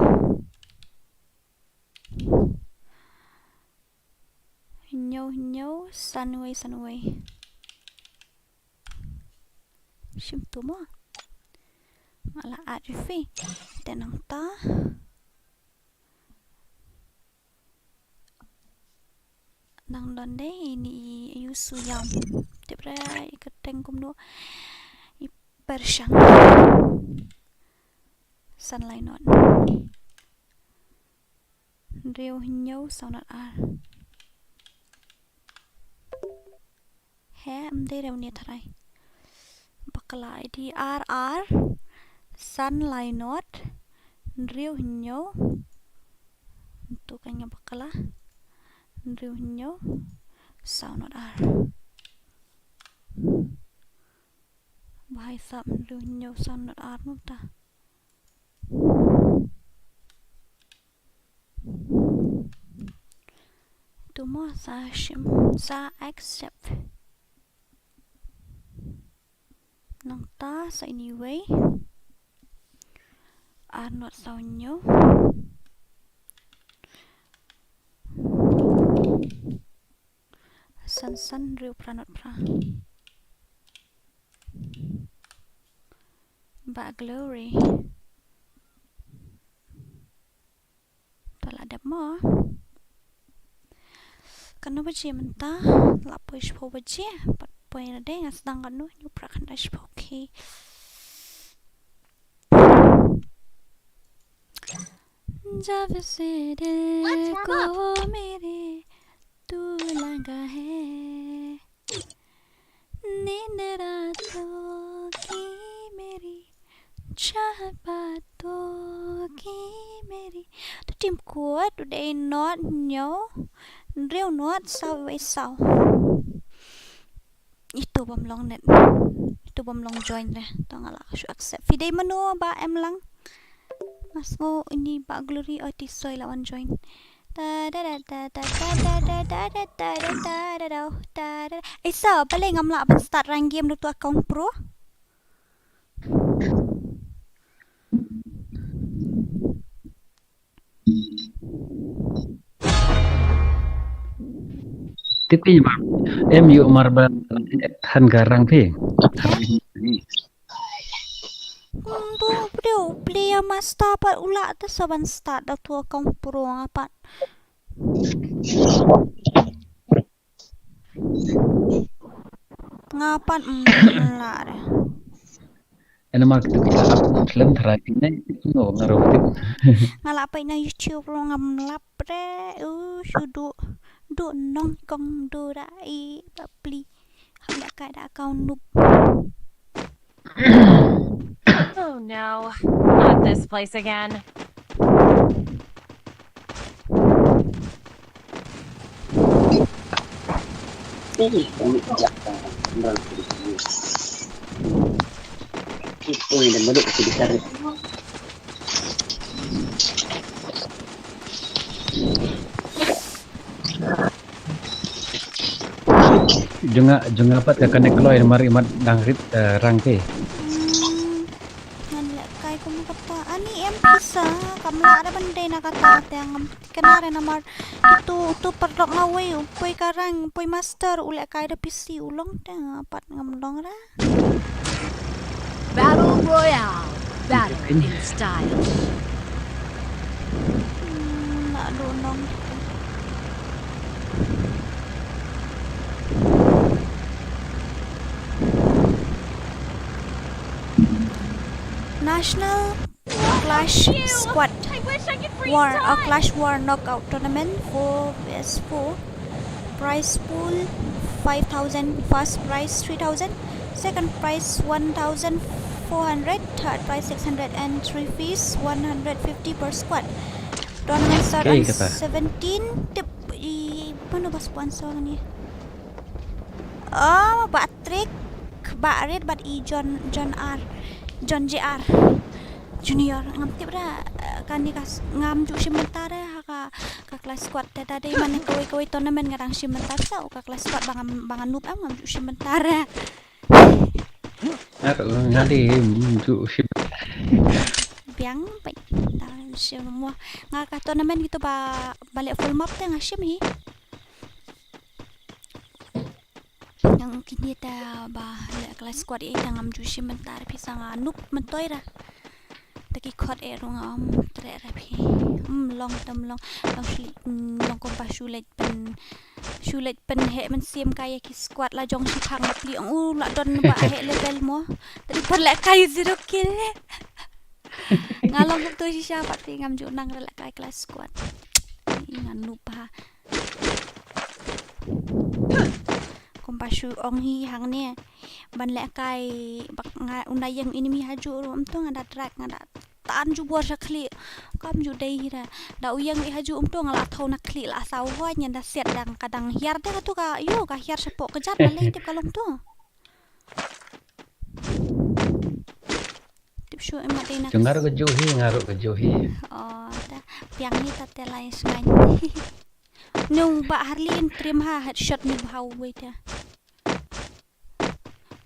Hinyo sunway. Sim tu mo. Malah arifi. Tenang ta. Nang donde ini yusu yam. Tibra ikateng kumno. Persian. Sunlight not. Rêu hinyo sao not ar. He amde rêu ni tharai. Bakala ID RR sunlight not rêu hinyo. Tu kanya bakala. Rêu hinyo sao not ar. Bahai sab rêu hinyo sao not ar no ta. Tumo sa accept. Nang ta sa anyway. Are not sao nyo. San real pranot pra. Ba glory. Pala ada mo. Kano baji menta lapo ispo baji pat poin ada yang sedang kanu nyu prakan ispo okay. जब से दिल को मेरे तू लगा है नींद रातों की मेरी चाहत बातों की मेरी तो tim kuat today not nyo real not sao way sao itu bom net itu bom long join deh tong ala should accept fidei menu ba em lang mas ngo ini ba glory oti soy lawan join Esa balik ngamla ban start rank game tu account pro Tipi mar em yu marban han garang phe tu player master pat ula tu saban start dah tu account pro ngapat ngapan lah dah enak tu kita film terakhirnya no ngaruh tu ngalap apa na YouTube ro ngamlap re sudu do nong kong do rai papli hak ka da account noob. Oh no, not this place again. Itu yang menurut kita Junga apa tekan keluar mari mat dangrit rangke. Nan lek kai ko kata ani em bisa kamla ada bende na kata yang kenare namar itu perlok ngawe poi karang poi master ulek kai da PC ulong teng pat ngamlong ra. Battle Royale. Battle in style. Nak donong. National Clash Squad War Clash War Knockout Tournament 4vs4 Prize pool 5,000 First prize 3,000 Second prize 1,400 Third prize 600 And 3 fees 150 per squad. Tournament start on 17 tip mana ba sponsor ni? Patrick ba red bat I John JR Junior ngam tip dah kan ni ngam ju sebentar ka kelas squad tadi mana koi tournament ngarang sebentar tau ka kelas squad bangan noob ngam ju sebentar Ngadi ju biang baik semua ngaka tournament gitu balik full map teh ngasim hi yang kini ta kelas squad ngam ju sebentar bisa noob mentoi dah taki khot rong tre phi long kompa shulet pen he men sim kaya ki squad la jong si phang pli la don ba he level mo tadi par la kai 0 kill ngalong tu si siapa ti ngam ju nang la kai kelas squad ngan lupa kompa shu ong hi hang ne ban la kai bak unai yang ini mi haju rom tu ngada track ngada tan ju bor sakli kam ju dei hira da uyang mi haju to ngala thau nak kli la saw ho nyen da set dang kadang hiar de tu ka yo ka hiar sepok kejat balai tip kalong tu tip shu emat dei nak ngaru ke johi oh da piang ni ta te lai sngai nu ba harlin trim ha headshot ni bau we ta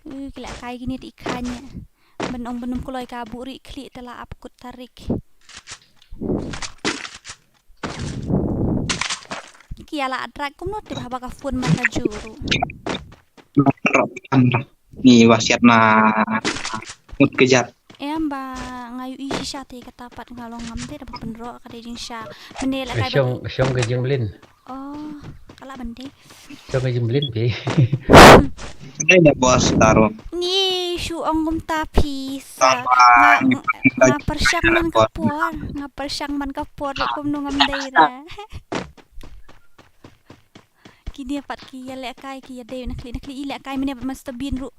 kila kai gini di ikannya benong kuloi kaburi klik telah apkut tarik kiala adrak kumno tib haba ka fun mata juru ni wasiat na mut kejar ba ngayu isi syate katapat ngalong ngam te dapat penro ka dejing sya menela kai syong ke jemblin oh kala bende syong ke jemblin be ada bos taruh ni shu ongum tapi persang man kapor kum no ngam daira kini pat ki ya lek kai ki ya de nakli ilek kai mene master bin ru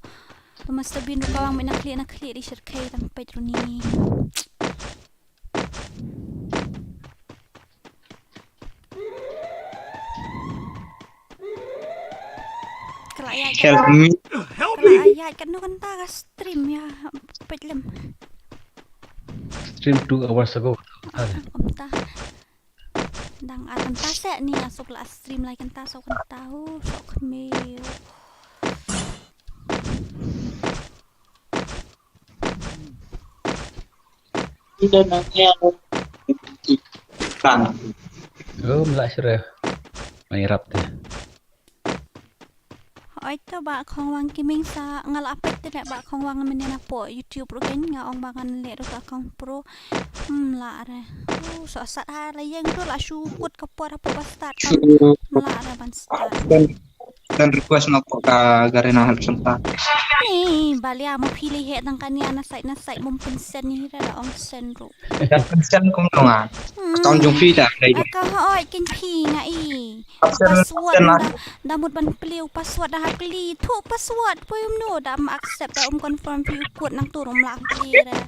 kawang mena nakli di sirkai tang pait ru ni Ayat kan no kan ta stream ya petlem stream 2 hours ago ta dang atan ta se ni asuk la stream like kan ta sok kan tahu sok me tidak nanya kan mla sure mai rap te oi to ba khong wang kiming sa ngal apet te ba khong wang menena po YouTube ro ken nga ong bangan le ro ka kong pro la re so sat ha la yeng to la shu put ka por apa ba start la re ban start dan request nak ka garena hal senta ni bali amo pilih he tang kani ana site mum pensen ni ra ong sen ro dan pensen kum donga account jung fi da dai ka oi kin pi nga I password da mut ban pliu password da hakli thu password poim no da accept da confirm fi put nang turum la pli ra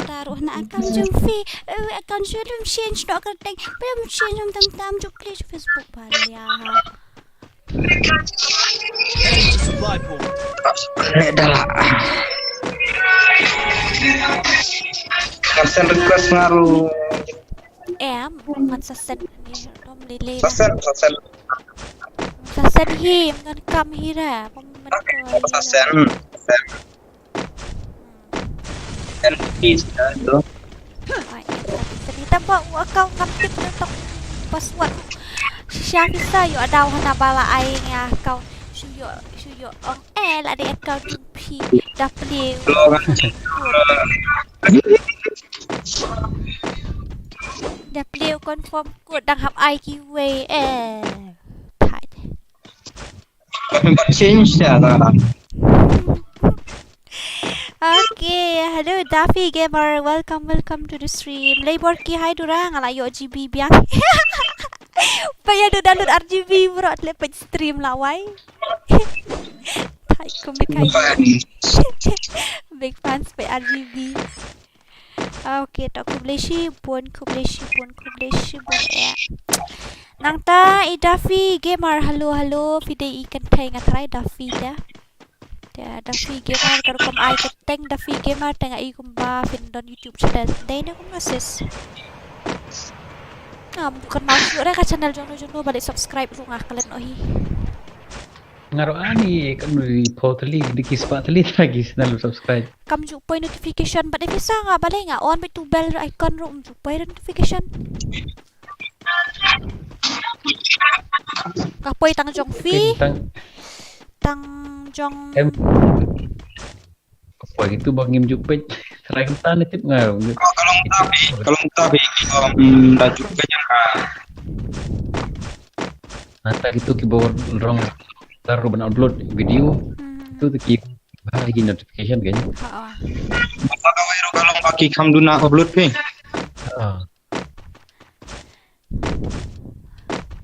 taruh na account jung fi account jung change no ka teng pem change tam ju please Facebook bali ya Supply point. dah Kapsen request ngaruh ngan saset ni dom lele sasen saset hi ngan kam hira sasen dan is tu kita bawa kau ngambil untuk password Syafisa yo daw na bala ay nga kau suyo ong la de kau pi dapli confirm ko dang hap ai ki way thai change dah Okay, hello Daffy Gamer, welcome to the stream. Lý़ibor-ky hai durang ala yo GB biang. Paya download RGB bro lepet stream lawai. Thai kumikai. Big fans pe RGB. Okay, tak kubleshi pun nang ta Daffy Gamer, hello fide ikan thai ngatrai Daffy dah. Daffy Gamer kalau kum ai keteng Daffy Gamer tengah i kum ba fin don YouTube channel. Dai na kum nasis. Bukan masuk dah ke channel jono balik subscribe lu ngah kalian ohi. Ngaruh ani kan di portali di kisah tali lagi selalu subscribe. Kam jumpa notification but if bisa nga balik nga on to bell icon ro jumpa notification. Kapoy tang jong fi. Tang jong kapoy itu bangim jumpa. Serai kentan tip ngaruh. Kalau tapi dah juga yang Nata itu keyboard rong taruh ben upload video itu keep lagi notification kan. Masa kalau pakai kamduna upload pe.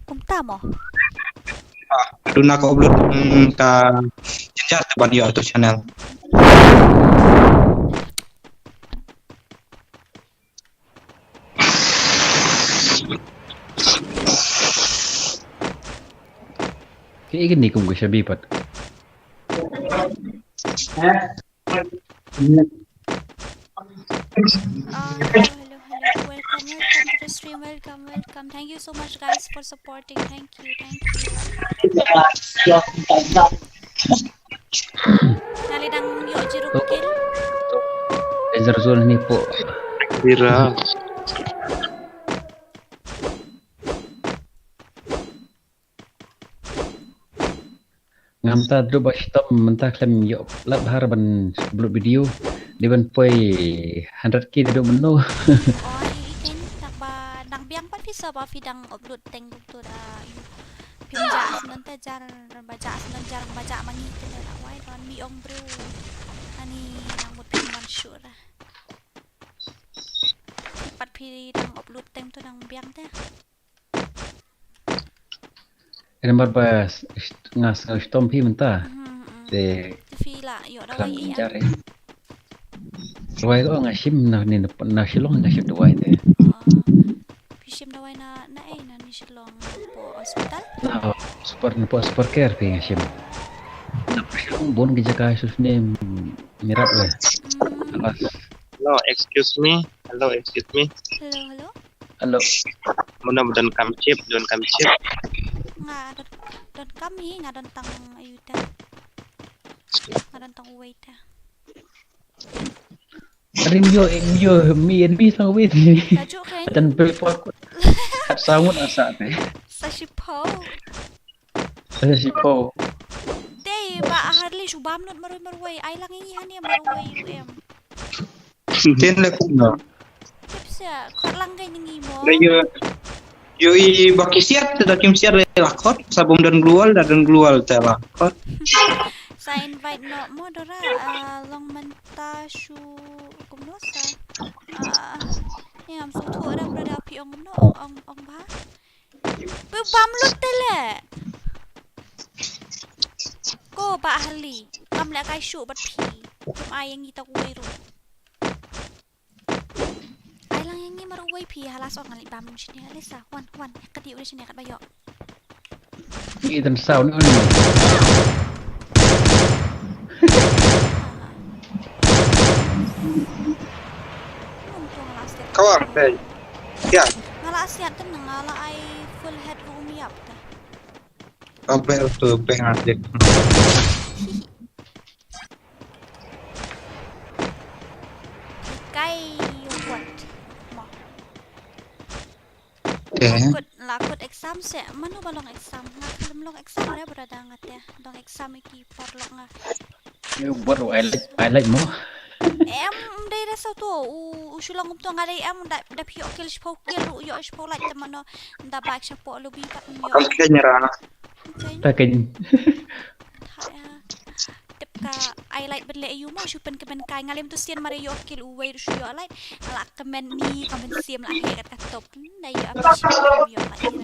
Kumta mo. Duna ko upload ka jenjat ban yo atau channel. Kayak gini kum gue sabi pat. Hello. Welcome to the stream. Welcome. Thank you so much guys for supporting. Thank you. Nalidang yo jeruk kill. Ezorsᴜn ni po. Bira. Ngamta dulu bashtam mentah klem yo lab harban upload video diban poi 100k dulu menu. Ikan nang biang pat bisa ba fidang upload teng tu da pinja nanti jarang baca mangi kena wai ron mi ong bro ani nang mut pinman syura pat fidang upload teng tu nang biang teh. Nomor pas ngas tompi mentah. De fila yo da wai cari. Wai ko ngasim na ni na silong ngasim dua itu. Pisim da wai na ni silong po hospital. Super care pi ngasim. Na silong bon ke Cဃɪsᴛ ni mirap lah. Hello, excuse me. Hello. Mudah-mudahan kami chip. Nga don kami nga don tang ayuda. Nga don tang wait. Rim yo mi en bi sang wait ni. Tajuk kan. Dan pelpot. Sangun asa teh. Sasipo. Day ba hardly subam not maroy ay lang ini hani maroy em. Tin le kuno. Tipsa kor lang kay ningi mo. Yo i bakisiat da kim siat lakot sabum dan glual teh lakot. Sa invite no mo dora long menta shu kumnosa. Yang am so thora brada pi ong no ong ba. Pe bamlut tele. Ko ba ahli. Kam la kai shu bat pi. Kum ay yang kita kuiru. Lang yang ni maruway pi halas ong ngali bam sini alisa wan kadi udah sini kat bayo. Itan sound ni. Kawan teh. Ya. Ngala asiat tenang ngala ai full head room yap ta. Kabel tu pengasik. Kai buat. Lakut exam se manu balong exam ngat belum long exam ada berada ngat ya dong exam iki parlok ngat Yo baru I like mo. Em dai rasa tu usulang umto ngadai em da pi okil Σᴏᴏᴜᴜ yo Σᴏᴏ like temano da baik syapo lebih pat yo. Kamu nyerah. Takin. Ka I like bele you mo shupen kemen kai ngalim tu sian mari yo okil uwai ru yo like ala kemen ni kemen siam la he kat top da yo apa yo like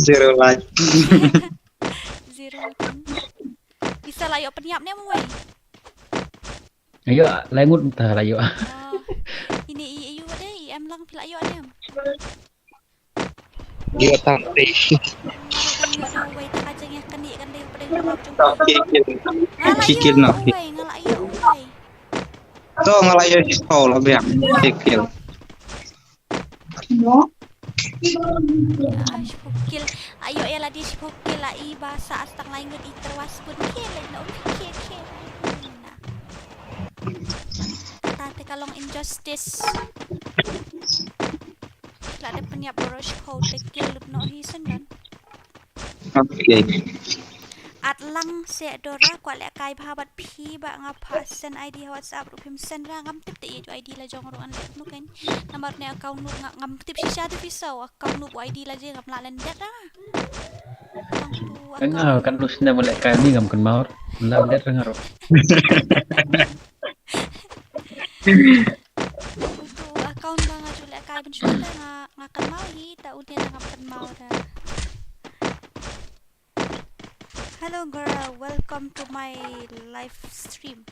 Zero like. Zero. Bisa lah yo peniap ni mo wei. Ayo lengut entah lah yo. Ini you ada em lang pila yo ni. Dia tak teh. Wei tak ajeng ya kan dia pada Kikil nak. So ngalayo si Paul abia. Kikil. Shpukil. Ayo ya lah dia shpukil lah. I bahasa astang lain gun I terwas pun kil. No kil. Tante kalong injustice. Lah ada penyiap brush code kil no hisen kan. Okay. At lang se dora kwa le kai bhabat phi ba nga pasen ID WhatsApp rupim sen ra ngam tip te ID la jong ro an nu kan nomor ne account nu ngam tip si sha tu pisau account nu ID la je ngam la len det ra kan lu senda boleh kai ni ngam kan maur la det ngaro tu account ba nga ju le kai ben shu nga kan mau hi ta udin ngam kan mau da. Hello girl, welcome to my live stream.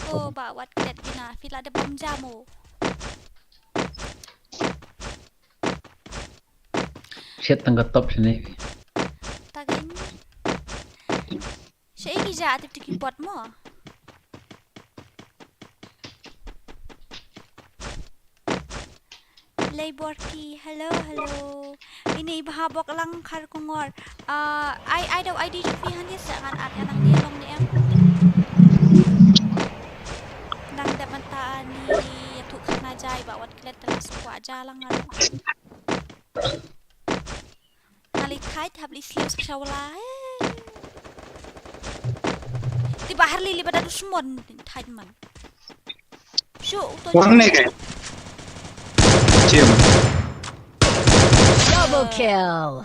Oh, ba wat klet bina, fila ada bom jamu. Siat tangga top sini. Tagain. Siya ikija atip di keyboard mo. Lý़ibor ki, hello. Ini bahabok lang kar kungor. I daw ID ju fi han yes ngan at nang ni long ni em. Nang da mata ni tu khana jai ba wat klet telas kwa ja lang ngan. Nali khai thab li slews khawla. Ti bahar li bada dusmon thai man. Shu to. Wang ne ke? Double kill.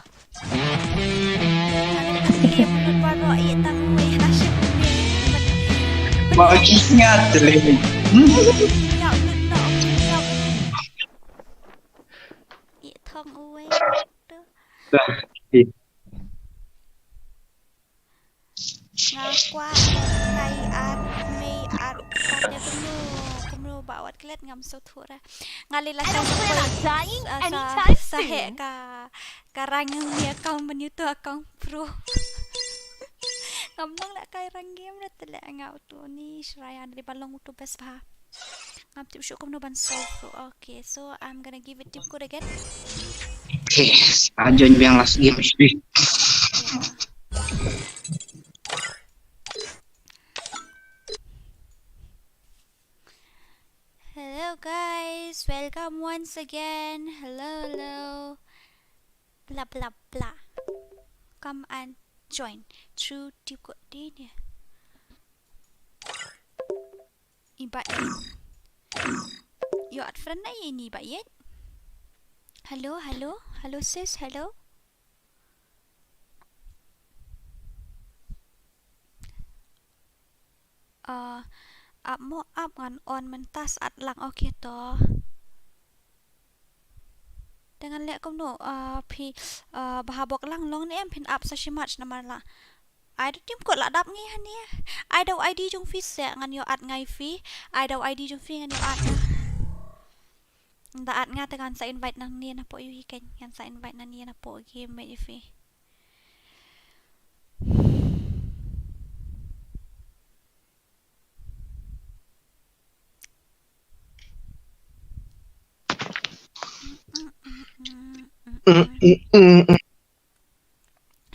Bagusnya teling. Thong uwe. Nga kwa kai at may at pada kumru bawat klet ngam so thura ngalila sa sahe ka rangeng ni account menu tu account pro ngam la kai ranggem ra tele ngau tu ni shrayan di balong tu bes ba ngam tip shu kumno ban so okay so I'm gonna give it tip good again. Okay, ajon yang last game sih. Hello guys, welcome once again. Hello. Blah blah blah. Come and join. True tip kok di ni. Iba Yo at friend na ini ba yet? Hello sis, hello. Up mo up ngan on mentas at lang okay to. Dengan lek kom no pi bahabok lang long ni em pin up sa shimach namar la. I do tim ko la dap ngi han ni. I do ID jung fi se ngan yo at ngai fi. I do ID jung fi ngan yo at. Da at nga tegan sa invite nang ni na po yu hiken. Yan sa invite nang ni na po game me fi.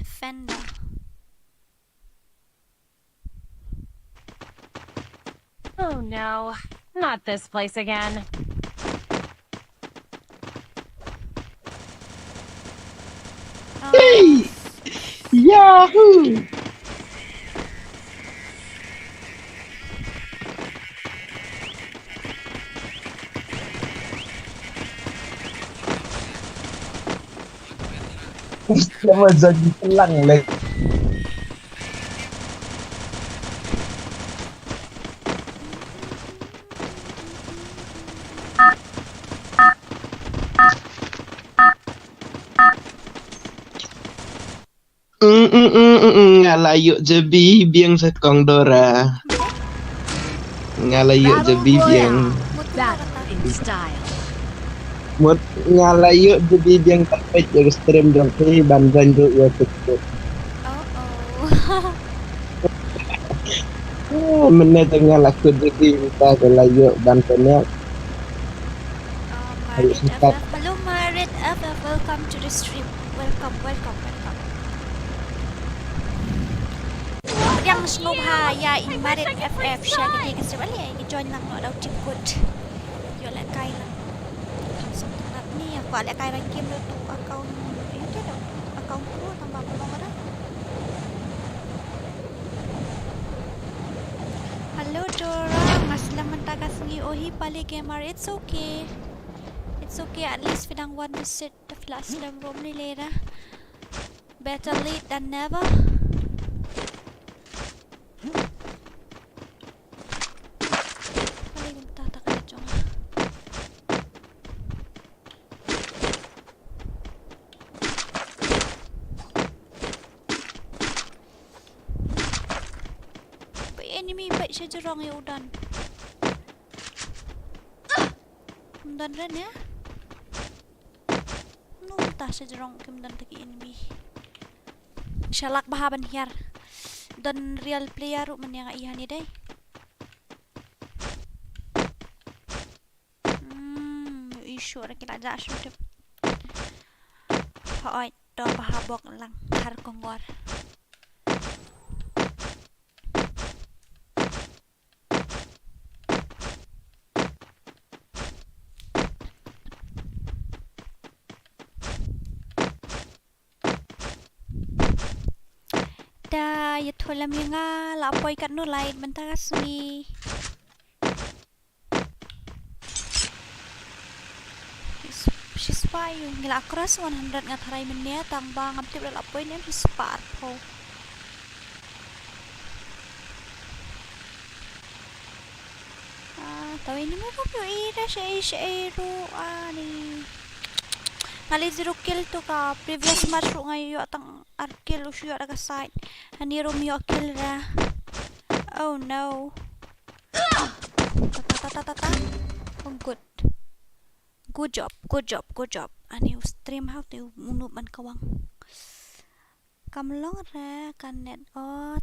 Fender. Oh no, not this place again. Hey! Yahoo! Lama jadi telang leh. Ngalayuk jebi biang sekong dora. Ngalayuk jebi biang. Mut ngalayuk jebi biang tapet yang stream dong ke bandan do ya tutup. Mana tengah laku jadi kita ke layu bantunya. Ayo singkat. Hello Marit FF, welcome to the stream. Welcome. Yang snob ha ya in Marit FF share gede ke sebali ai join lang no daw cikut. Yo la kai lang. Langsung tenat ni aku ala kai rank game tu account itu dah. Account ku tambah belum ada. Hello Dora, selamat datang sini. Ohi pali gamer. It's okay. It's okay, at least we don't want to sit the flash in room ni later. Better late than never. Paling tata ka jong. Enemy baik siya jerong ya udan. Udan ren ya. Nunta siya jerong kemudian tagi enemy. Shalak bahaban hiar. Dan real player man yang iyan ni day. Issue ra kila ja shoot. Hoy, do bahabok lang har kongor. Ya tholam nga la apoy kat no lain mentaras ni. She's spy yung ngila akras 100 nga taray man niya tangba ngamtip la apoy niya she's spy po. Tawin ni mo pa po ira siya ani. Nali 0 kill to ka previous match ro ngayon atang kill usyo daga side ani Romeo kill ra. Oh no. Ta. Oh, good job. Ani stream how to unub man kawang. Kamlong ra kanet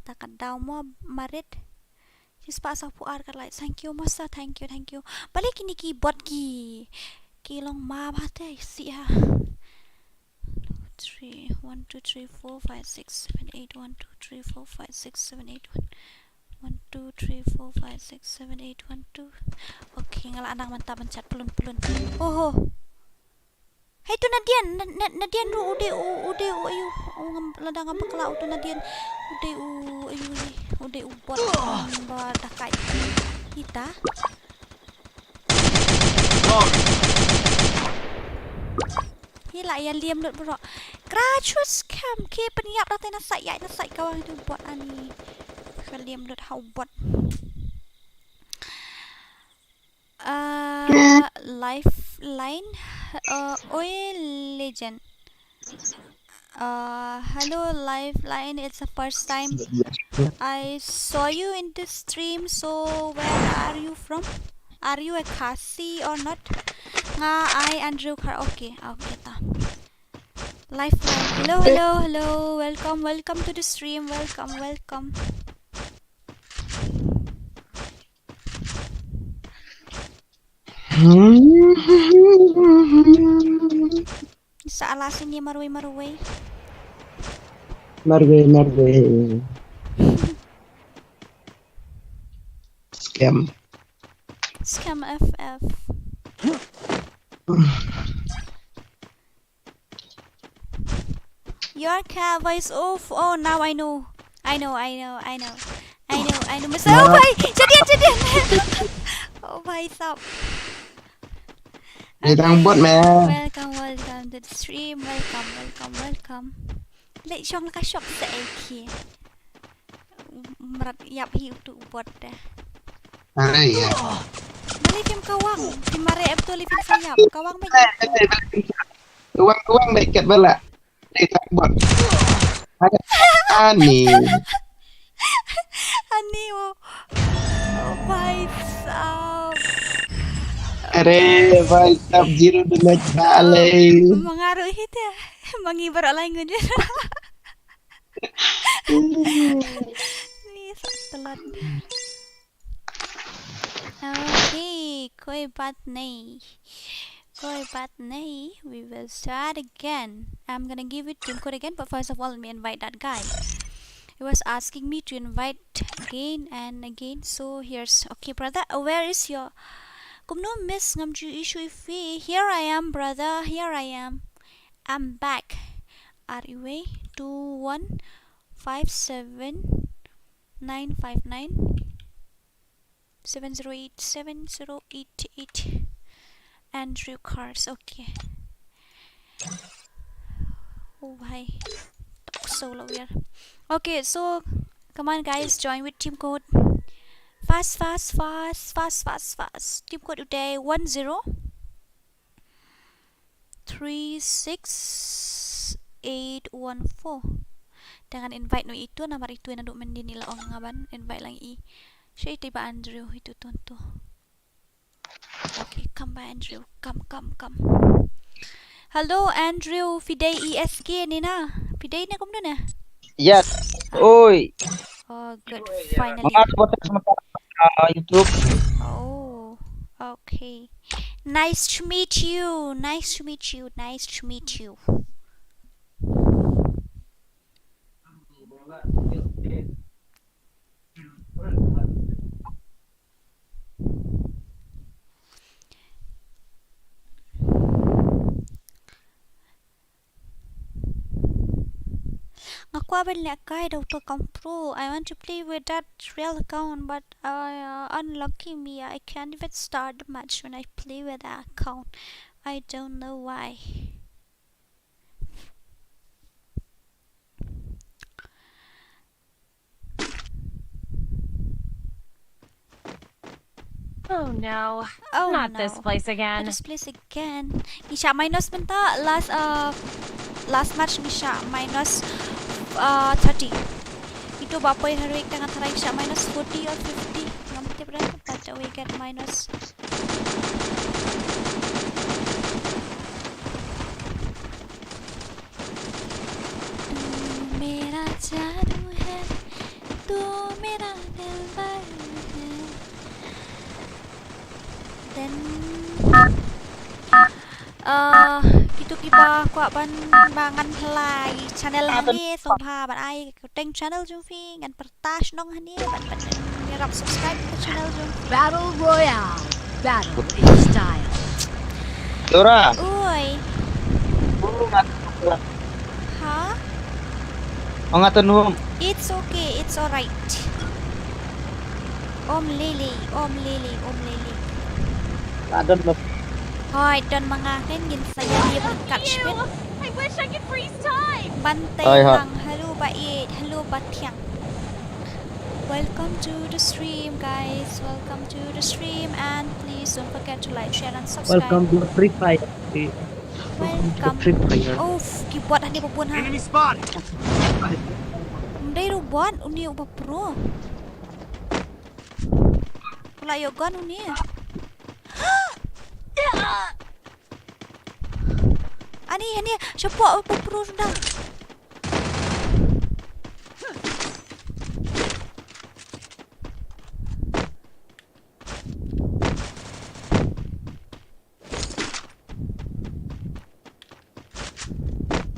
takadaw mo Marit. Just pass up ar ka like thank you master thank you. Balik ini keyboard ki. Kilong ma bate si ha. 3 1 2 3 4 5 6 7 8 1 2 3 4 5 6 7 8 1 2 3 4 5 6 7 8 1 2. Okay, ngala anang mantap mencet pelun. Oh. Hey tu Nadian ru ude ayu. Ladang apa kala tu Nadian. Ude bot ba dakai. Kita. Hila ya liam lut bro. Gracious scam ke peniap dah nasai kawan tu bot ani. Liam lut how bot. Lifeline oil legend. Hello Lifeline, it's the first time I saw you in this stream. So where are you from? Are you a Khasi or not? I Andrew Car. Okay ta. Lifeline. Hello. Welcome to the stream. Welcome. Sa alasin ni Marway. Marway. Scam FF. Your cat voice off. Oh, now I know. Mr. Oh, bhai. Jadian. Oh, bhai, stop. Bot man. Welcome to the stream. Welcome. Lệ chong ka shop sa AK. Marat yap hiu tu bot dah. Aray ya. Malifim kawang. Di mare betul lifim sayap. Kawang baik. Kawang dekat bala. Dekat bot. Ani mo. Oh, bhai sab. Are bhai sab zero damage bale. Mengaruh itu. Mengibar lain guna. Ni telat. Okay, कोई बात नहीं. We will start again. I'm gonna give it team code again, but first of all, let me invite that guy. He was asking me to invite again and again. So here's okay, brother. Where is your? Kumno miss ngamju issue ifi. Here I am, brother. Here I am. I'm back. RUA 2157959 Andrew Cars. Okay. Oh hi. So weird. Okay, so come on guys, join with team code. Fast. Team code today 1036814. Dengan invite no itu nomor itu yang naduk mendin nila ong ngaban invite lang i. Siya tiba Andrew itu tonto. Okay, come by Andrew. Come. Hello Andrew, Fidei ESK ni na. Fidei na kumno na. Yes. Oi. Oh, good. Finally. YouTube. Oh, okay. Nice to meet you. I want to play with that real account, but unlucky me. I can't even start the match when I play with that account. I don't know why. Oh no. Not this place again. Nisha minus benta last match Nisha minus 30. Itu bapoy haruik tengah tarai Nisha minus 40 or 50. Ngamti berapa? But we get minus. Mera jadoo hai, tu mera dilbar hai. Then gitu kiba kuat bangan helai channel hani soba ban ai teng channel jumfi ngan pertas nong hani ban rap subscribe ke channel jum Battle Royale. Battle in style. Dora. Oi. Huh? Ongatanum. It's okay, it's alright. Om Lily. Ada belum? Hoy, don mga ngin saya dia catch Ew, I wish I could freeze time. Bantay lang. Hello bait. Hello batyang. Welcome to the stream, guys. Welcome to the stream, and please don't forget to like, share, and subscribe. Welcome to Free Fire. Welcome. Oh, keyboard hani babon ha. Enemy spotted. Mday robot uni uba pro. Kula yogan uni. Ani siapa uba pro sudah.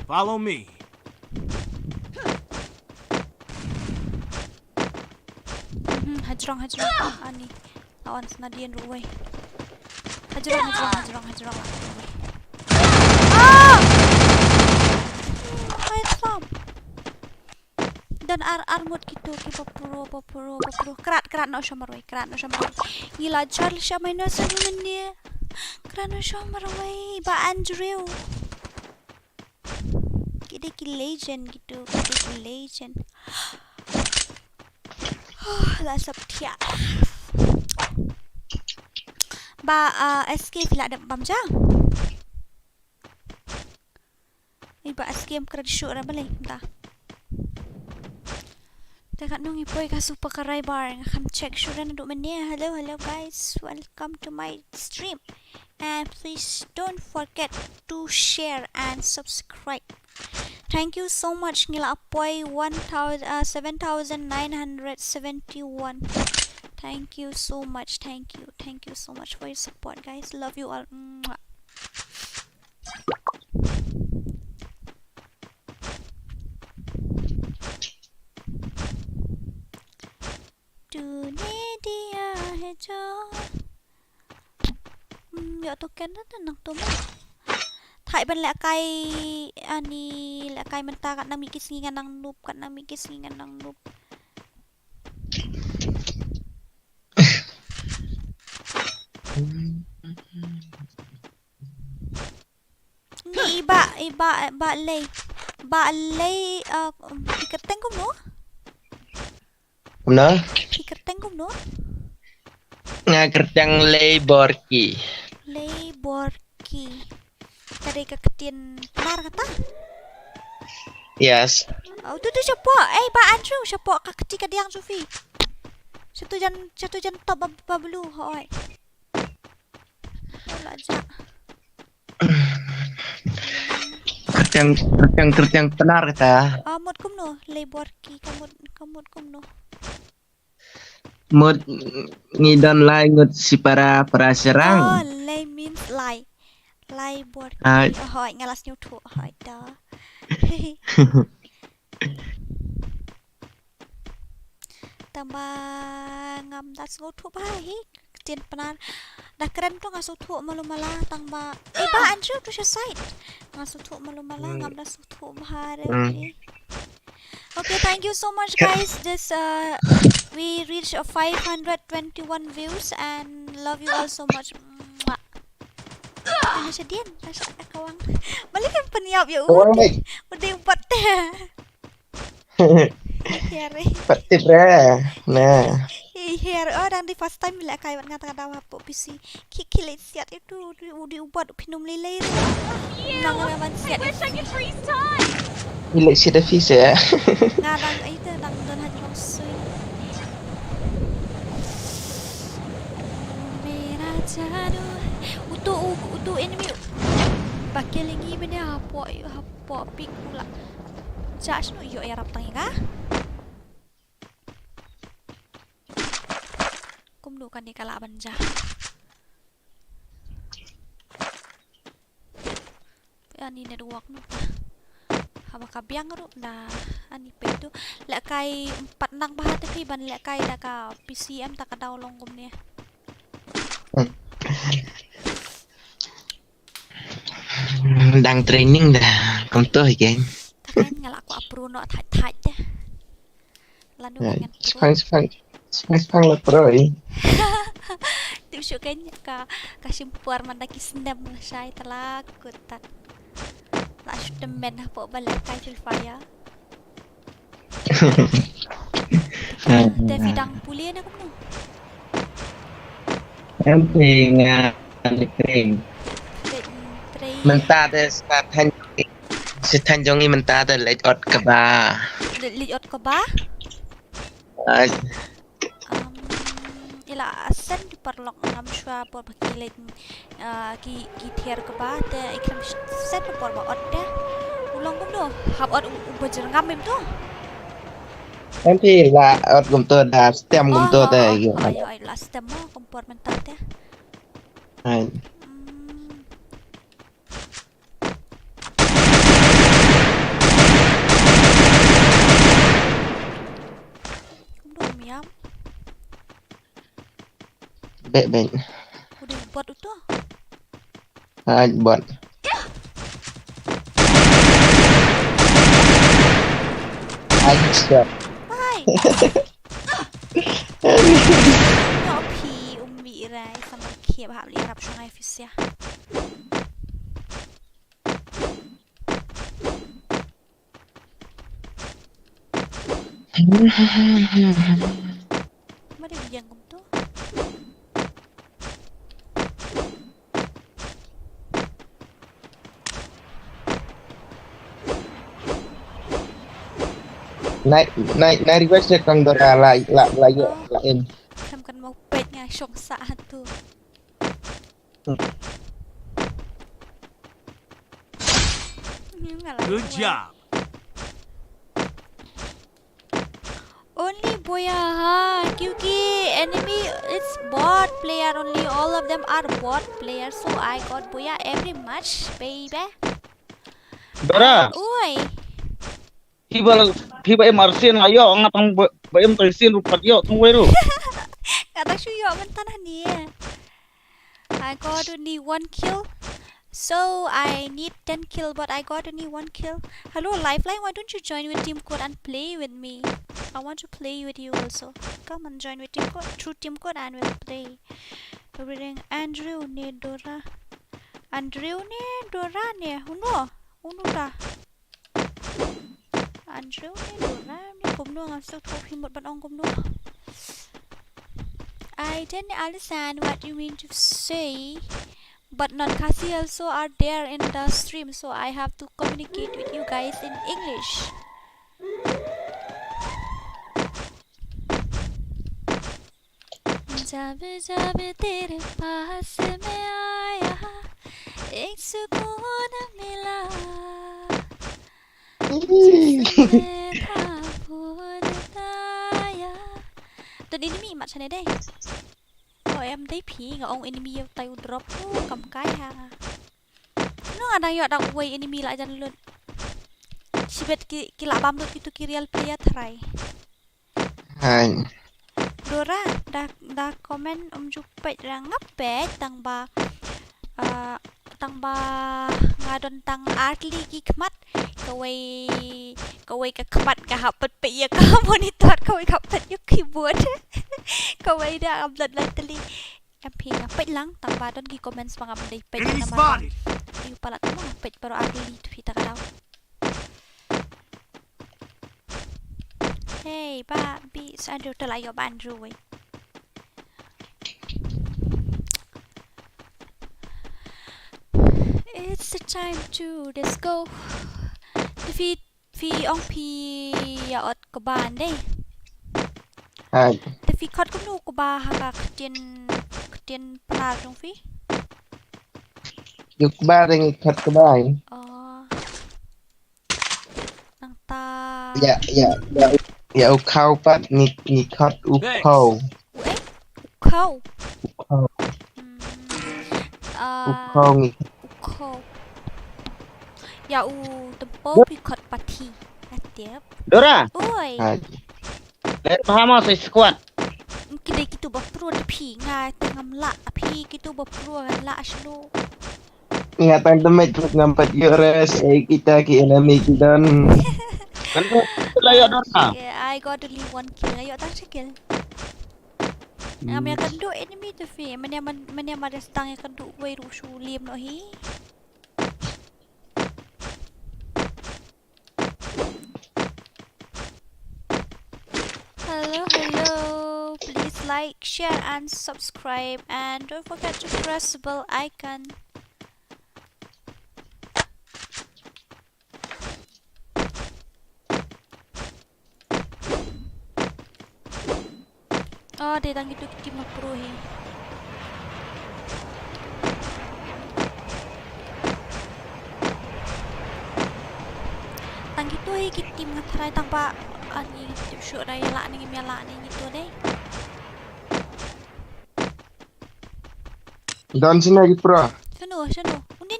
Follow me. Hajrong ani lawan senadian ruway. Hajrong. Ah! Ay stop. Dan armut gitu ki papuro. Kerat no shamarway. Gila Charles siya may nasa naman dia. Kerat no shamarway ba Andrew. Kita legend gitu. Lah sabtia. Ba escape lah ada bamja. Iba escape kerja shoot ra balay ta. Tekat nung ipoy ka super karay bar ngam check shoot na do man niya. Hello guys. Welcome to my stream. And please don't forget to share and subscribe. Thank you so much Ngila Apoy 7,971. Thank you so much. Thank you so much for your support, guys. Love you all. Mwah. Tune dia hai cho. Yo token đó nang to mo. Thai ban lẹ cay ani lẹ cay mình ta kan nang mikis ngan nang noob kan nang mikis ngan nang noob. Ni ba lay piker tengkum no? Benar? Piker tengkum no? Ngagertang Reborn. Reborn. Tadi keketian benar kata? Yes. Oh tu siapa? Ba Andrew siapa kaketi kadiang Sophie. Satu jan top bablu hoi. Lajak. Kerjang benar kata. Mod kum no, Reborn kamut kum no. Mod ngidon lai ngut si para serang. Oh, lay means lie. Reborn. Hoi ngalas nyu thu hoi da. Tambah ngam das ngau thu bai. Tien penar. Dah keren tu ngasu thu malu-mala tambah. Ba Andrew tu side. Ngasu thu malu-mala ngam das thu bahare. Okay, thank you so much guys. This we reached 521 views and love you all so much. Ini sedian rasa kawang. Balik kan peniap ya. Udah empat. Here. Patip ra. Nah. Here orang di first time bila kaya ngata-ngata apa PC. Kilit siat itu diubat pinum lele. Nang naman siat. I wish I could freeze time. Bila siat fish ya. Ngadang itu nang dan hati langsung. Utu enemy pakai lagi benda apa pik pula jas no yo arab tangi ka kum du kan di kala banja ani network no haba kabiang ro na ani petu lek kai 4 nang bahat tapi ban lek kai da ka PCM tak ka download kum ni đang training dah komputer kan. Kan ngalak aku approve no thaj deh. Lalu dengan Spang lah pro eh. Tu syukanya ka simpur mandaki snap saya telakut tak. Nak shoot men apa balik kai Free Fire. Tapi dang pulih nak kamu. Em thì training. Mentah ada setan jongi mentah ada Lýirᴅᴇ keba. Lýirᴅᴇ keba? Iľsᴛ diperlok ngam shwa por bakilet ki thier keba te ikram set por ba ot de. Ulong kum do hab ot ubajer ngam mem to. Em thì là ot komputer dah stem komputer teh. Ai la stem mo kompor mentah teh. Ai. Baik. Udah buat itu? Buat. Ayo siap. Bye. Pi umi rai sama kia bahap Lýirᴅᴇᴏ ya. Mari biang kum tu. Naik request dia kang dora la in. Samkan mau pet nga syok saat tu. Good job. Only boya ha. Kyunki enemy it's bot player only. All of them are bot players. So I got boya every match, baby. Dora. Oi. Hiba emarsin ayo ngatang ba em tersin rupat yo tong weru. Kata shuyo mentan hani. I got only 1 kill. So I need 10 kill, but I got only 1 kill. Hello Lifeline, why don't you join with Team Code and play with me? I want to play with you also. Come and join with Team Code through Team Code and we'll play. Reading Andrew ne Dora. Andrew ne Dora ne. Uno ta. Andrew ne Dora ne kumno ngasuk thop himot ban ong kumno. I didn't understand what you mean to say. But non-Khasi also are there in the stream, so I have to communicate with you guys in English. जब जब तेरे पास मैं आया एक सुकून मिला जिसमें था भूलताया. Tuần enemy mặt sao này đây? Em thấy phí ngờ ông enemy tay drop cầm cái hàng. Nó đang dọa đang quay enemy lại dần luôn. Chỉ biết cái lạ bám được cái real player try. Hai. Dora đã comment chụp ra ngấp bé tang ba ngadon tang artli ki khmat kawai ka khmat ka hapat pe ya ka monitor kawai hapat yu keyboard kawai da upload lai tali MP na pe lang tang ba don ki comments mga day pe na ma yu pala mo pe pero artli tu kita ka daw. Hey ba bi sa do talay yo ban rồi. It's the time to disco. Phi ông phi ya ot ko ban đây. Hai. Phi khot ko nu ko ba ha ka khtien pla trong phi. Dục ba đang khát cái bài. Nang ta. Dạ u khâu bắt nhị khát u khâu. Khâu. U khâu nhị. Khâu. Ya u tempo pi khot pati. Atep. Dora. Oi. Let paham sa squad. Kidai kitu bapro di phi ngai tengam la phi kitu bapro la aslo. Ingatan temet ngampat Iİrsᴛ kita ki enemy kita. Kan layo Dora. Yeah, I got only 1 kill. Ayo tak kill. Am ya kan do enemy tu fi. Man ya madas tang ya kan do wei ru su liam no hi. Hello. Please like, share and subscribe and don't forget to press the bell icon. Oh, dia tang itu kita pro he. Tang itu he kita ngatrai tang pa ani tip shoot rai la ni gitu deh. Don sini lagi pro. Sunu. Ni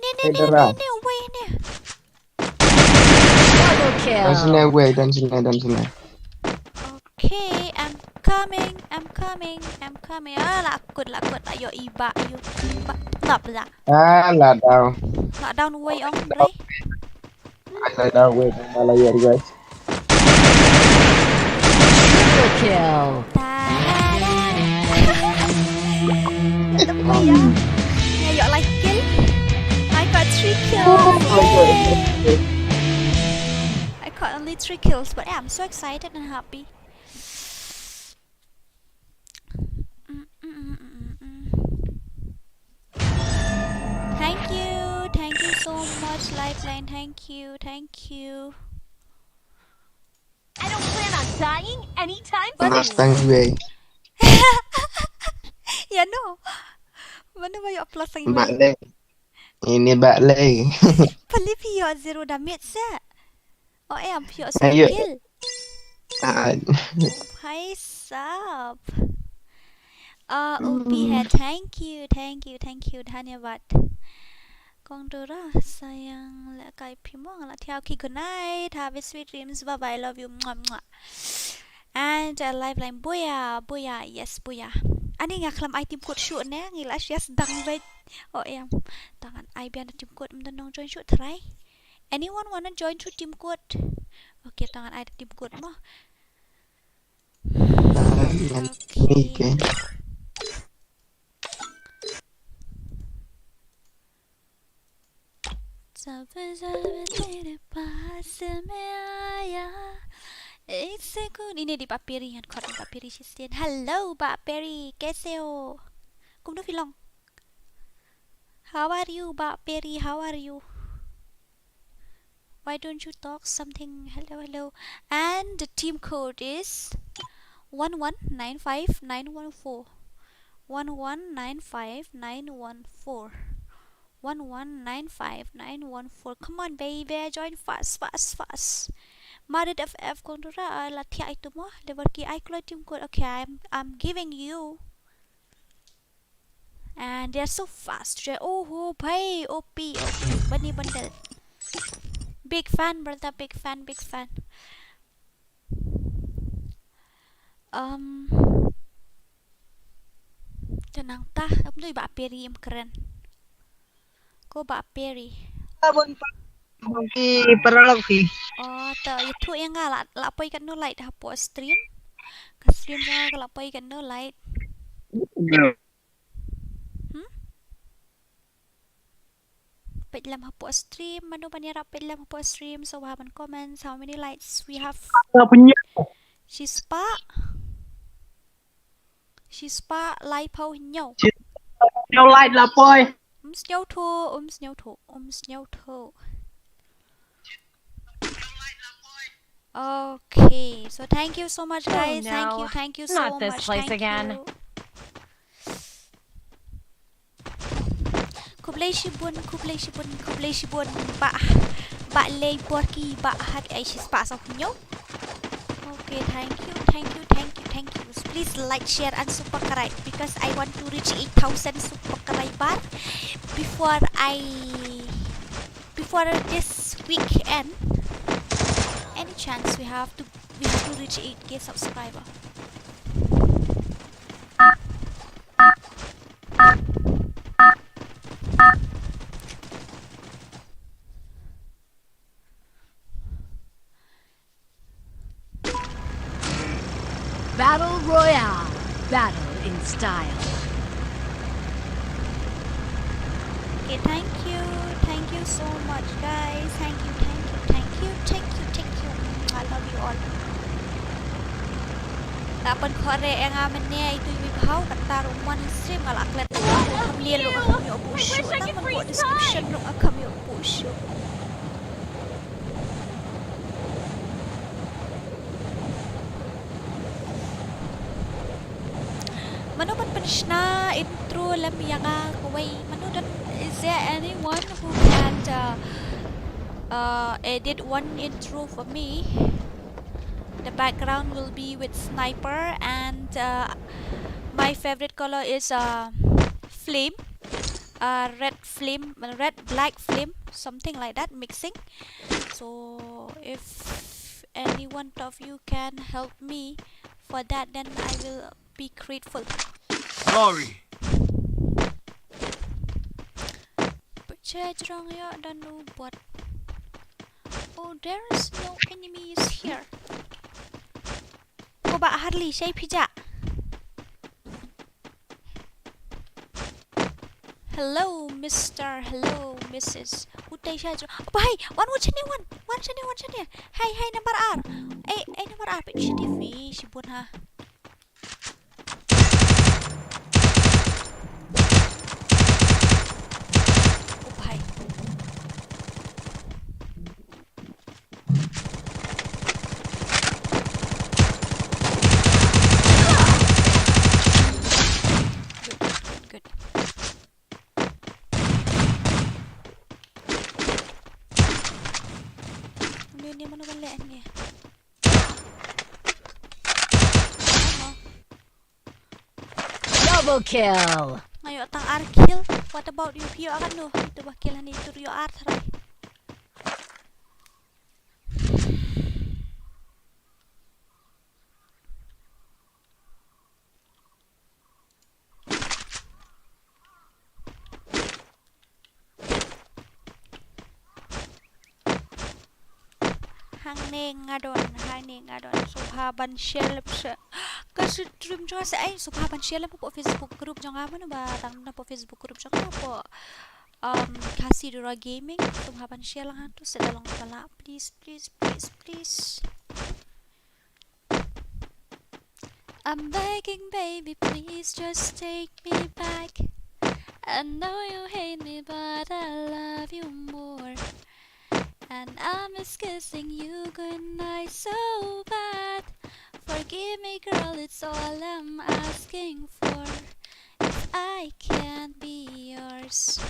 wei ni. Dan sini. Okay, I'm coming. Ah, lakut. Ayo iba. Ngap lah. Lah daw. Nak down way on, Ray. Lah daw wait malah ya guys. Kill. Ayo like kill. I got 3 kills. I got only 3 kills, but yeah, I'm so excited and happy. Thank you so much, Lifeline. Thank you. I don't plan on dying anytime Mas soon. tang gue. Ya no. Mana banyak plus lagi? Mbak Le. Ini Mbak Le. Pali pio 0 damage sa. Oh em pio 1 Ayo. kill. Hi sub. Upi hai thank you dhanyavad. Kongdora sayang la kai phimong la thiao ki good night. Have a sweet dreams. Bye bye. I love you. Mwah, mwah. And live line booyah yes booyah. Ani nga klam ai tim kod shoot ne ngila yes dang vet. Oh em tangan ai bian tim kod mdenong join shoot try. Anyone wanna join to team code? Okay, tangan ai tim code mo. Okay. Ini di Pak Peri yang kod Pak Peri Sistien. Hello Pak Peri, कैसे हो? Kumdo Filong. How are you Pak Peri? How are you? Why don't you talk something? Hello. And the team code is 1195914. 1195914. 1195914. Come on baby, join fast. Marid FF kontura latia itu mo. Leverki I close team code. Okay, I'm giving you. And they're so fast. Oh, bhai, OP. Bunny bundle. Big fan, brother. Big fan. Tenang tah, aku tu Pak Peri yang keren. Kau Pak Peri. Oh, tak itu yang lah poi kan no light hapo stream. Ka stream sa ka poi kan no light. Pedlam hapo stream, mano panira pedlam hapo stream. So we have comments how many lights we have. She's light pau nhau. Nhau light là poi. Nhau thô. Okay, so thank you so much guys. Thank you so Not much. this place again. Kublai shibun ba lay porky ba hat ay spa sa kunyo. Okay, thank you. Please like, share and subscribe because I want to reach 8,000 subscribers before this weekend. Any chance we have to reach 8k subscriber. Battle Royale. Battle in style. Okay, thank you so much guys. Thank you. I love you all. Dapat kore yang aman niya itu ibighaw katarong one stream alaklet kami lo kami opusyo naman po description lo kami opusyo. Mano man finish na intro lamiyanga kaway mano dan is there anyone who can edit one intro for me? The background will be with sniper and my favorite color is flame, red black flame, something like that mixing. So if any one of you can help me for that, then I will be grateful. Sorry. Oh, there is no enemies here. Cô bạn Harley say pizza. Hello, Mr. Hello, Mrs. Utay siya. Oh, hey, one watch niya. Hey, number R. Hey, number R. Pero siya TV, si Bun ha. Triple kill. Ngayon atang R-kill. What about you? Piyo akan no. Ito ba kill ni ito yo R taray. Hang ngadon Սոභᴏᴜᴛ kasi stream juga sa ay Սոභᴏᴜᴛ po Facebook group jangan apa ba tang na po Facebook group jangan po Khasi dura gaming Սոභᴏᴜᴛ lang tu sa dalong pala please I'm begging baby please just take me back. I know you hate me but I love you more. And I miss kissing you goodnight so bad. Forgive me girl, it's all I'm asking for. If I can't be yours.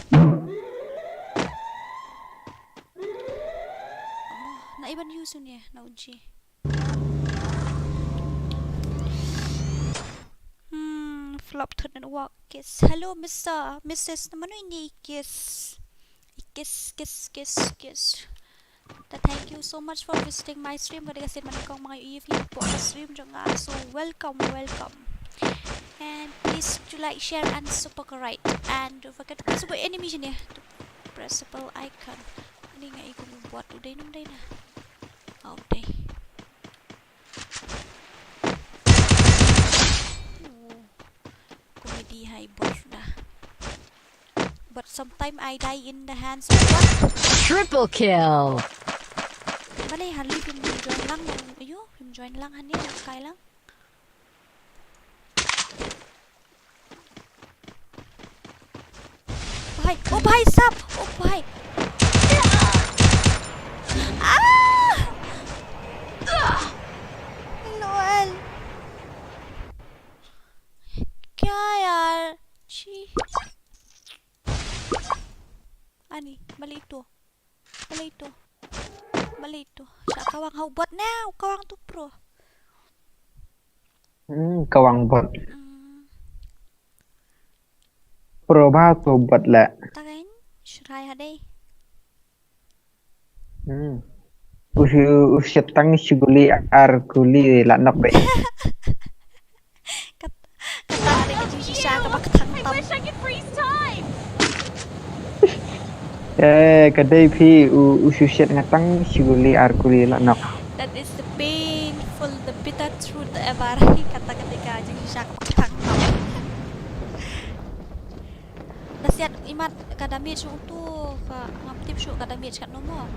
Naiban yusun ya, nauji. Flop turn and walk kiss. Hello Mrs. Naman ini kiss. Kiss. Thank you so much for visiting my stream. Kada kasi man kong mga EFP po sa stream jangan. So welcome. And please to like, share and subscribe. And don't forget to support animation ya. To press the bell icon. Ini nga ikon buat uday na. Uday. Comedy high boss na. But sometimes I die in the hands of what? Triple kill. Balay hali film join lang ayo film join lang hani kay lang. Bhai sab bhai. Lol. क्या यार छी Ani, mali ito. Siya kawang haubot na. Kawang to pro. Kawang bot. Pro ba to bot la. Tagain, syurai hadai. Usyatang siguli arguli la nak be. Kata ada kejuji siya kapag tangtam. I wish I could freeze time. Kadai pi usyat ngatang siguli arguli la nak. That is the painful, the bitter truth ever. Kata ketika kejuji siya kapag tangtam. Nasihat imat kadamage yung tu ka ngaptip siya kadamage kat nomor.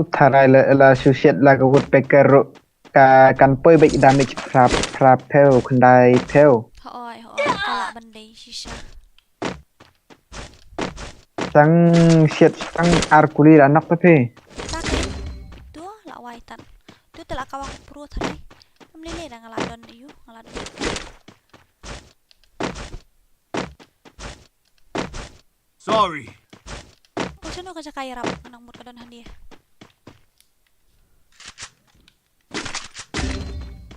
Tharai la susyat la kut peker kan poi baik damage prapel kundai pel. Hoi kala bandai shisha. Sang syat sang arguli anak pe. Takin. Itu la waitan. Tu telah kawang pro tharai. Amlele dah ngaladon iu ngaladon. Sorry. Sino ka kaya rap anang mut kadon handi.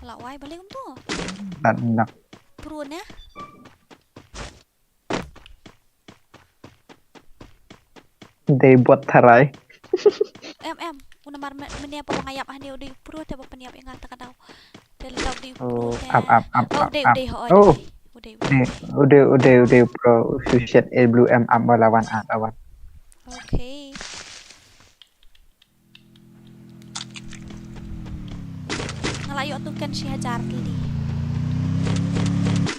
Lawai balik tu. Nak. Pro na. They buat tharai. Una mar menia pa mangayap handi udah pro te pa paniap ingat ka daw. Del daw di Oh, pro. up. Udah pro susyat blue up lawan lawan. Okay. Ngalayo tu kan si hajar tadi.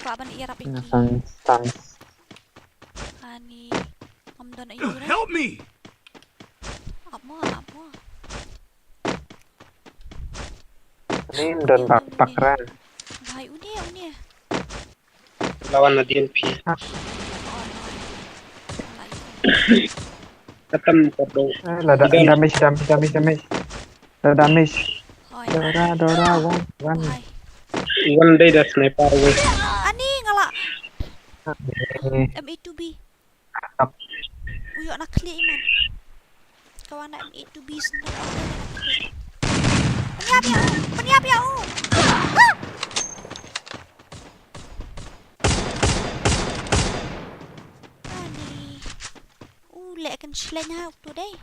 Kau apa ni irap iki? Sans. Ani amdon ayu na. Help me. Apa? Ini don pakran. Bahai udah. Lawan na DNP. Katam ko do. Lada damage. Lada damage. Dora one. One day the sniper away. Ani ngala. M82B. Uyo nak clear iman. Kawan nak M82B sendiri. Peniap ya. lẹ kan sleng ha tu deh.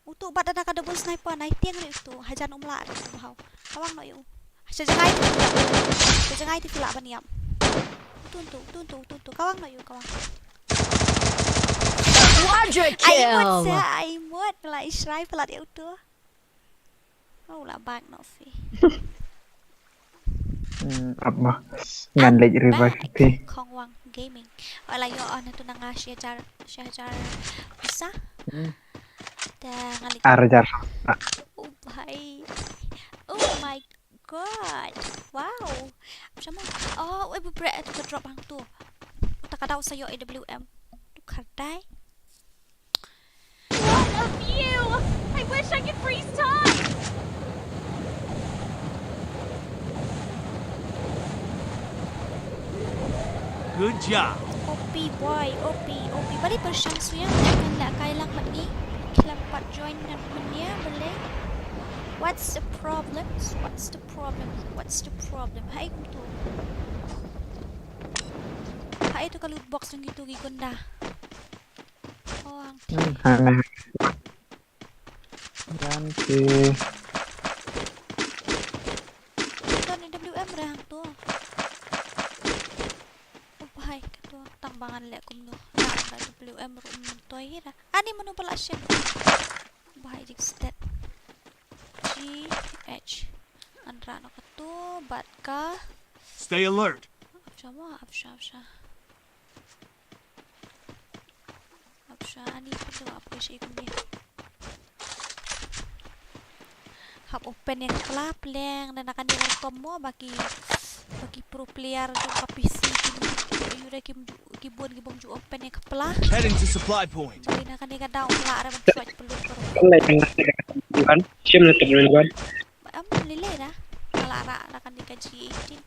Untuk bat ada double sniper naik tiang ni tu. Hajan umla ada tu hau. Kawang no yu. Sejangai tu filak. Sejangai tu filak baniam. Tu. Kawang no yu kawang. Quadra kill. Ai muat pela Israel pela dia tu. Oh lah bag no fi. Apa? Ngan Lýɪ�ᴅᴇ. Khongwang gaming. Wala yo on tu nang Syajar bisa. Dah ngalik. Arjar. Oh bhai. Oh my god. Wow. Macam mana? Oh, berat tu drop hang tu. Tak ada saya AWM. Tu kardai. What a view! I wish I could freeze time! Good job. OP boy, OP. Balik bersyangsu yang jangan nak kailang mat ni. Kelampat join dengan menia boleh. What's the problem? Hai tu. Hai tu kalau box yang gitu gigunda. Oh, Aneh. Ganti. Kan WM dah hang tu. Oh bahai tu tambangan lek kum tu. Nak WM rum toy dah. Ani manu pala syen. Bahai dik stat. GH. Andra nak tu batka. Stay alert. Afsha. Ani tu apa sih kum dia. Hab open yang kelap leng dan akan direkom mo bagi pro player tu ka PC you dah kibon ju open yang kepala. Heading to supply point. Jadi nak kan daw la ara ban switch perlu perlu. Bukan, siam na tabril kan. Am lile dah. Ala ara kan dikaji 18.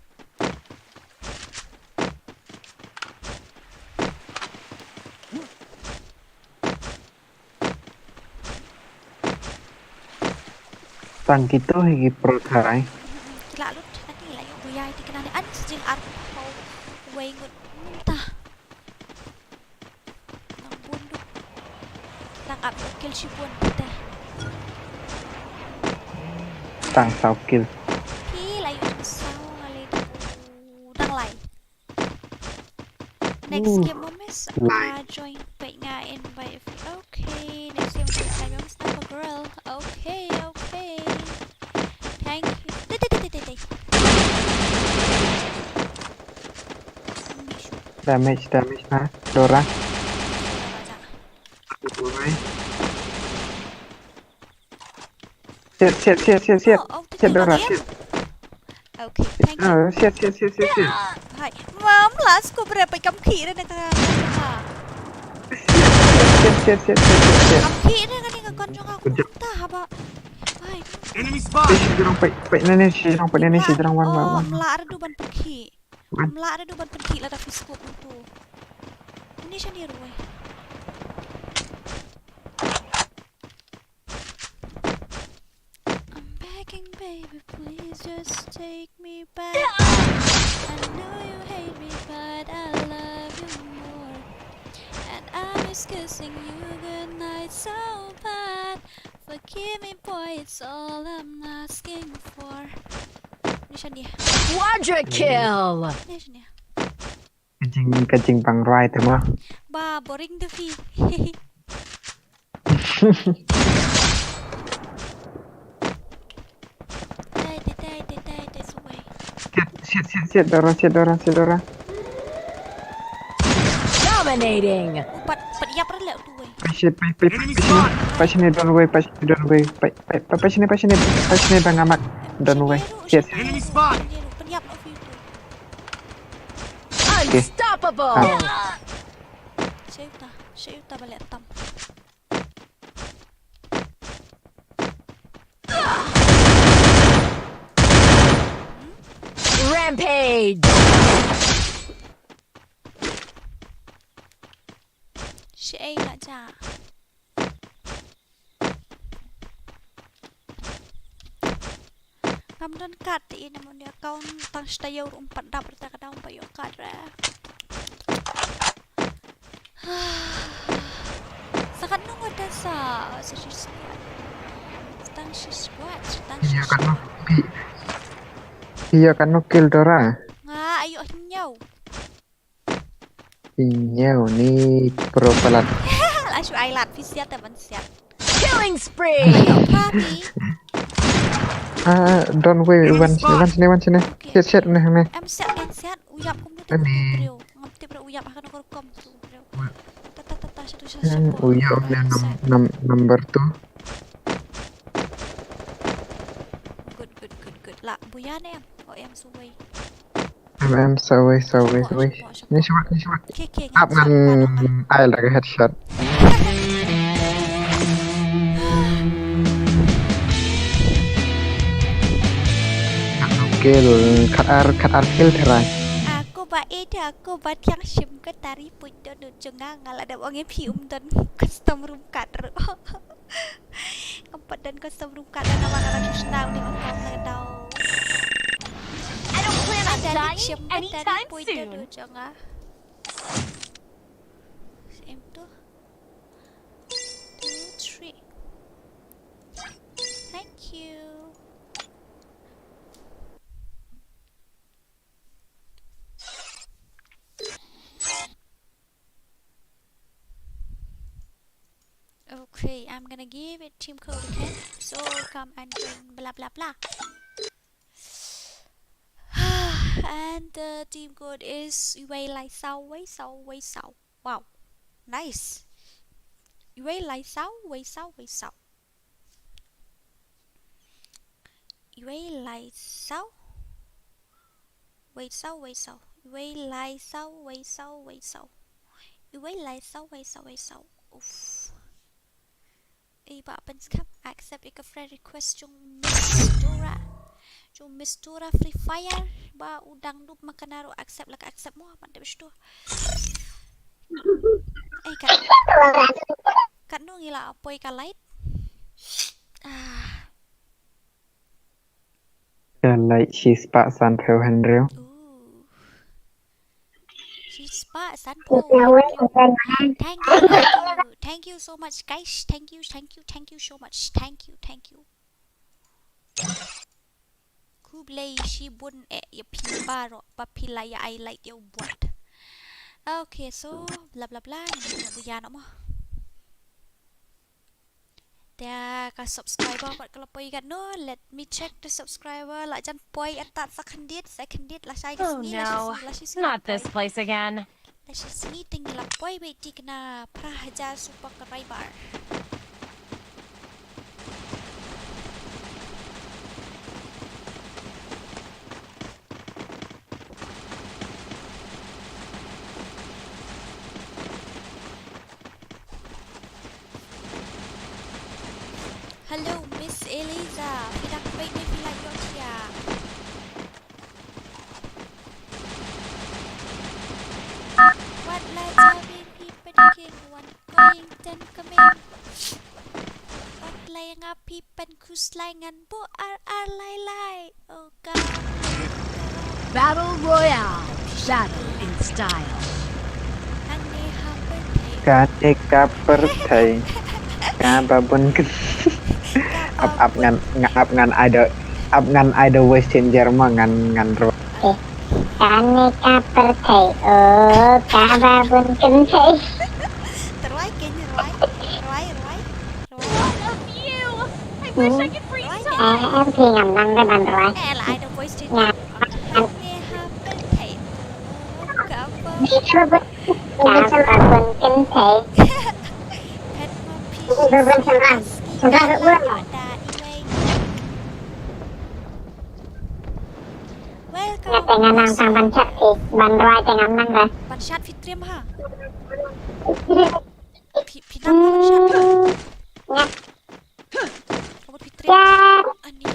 Tang kita higi pro tharai. Kila lut nanti la yo buyai dikenali an sejing ar mau way ngut muntah. Nang bunduk. Nang up kill si pun teh. Tang sau kill. Kila yo sau ngali nang lai. Next game mo miss. Join pay nga invite. Okay, next game mo miss na girl. Okay. Thank you. Damage na. Dora. Siap Dora. Okay, thank you. Siap. Hai. Mam last ko berapa Kɣzīʟ na ka. Siap. Kɣzīʟ na ka konjong aku. Tah haba. Hai. Enemy spot. Nene sirang wan. Mla ada duban pergi. Lah dah Facebook tu. Ini siya ni Roy. I'm begging baby please just take me back. I know you hate me but I love you more. And I miss kissing you goodnight so bad. Forgive me boy, it's all I'm asking for. Ni siya niya. Quadra kill. Ni siya niya. Kacing pang right mo. Ba, boring the fee. Tay, suway. Siap Dora. Dominating. Pat yap ra leo tu way. Passionate don't way. Passionate bang amat. Don't way. Siap. Enemy spot. Penyap no fee tu. Unstoppable. Save ta balik tam. Rampage. Save lah ja. Kamdan kat ini namun dia kaun tang stayau 4 dap kita kadang payo kat. so she squat. Stang she squat. Iya kan no. Iya kan no kill Dora. Nga, ayo nyaw. Iya ni pro pelat. Asyik ailat visiat teman siat. Killing spree! Ayo party. Don't wait one sini. Siat nih. Em siat kan siat. Uyap kum tu bro. Ngapti bro uyap akan aku kom tu bro. Tata satu. Uyap number 2. Good. Lah buyan em. Oh em suway. Em Sağ ol. Ni shot. Okay. Up ngan ai là cái headshot. Kill cut ar kill terai. Aku ba tiang shim ke tari pujo do jenga ngala ada wong pi dan custom room cut. Empat dan custom room cut dan nama susnau ni mentong le dau. I don't plan on dying Shim ke tari anytime pujo do soon. jenga. Em tu 2 3. Thank you. Okay, I'm gonna give it team code, okay? So come and join blah blah blah. And the team code is Wei-Lai-Sao. Wow, nice. Wei-Lai-Sao. Wei-Lai-Sao. Oof. Iba penskap accept a friend request Jom Miss Dora Free Fire ba udang dup makanaro accept mo apa dah bestu. Kan no ngila apoy ka light. Like she's pak san theo Henry. Pak San Thank you so much guys. Thank you so much. Thank you. Kublay shibun ya pimbaro papila ya I like your buat. Okay, so blah blah blah. Buyan mo. Dia ka subscriber pat kalau poi kan no, let me check the subscriber la jan poi atat secondit lah saya kesini no, not this place again. Let's sini tinggal poi beti kena prahaja super subscriber. Hello Miss Eliza, tidak baik ni bila Yotia. What letter will people king one going ten kemeng? What layang api pen kuslangan bo ar oh god. Battle Royale. Battle in style. Kate kapertai. Kababun kan. Up ngan ada West Changer ngan ro. Kane kapertai. Oh, kababun kan thai. Teruai kenya Roy. What a view! I wish I could freeze time. Em thì ngầm năng với bạn rồi. Là ai đâu West Changer. Kababun kan thai. Kababun kan Nga tengah nang sang ban chat thì ban roi tengah nang rồi. Ban chat Fitriam ha. Pinang ban chat. Nga. Kamu Fitriam. Ani.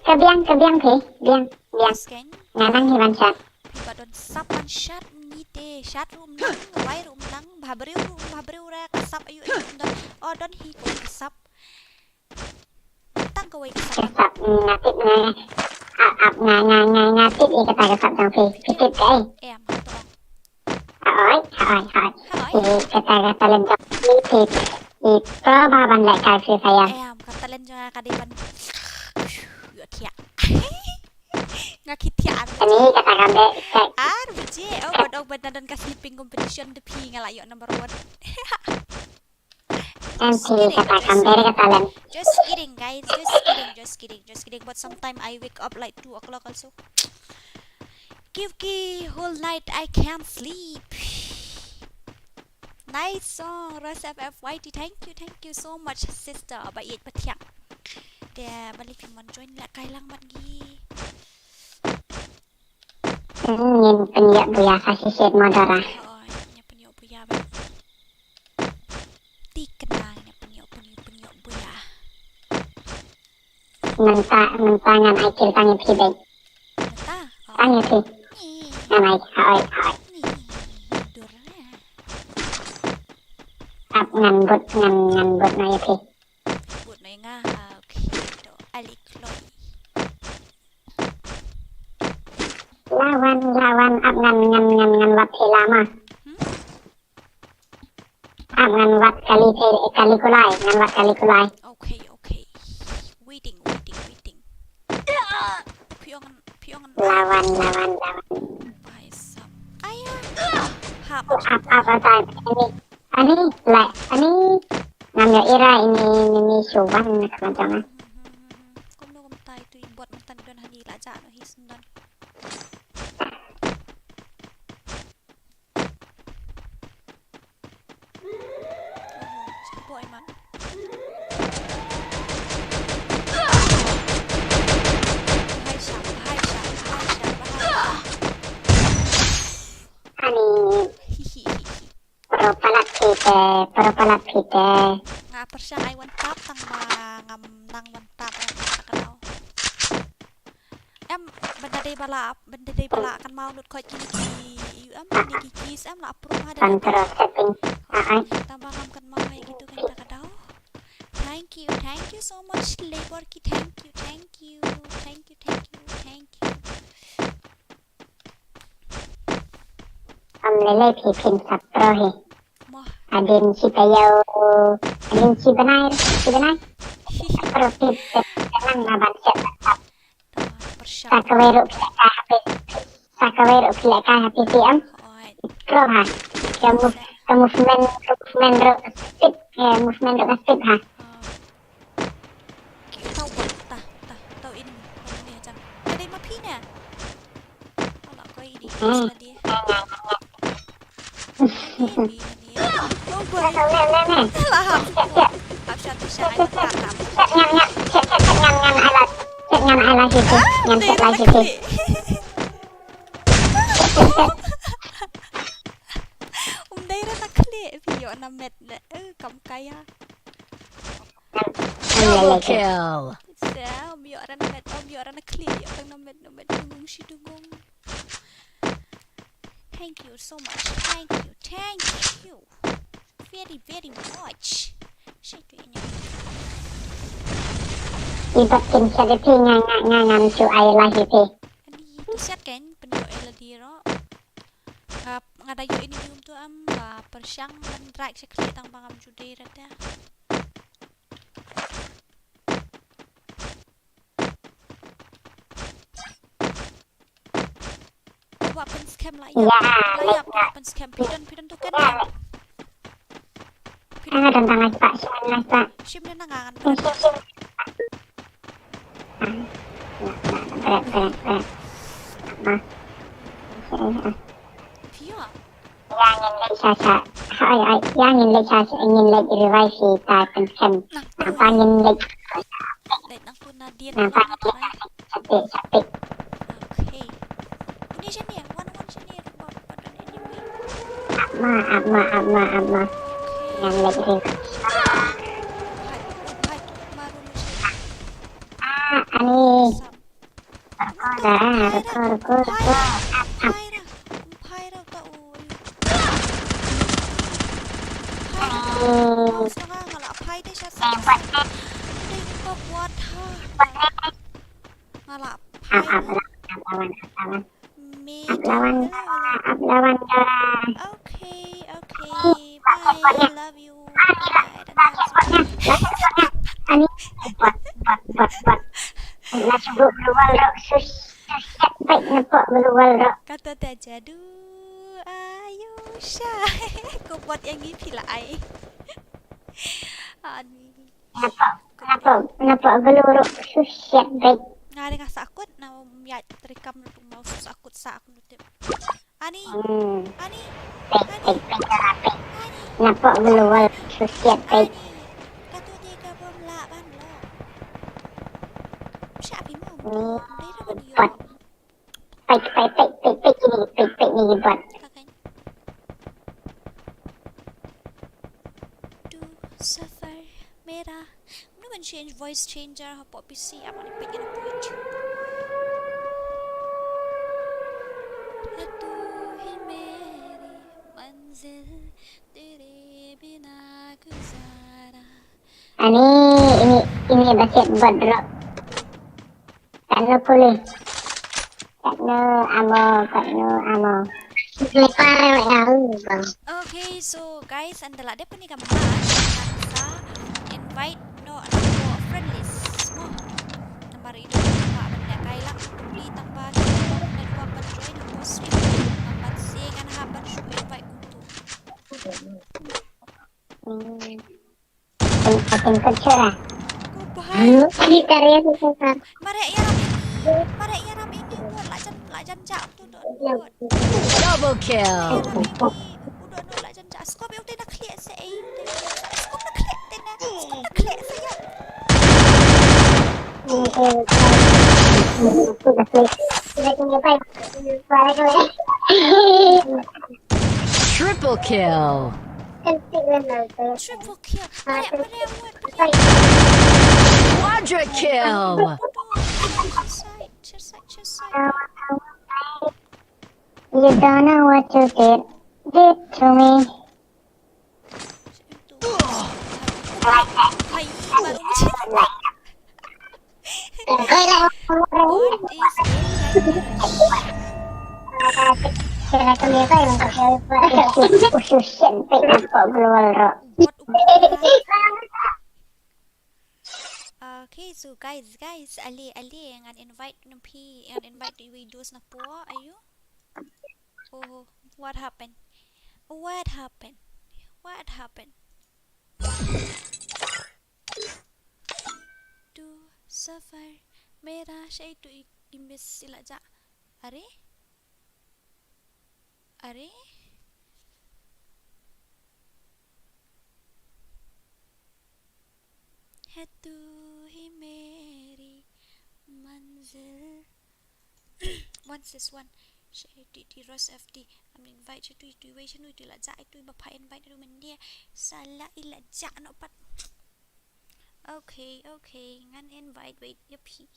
Kebiang thì. Biang. Nga nang hi ban chat. Piba don sap ban chat ni te chat room nang, roi room nang, babriu ra kasap ayu dan oh don hi ko kasap. Tang ko wai kasap. Kasap ngatit ngatit i kata kasap sang phi. Pitip cái. Em to. Hỏi. Thì kata kata lên trong thì Reborn sayang. Kata lain jangan kadiban. Yuk tiak. Ngakit tiak. Ini katakan deh. Biji. Obat dan sleeping competition the pi ngalayok number 1. Nanti katakan deh katakan. Just kidding guys. Just kidding. But sometime I wake up like 2 o'clock also. Give whole night I can't sleep. Nice song, RSFFYT. Thank you so much, sister. Baik petiak. Dia balik piman join lah kailang magi. Ingin penyiap buya kasih set modara. Oh, ini penyiap buya. Dikenal ini penyiap buya. Mentangan aikil tanya pibek. Tanya sih. Nama aikil. Ngan bot na yapi. Bot na nga. Okay. To alikloi. Lawan ap ngan wat lama. Ap ngan wat kali kulai, ngan wat kali kulai. Okay. Waiting. Piongan. Lawan. Baisam. Ayah. Apa Ani namanya Ira ini Soban macam-macam. Kumno kumtai tu buat mantan don hani laja no hisundan. Boy man. Ani Peropalat kita. Nga persya ay one tap tang ngam nang one tap kalau. Benda day bala akan mau lut koi kini ni kikis lah approve ada. Terus setting. Tambah ngam kan mau kayak gitu kan tak tahu. Thank you so much Lý़ɪ�ᴅᴇ. Thank you. Lele pipin saprohi. Adin si benai. Profit tenang naban siap. Sakaweru pileka habis siam. Proha. Movement speed ha. Tahu ini aja. Ada yang mapi ni. Kalau kau ini dia. Daerah nak klik video namet kamu kaya. Double kill. Biar orang nak klik yang namet dungung si dungung. Thank you so much. Thank you. Very much. Syaitu Ibatin sadapi ngangan su ay lahi pe. Itu siat kan penyo eladiro. Ngadayo ini belum tu persyang dan drag sekali tang pangam jude rada. Weapon scam layap weapon scam pidon tu kan ya. Tentang Pak. Sim na nangangan. Pia. Yang ingin lagi revise ta pensem. Apa ingin lagi? Let nang puna dia. Sampai. Okay. Ini sini one sini pada enemy. Maaf. Yang lagi revise. Ani. Rekor. Kumpaira tau. Ngala pai deh siya sa. Dai ko buat ha. Ngala pai. Lawan. Okay. Bye. Love you. Bye. Kata tajadu Ayusha. Kau buat yang ni pila ai. Ani. Nampak geluruk susiat baik. Ngari nga sakut na miat terikam nu mau sakut sa aku nutip. Ani. Ani. Nampak geluruk susiat baik. Katu tiga bom la ban lo. Siapa mau? Đây là video. Baik ni buat. Safar merah. Muna man change voice changer hapo PC ama ni pwede na po YouTube. Atu hi meri manzil tere bina guzara. Ini basit buat drop. Tak boleh. Tak amo. Okay, so guys, andala de pani gambar sa invite no friend list mo. Nambar itu pa benda kailang beli tambah na dua pa join mo stream. Nambat singan haban shu invite untuk. Akan kecera. Ini karya susah. Mare ya ram ini buat lajan jak tu dot. Double kill. Udah no lajan jak. Skop eu tena clear se ai. Skop na clear tena. Skop na clear se ya. Triple kill. Triple kill. Mare buat. Quadra kill. Cherside. You don't know what you did to me. Hai, baru macam. Okay, so guys, ali yang invite nampi, yang invite di videos na po, ayo. Oh, what happened? Tu safar merah siya itu imbes sila ja. Are? Hatu hi meri manzil. One sis one. Siya di Ros FD. I'm invite you to situation itu lah ja itu bapa invite tu mendia. Salah ila ja no pat. Okay. Ngan invite wait ya pi.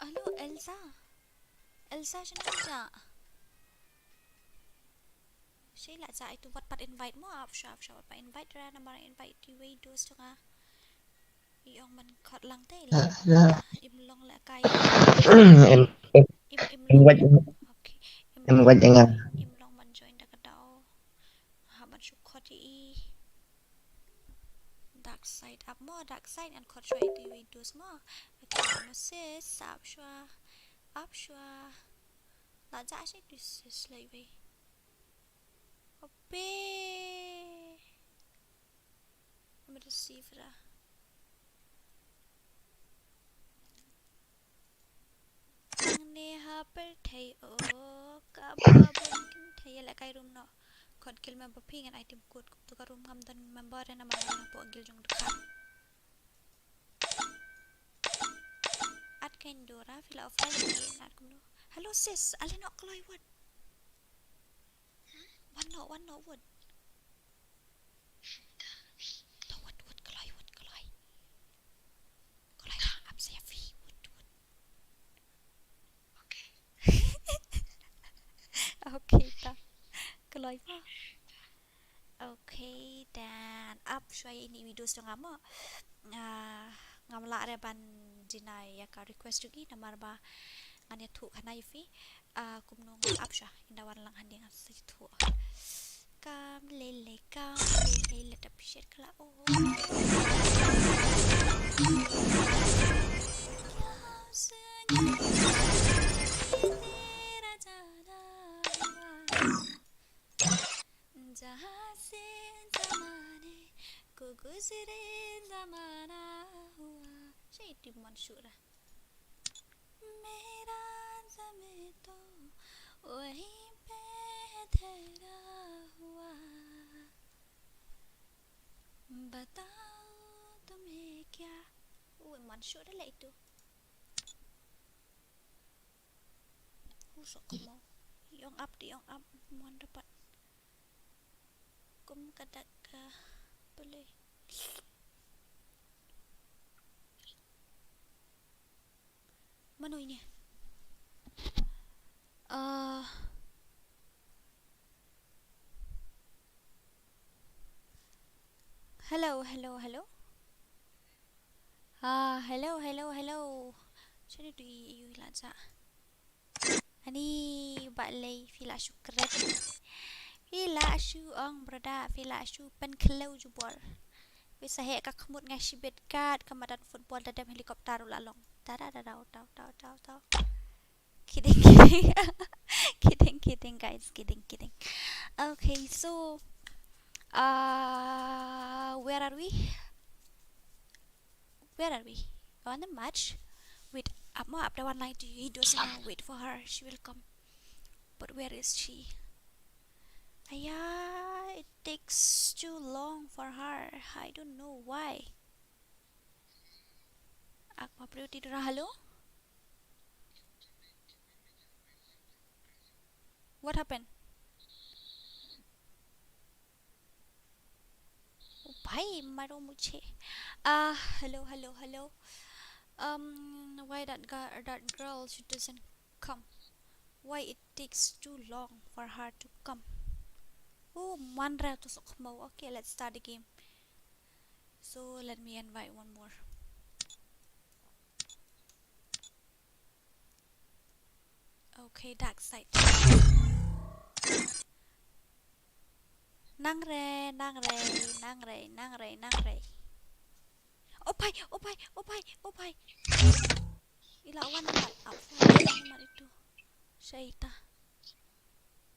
Halo Elsa siya na. Siya lah sa itu buat pat invite mo siya pa invite ra na marang invite di videos tu nga. Iyong man cut lang tay imlong la kay. Invite jangan. Imlong man join da kadao. Haban shu cut i dark side and cut try di videos mo. Okay, sis up shwa. La ja siya tu sis like way. Ope. I'm gonna see if ra. Neha per thay o ka babon thay la kai room no. Kon kill member ping and item code to ka room ngam dan member na mga po gil jong dekat. At kain dora fila offline at kumno. Hello sis, alin ok kloy wood. One no wood. Wood kloy. Kloy lang up sa fi wood. Okay ta. Kloy pa. Okay dan up siya ini video sa nga mo. ngamla re ban dinai ya ka request juga namar ba ngani thu khana ifi kumno ngal apsha indawan lang handi ngal situ kam lele let appreciate kala oh जहाँ से ज़माने को गुज़रे ज़माना हुआ शेटी मंशूरा मेरा ज़मीं तो वहीं पे ठहरा हुआ बताओ तुम्हें क्या वो मंशूरा ले तो usok mo yung up mo dapat kum kadak boleh mana ini hello sini tu iu laza ani balai fila syukret fila syu ong brada fila syu pen klau jubol bisa hek ka kemut ngasih bed card kamadan football dadam helikopter ulalong tau kidding kidding guys kidding okay so where are we on the match with Amma up the one line to you. He doesn't know. Wait for her. She will come. But where is she? Ayah, it takes too long for her. I don't know why. Aku perlu tidur. Hello? What happened? Oh, bhai, maro mujhe. Hello. Why that girl she doesn't come? Why it takes too long for her to come? Oh, manra to Ｓōભાᴏᴜ. Okay, let's start the game. So let me invite one more. Okay, dark side. Nang re. Opai. Ilawan nomor itu. Syaita.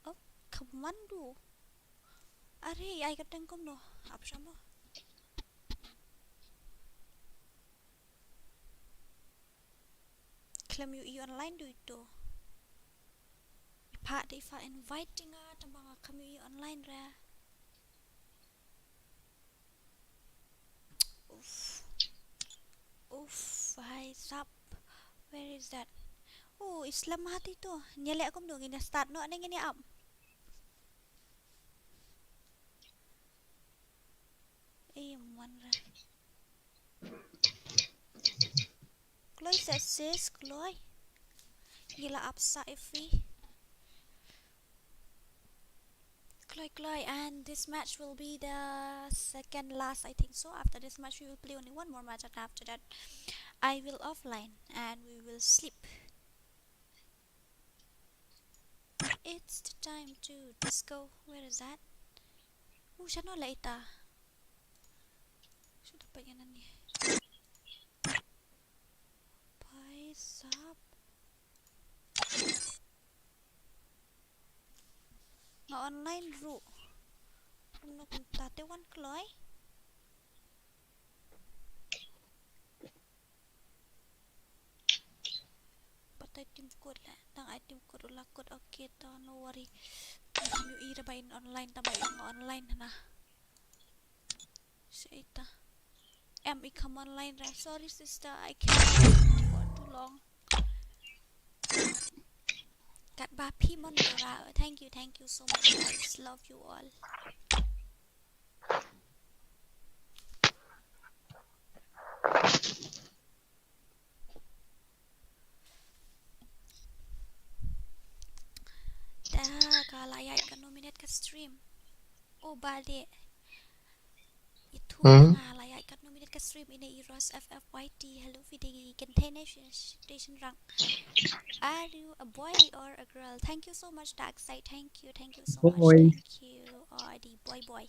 Oh, kemandu. Are, ay kadang kom no. Apa sama? Claim you online do itu. Pak de fa inviting tambang kami online ra. Uff, hai sap. Where is that? Oh, Islam hati tu. Nyelek aku dong ini start no ning ini up. Manra. Kloy sis, kloy. Gila apsa ifi. Kloy, and this match will be the second last, I think so. After this match, we will play only one more match, and after that, I will offline and we will sleep. It's the time to disco. Where is that? Oh, siya no laita. Sudah payanan niya. Paisap. Online ru. Ano kung tatewan kloy? Patay tim code lah. Tang item code lakot okay to no worry. Kami irabain online tambah yung online na. Shaita. Come online ra. Sorry sister, I can't for too long. Kat bapi mondora. Thank you so much guys. Love you all. Dah kalayat ka nominate ka stream. Oh balik. Itu ngalayat 4 minit ke stream ini Iİrsᴛ FFYT. Hello video containation station rank. Are you a boy or a girl? Thank you so much Dark Side. Thank you so much. Thank you. Oh, the boy.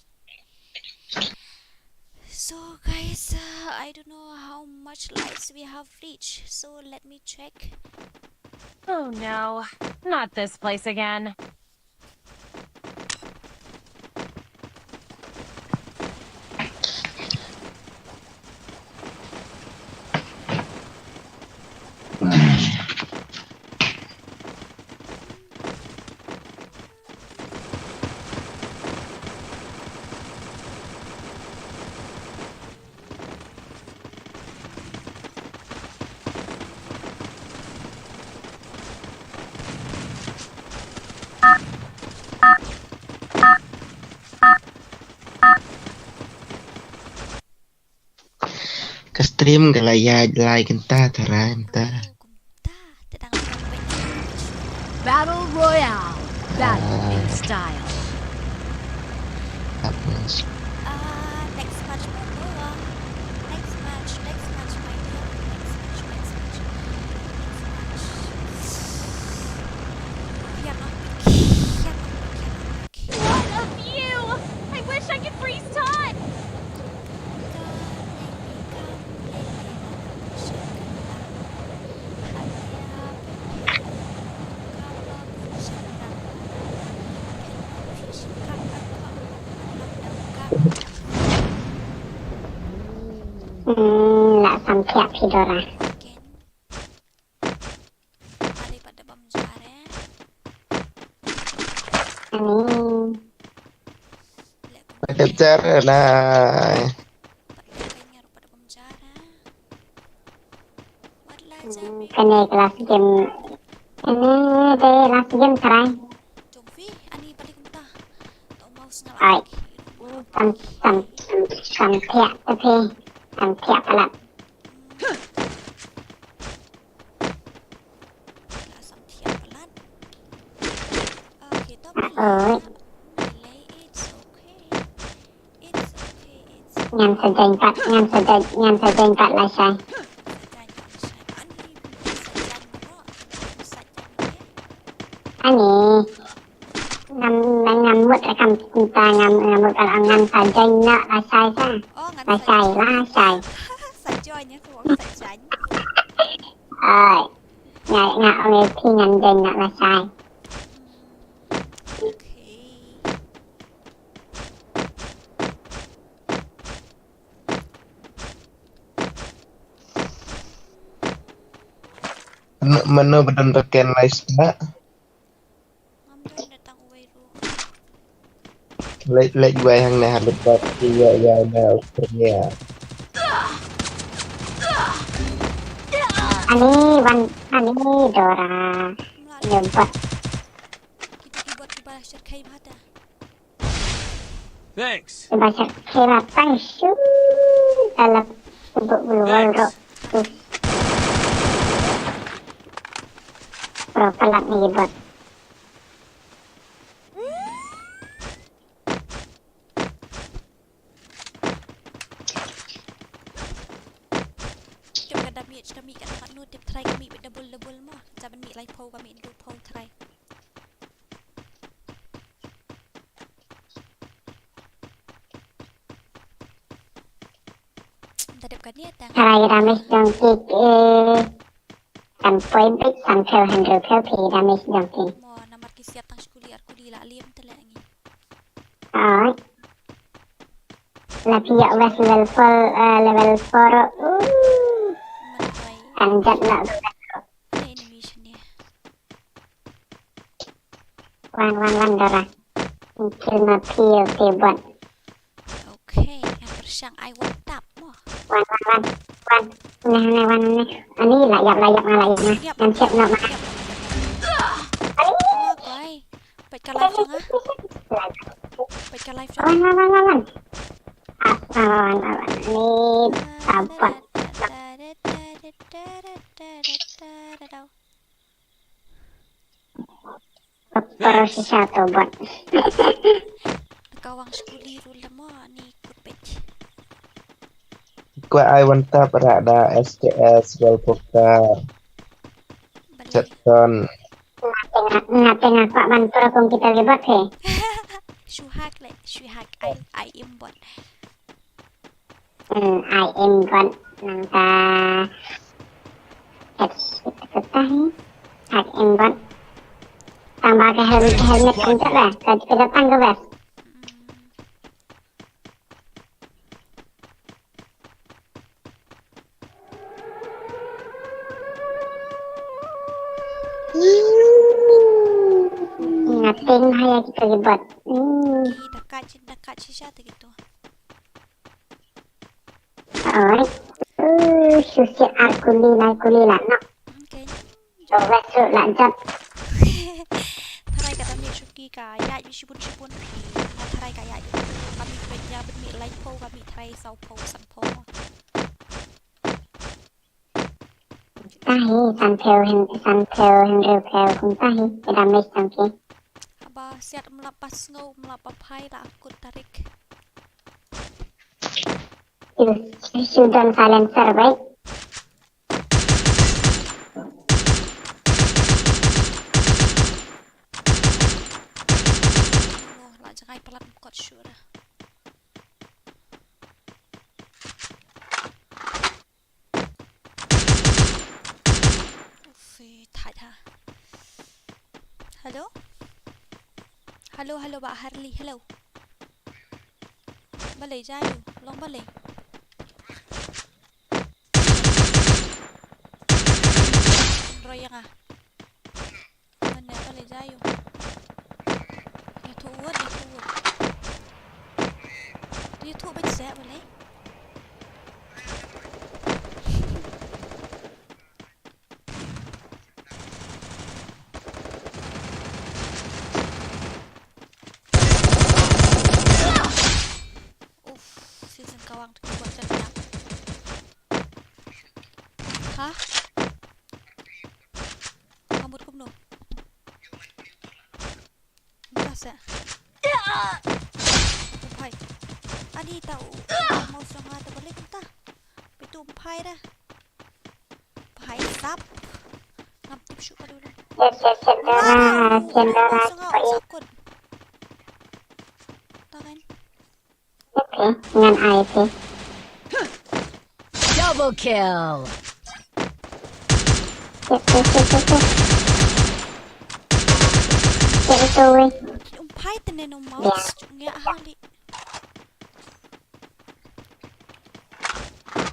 So guys, I don't know how much likes we have reached. So let me check. Oh no, not this place again. Ke stream ke layar kita tarai minta. Battle Royale. Battle in style. Next match my dear. Next match. What a view! I wish I could freeze time. Mᴏʀᴇ Daripada Bamjare. Kejar lah. Kene kelas game ini deh kelas game serai. Ai, Mᴏʀᴇ pelat. Ngan lah saya. Ani ngamut rekam kita ngamut angan saja nak rasai rasai. Sajonya kuang sajany. Ngak orang thi ngan den nak rasai. Mana badan reken lais tak? Lek jual yang nak lepas dia yang nak punya. Ani Dora jemput. Thanks. Baca kira su dalam untuk buluan roh. Pelat ni buat. Kami kat tempat nu tip try kami double mah. Jaban mi lai pau kami do pau try. Tadap kan ni tang. Try damage donkey poin big sampai 100 pi damage donkey. Mo nomor kisiat tang skuliar kulila liam telangi. Lapia west level 4 anjat nak animation dia. Wan darah. Kill Mᴏᴇ buat. Okay, yang bersang I want tap mo. Wan. Nah. Ani layak nah. Yang siap nak. Boy. Baca live dong ah. Baca live dong. Wan. Ni sabar. Terus satu buat. Kawang skuliru lama ni ikut page. kuat ai wanta berada STS Walpoka Chatton Tengah Pak bantu akong kita libat he. Shuhak I imbot. I imbot nangka ketahi hak imbot tambah ke helmet untuk lah ke depan ke bas. Ngapain haya kita libat? Dekat sisa gitu. Alright. Susi kulila nak. Coba suruh lanjut. Taray kata ni suki kaya shibun. Taray kaya kami kerja Mᴏʀᴇ kami taray Ɂʌᴏᴜᴛ. Tahi sanpeo kung tahi kedamai sampai. Abah siap melapas melapapai lah aku tarik. Sudah silencer baik. Lah jangan pelan kot syurah. Hello Pak Harli, hello. Balik jayu, long balik. Royang ah. Mana balik jayu. Ya tuwad. Dia tu baca saya boleh. Hah? Rambut kumno. Biasa. Umpai. Adi tahu mau sangat balik entah. Itu umpai dah. Umpai sap. Ngaptip syuk dulu. Cendera. Sakut. Tangan. Oke, dengan IP. Double kill. Umpai tenen mouse nge ahli.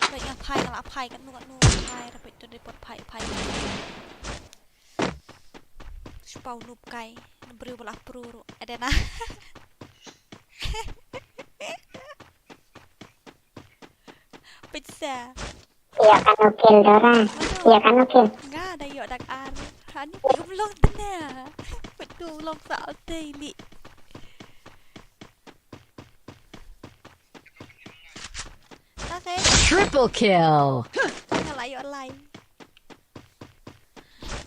Baik apai kan nu pai rapid to report pai. Spau nup kai, beri bola pruru. Ada nah. Pizza. Iya kan ukil Dora. Iya kan ukil. Nga ada yuk dak ar. Hani belum tena. Betul long sao teli. Okay. Triple kill. Ngalay online.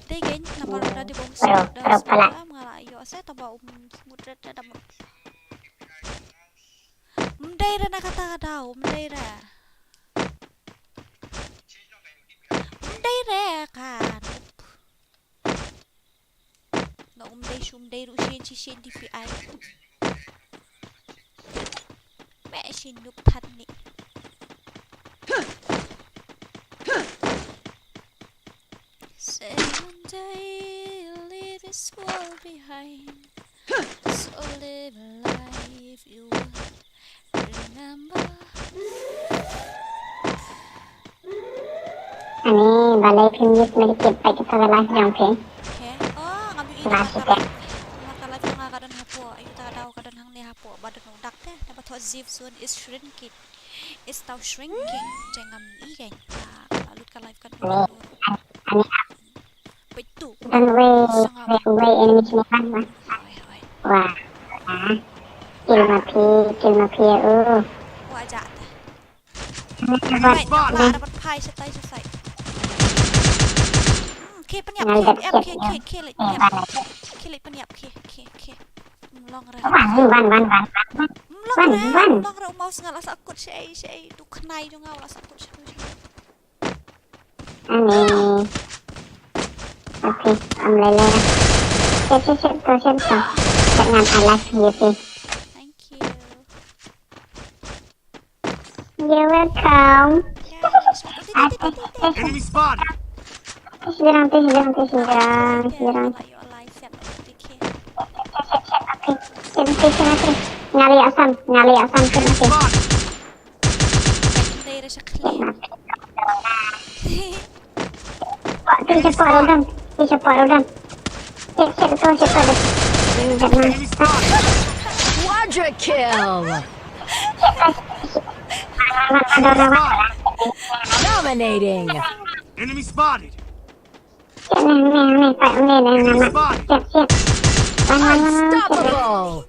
Đây cái nomor udah di bawah sudah mengalay yo saya tambah mudah ada Mᴏʀᴇ na kata daw Mᴏʀᴇ kan no Mᴏʀᴇ xin DPI mẹ xin núp thân nị Say one day you'll leave this world behind So live a life you will remember Ani balai pinggir sedikit baik kita live yang pin. Okay. Oh, ngambil ini mata live yang kadang hapo, ayo tak tahu kadang hang ni hapo, badan udak teh, dapat hot Szīʟvᴜᴜn is shrinking, is now shrinking, jangan ikan, lalu kan live kan dulu. Betul. Dan way enemy sinikan lah. Wah, kill mapi, Wajah. Dapat pie selesai. Penyap, kill penyap, melong Long ra mau sengal asa akut si tu knai jo ngau asa akut. Ani. Oke, lele. Siap. Dengan alas gitu. Thank you. You're welcome. Enemy spotted. Serang. Ayo alai siap. Oke. Siap. Ngali asam siap. Daerah syakli. Siapa rodam. Siap. Enemy spotted. Quadra kill. Dominating. Enemy spotted. Nih, Pak. Enemy spotted. Siap. Unstoppable.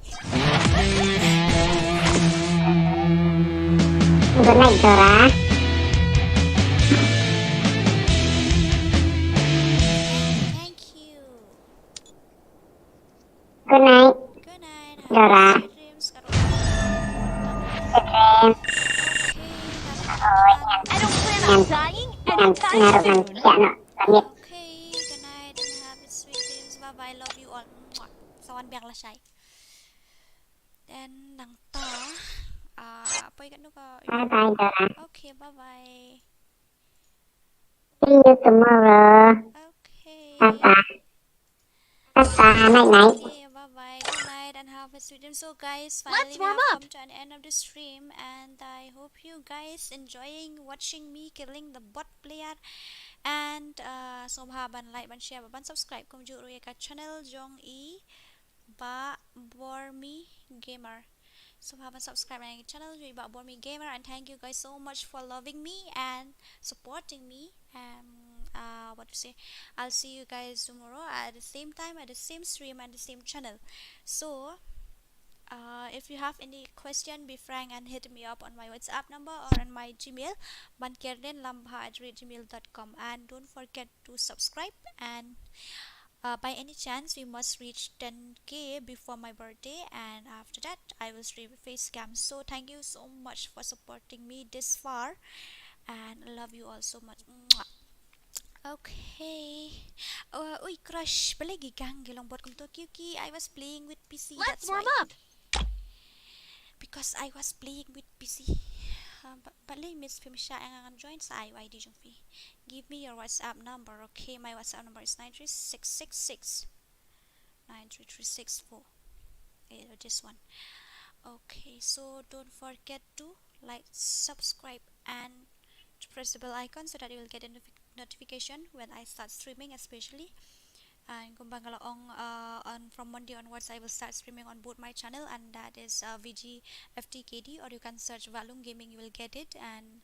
Good night, Dora. Thank you. Good night, Good night. Dora. Sweet dreams karo. I don't plan on dying anytime soon. Pamit. Okay, good night and have a sweet dreams. Bye bye. Love you all. Mwah. Sawan biang lah say. Then nang ta. Apa ikan tu ka? Bye, Dora. Okay, bye bye. See you tomorrow. Okay. Tata. Night. Okay, bye bye. Good night and have a sweet dream. So guys, Let's finally we warm have up. come to an end of the stream, and I hope you guys enjoying watching me killing the bot player. And so ban like, ban share, ban subscribe kum ju ka channel jong i ba bormi gamer. So ban subscribe my channel ju ba bormi gamer, and thank you guys so much for loving me and supporting me. What to say, I'll see you guys tomorrow at the same time, at the same stream, and the same channel. So if you have any question, be frank and hit me up on my WhatsApp number or on my Gmail, bankerdinlambha@gmail.com, and don't forget to subscribe. And by any chance we must reach 10k before my birthday, and after that I will stream face cam. So thank you so much for supporting me this far, and I love you all so much. Mwah. Okay. Uy, crush. Balagi kang gilong bot kong to. Kyuki, I was playing with PC. Let's That's warm why. up. Because I was playing with PC. Balay Miss Fimisha ang join sa IYD jong fi. Give me your WhatsApp number. Okay, my WhatsApp number is 93666 93364. This one. Okay, so don't forget to like, subscribe, and to press the bell icon so that you will get a notification when I start streaming, especially. And on from Monday onwards I will start streaming on both my channel, and that is VGFTKD, or you can search Valung Gaming, you will get it, and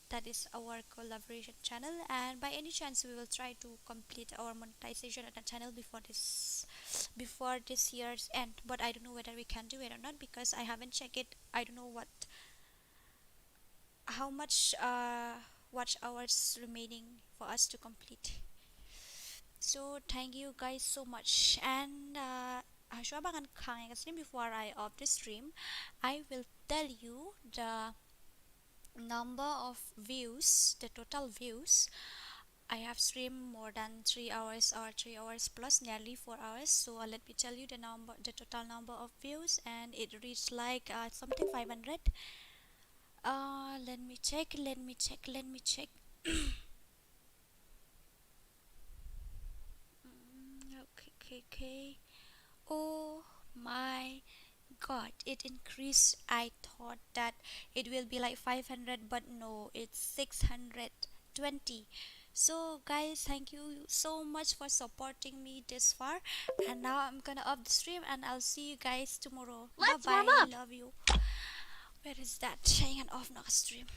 that is our collaboration channel. And by any chance we will try to complete our monetization at the channel before this year's end, but I don't know whether we can do it or not, because I haven't checked it. I don't know how much watch hours remaining for us to complete. So thank you guys so much, and before I off the stream, I will tell you the number of views, the total views. I have streamed more than 3 hours, or 3 hours plus, nearly 4 hours. So let me tell you the total number of views, and it reached like something 500. Let me check. Okay. Oh my god, it increased. I thought that it will be like 500, but no, it's 620. So guys, thank you so much for supporting me this far, and now I'm gonna off the stream, and I'll see you guys tomorrow. Let's Bye warm bye. up. Love you. Where is that? Saying an off na stream.